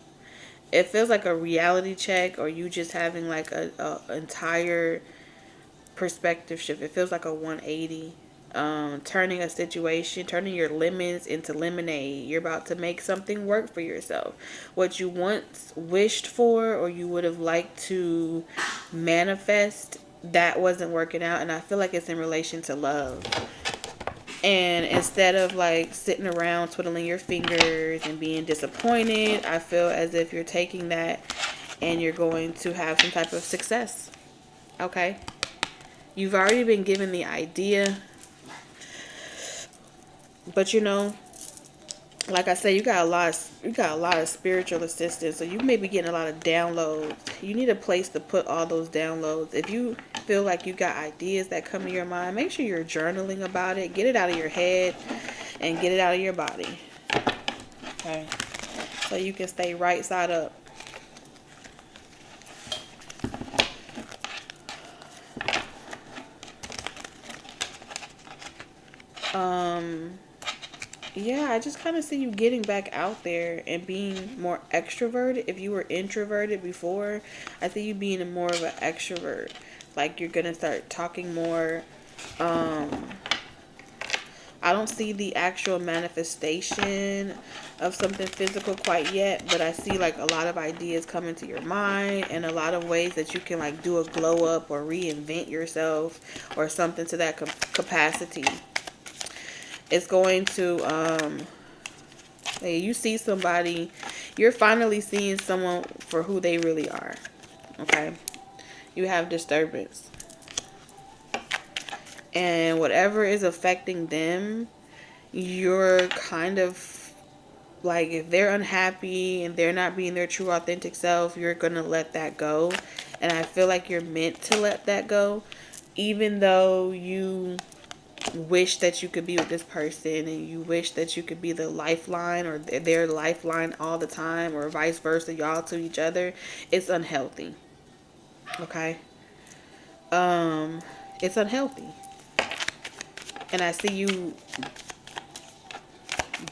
it feels like a reality check, or you just having like a entire perspective shift. It feels like a 180. Turning a situation, turning your lemons into lemonade. You're about to make something work for yourself. What you once wished for, or you would have liked to manifest, that wasn't working out. And I feel like it's in relation to love. And instead of like sitting around twiddling your fingers and being disappointed, I feel as if you're taking that and you're going to have some type of success. Okay? You've already been given the idea. But you know, like I said, you got a lot of spiritual assistance. So you may be getting a lot of downloads. You need a place to put all those downloads. If you feel like you got ideas that come to your mind, make sure you're journaling about it. Get it out of your head and get it out of your body. Okay. So you can stay right side up. Yeah, I just kind of see you getting back out there and being more extroverted. If you were introverted before, I see you being more of an extrovert. Like you're going to start talking more. I don't see the actual manifestation of something physical quite yet, but I see like a lot of ideas coming to your mind and a lot of ways that you can like do a glow up or reinvent yourself or something to that capacity. It's going to, you see somebody, you're finally seeing someone for who they really are. Okay. You have disturbance. And whatever is affecting them, you're kind of like, if they're unhappy and they're not being their true authentic self, you're going to let that go. And I feel like you're meant to let that go, even though you wish that you could be with this person and you wish that you could be the lifeline or their lifeline all the time, or vice versa, y'all to each other. It's unhealthy. Okay. It's unhealthy. And I see you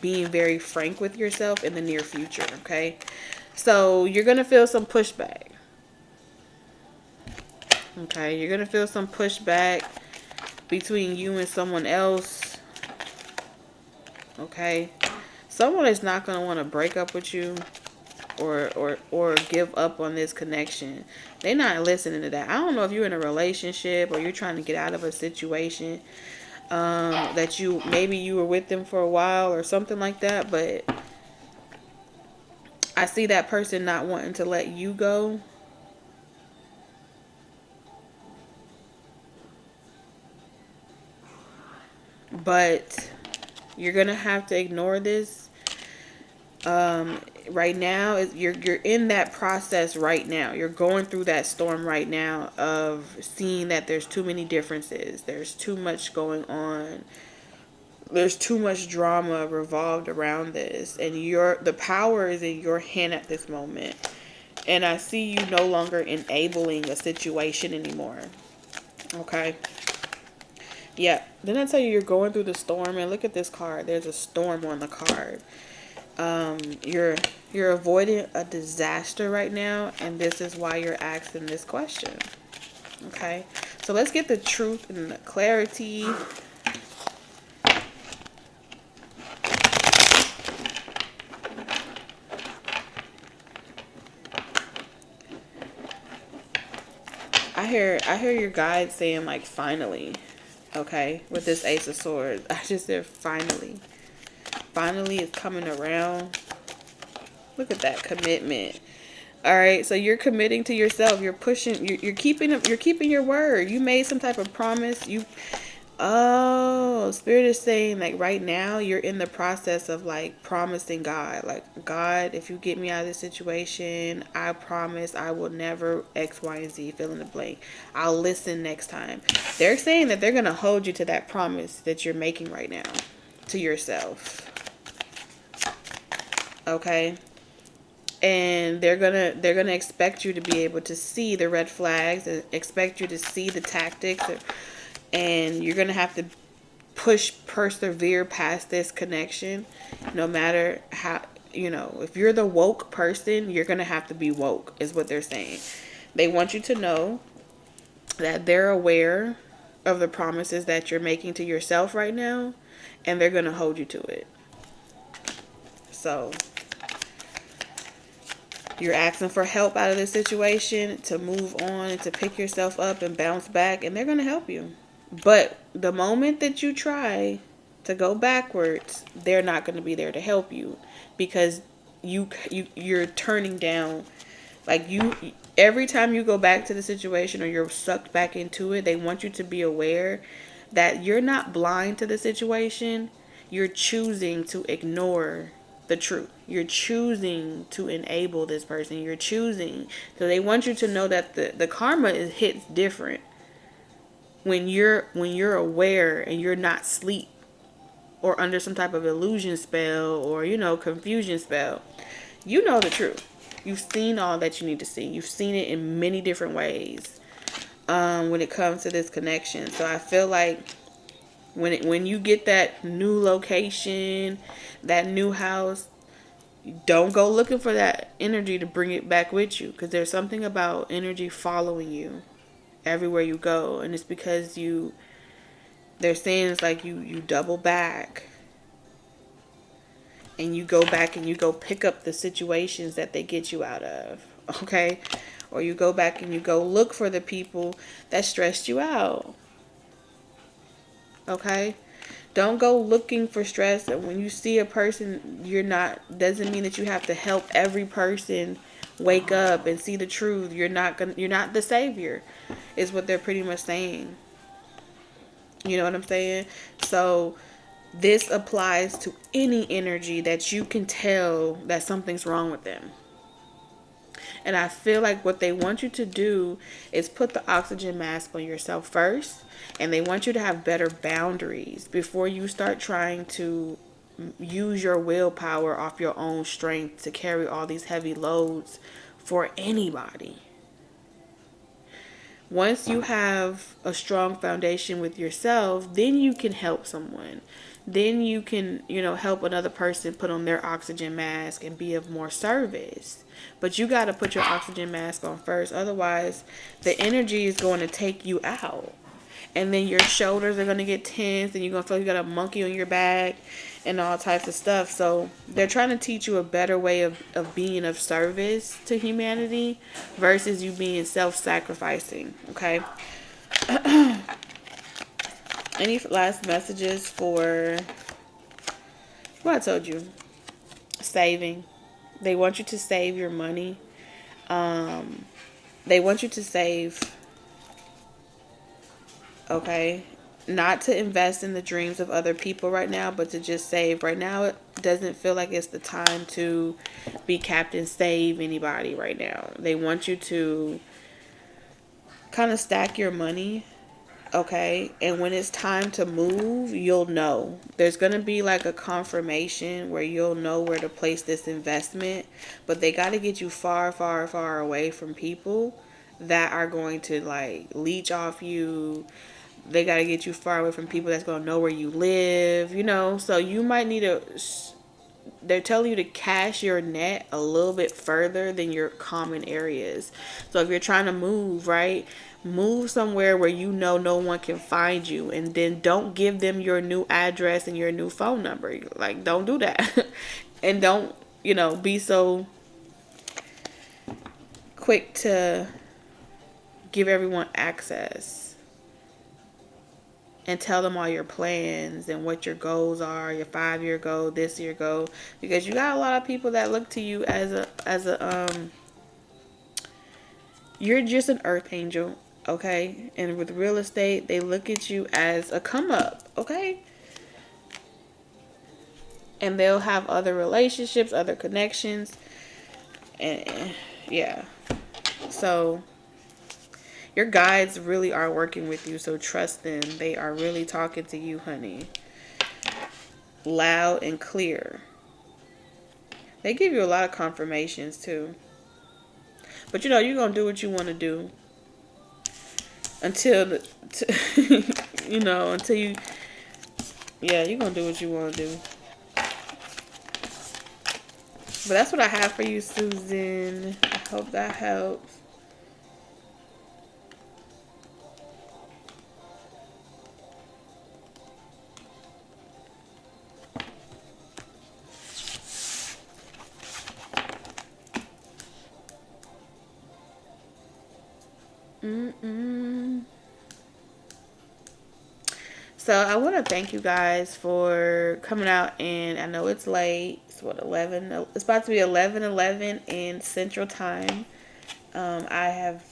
being very frank with yourself in the near future. Okay. So you're going to feel some pushback. Okay. You're going to feel some pushback between you and someone else. Okay. Someone is not going to want to break up with you or give up on this connection. They're not listening to that. I don't know if you're in a relationship or you're trying to get out of a situation that maybe you were with them for a while or something like that, but I see that person not wanting to let you go. But you're going to have to ignore this. Right now, you're in that process right now. You're going through that storm right now of seeing that there's too many differences. There's too much going on there's too much drama revolved around this, and the power is in your hand at this moment. And I see you no longer enabling a situation anymore. Okay. Yeah. Didn't I tell you you're going through the storm? And look at this card. There's a storm on the card. You're avoiding a disaster right now, and this is why you're asking this question. Okay. So let's get the truth and the clarity. I hear your guide saying like finally. Okay, with this Ace of Swords. I just said finally. Finally it's coming around. Look at that commitment. All right, so you're committing to yourself. You're pushing. You're keeping your word. You made some type of promise. Oh, Spirit is saying like right now you're in the process of like promising God. Like, God, if you get me out of this situation, I promise I will never X, Y, and Z, fill in the blank. I'll listen next time. They're saying that they're going to hold you to that promise that you're making right now to yourself. Okay? And they're gonna expect you to be able to see the red flags and expect you to see the tactics, and you're gonna have to persevere past this connection. No matter how, if you're the woke person, you're gonna have to be woke, is what they're saying. They want you to know that they're aware of the promises that you're making to yourself right now, and they're gonna hold you to it. So you're asking for help out of this situation, to move on and to pick yourself up and bounce back, and they're going to help you. But the moment that you try to go backwards, they're not going to be there to help you, because you're turning down. Like, every time you go back to the situation or you're sucked back into it, they want you to be aware that you're not blind to the situation. You're choosing to ignore the truth. You're choosing to enable this person. You're choosing. So they want you to know that the karma hits different when you're aware and you're not asleep or under some type of illusion spell or confusion spell. You know the truth. You've seen all that you need to see. You've seen it in many different ways when it comes to this connection. So I feel like when you get that new location, that new house, don't go looking for that energy to bring it back with you, because there's something about energy following you everywhere you go, and it's because they're saying it's like you double back and you go back and you go pick up the situations that they get you out of, okay? Or you go back and you go look for the people that stressed you out, okay? Don't go looking for stress. And when you see a person, doesn't mean that you have to help every person wake up and see the truth. You're not the savior, is what they're pretty much saying. You know what I'm saying? So this applies to any energy that you can tell that something's wrong with them. And I feel like what they want you to do is put the oxygen mask on yourself first. And they want you to have better boundaries before you start trying to use your willpower off your own strength to carry all these heavy loads for anybody. Once you have a strong foundation with yourself, then you can help someone. Then you can, help another person put on their oxygen mask and be of more service. But you got to put your oxygen mask on first. Otherwise, the energy is going to take you out. And then your shoulders are going to get tense, and you're going to feel like you got a monkey on your back and all types of stuff. So they're trying to teach you a better way of being of service to humanity versus you being self-sacrificing, okay? Any last messages for what I told you? Saving. They want you to save your money. They want you to save, okay? Not to invest in the dreams of other people right now, but to just save. Right now, it doesn't feel like it's the time to be Captain Save anybody right now. They want you to kind of stack your money Okay, and when it's time to move, you'll know. There's going to be like a confirmation where you'll know where to place this investment, but they got to get you far, far, far away from people that are going to like leech off you. They got to get you far away from people that's going to know where you live, you know. So you might need to, they're telling you to cast your net a little bit further than your common areas. So if you're trying to move, right, move somewhere where you know no one can find you, and then don't give them your new address and your new phone number. Like, don't do that. And don't, you know, be so quick to give everyone access and tell them all your plans and what your goals are, your 5-year goal, this year goal, because you got a lot of people that look to you as a you're just an earth angel, okay? And with real estate, they look at you as a come up, okay? And they'll have other relationships, other connections, and yeah. So your guides really are working with you, so trust them. They are really talking to you, honey. Loud and clear. They give you a lot of confirmations too. But you know, you're going to do what you want to do until you know, until you, yeah, you're going to do what you want to do. But that's what I have for you, Susan. I hope that helps. So I want to thank you guys for coming out, and I know it's late. It's what, 11? It's about to be 11:11 in Central Time. I have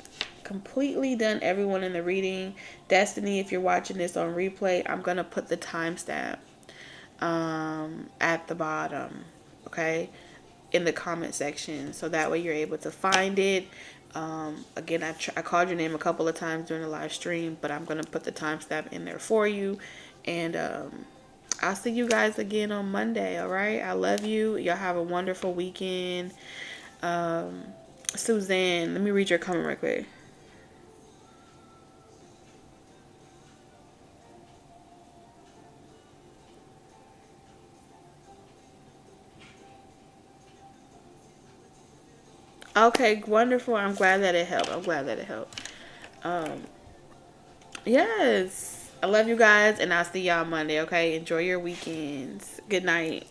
completely done everyone in the reading. Destiny, if you're watching this on replay, I'm going to put the timestamp at the bottom, okay, in the comment section, so that way you're able to find it. Again, I called your name a couple of times during the live stream, but I'm going to put the timestamp in there for you. And I'll see you guys again on Monday, all right? I love you. Y'all have a wonderful weekend. Suzanne, let me read your comment right quick. Okay, wonderful. I'm glad that it helped. Yes. I love you guys, and I'll see y'all Monday, okay? Enjoy your weekends. Good night.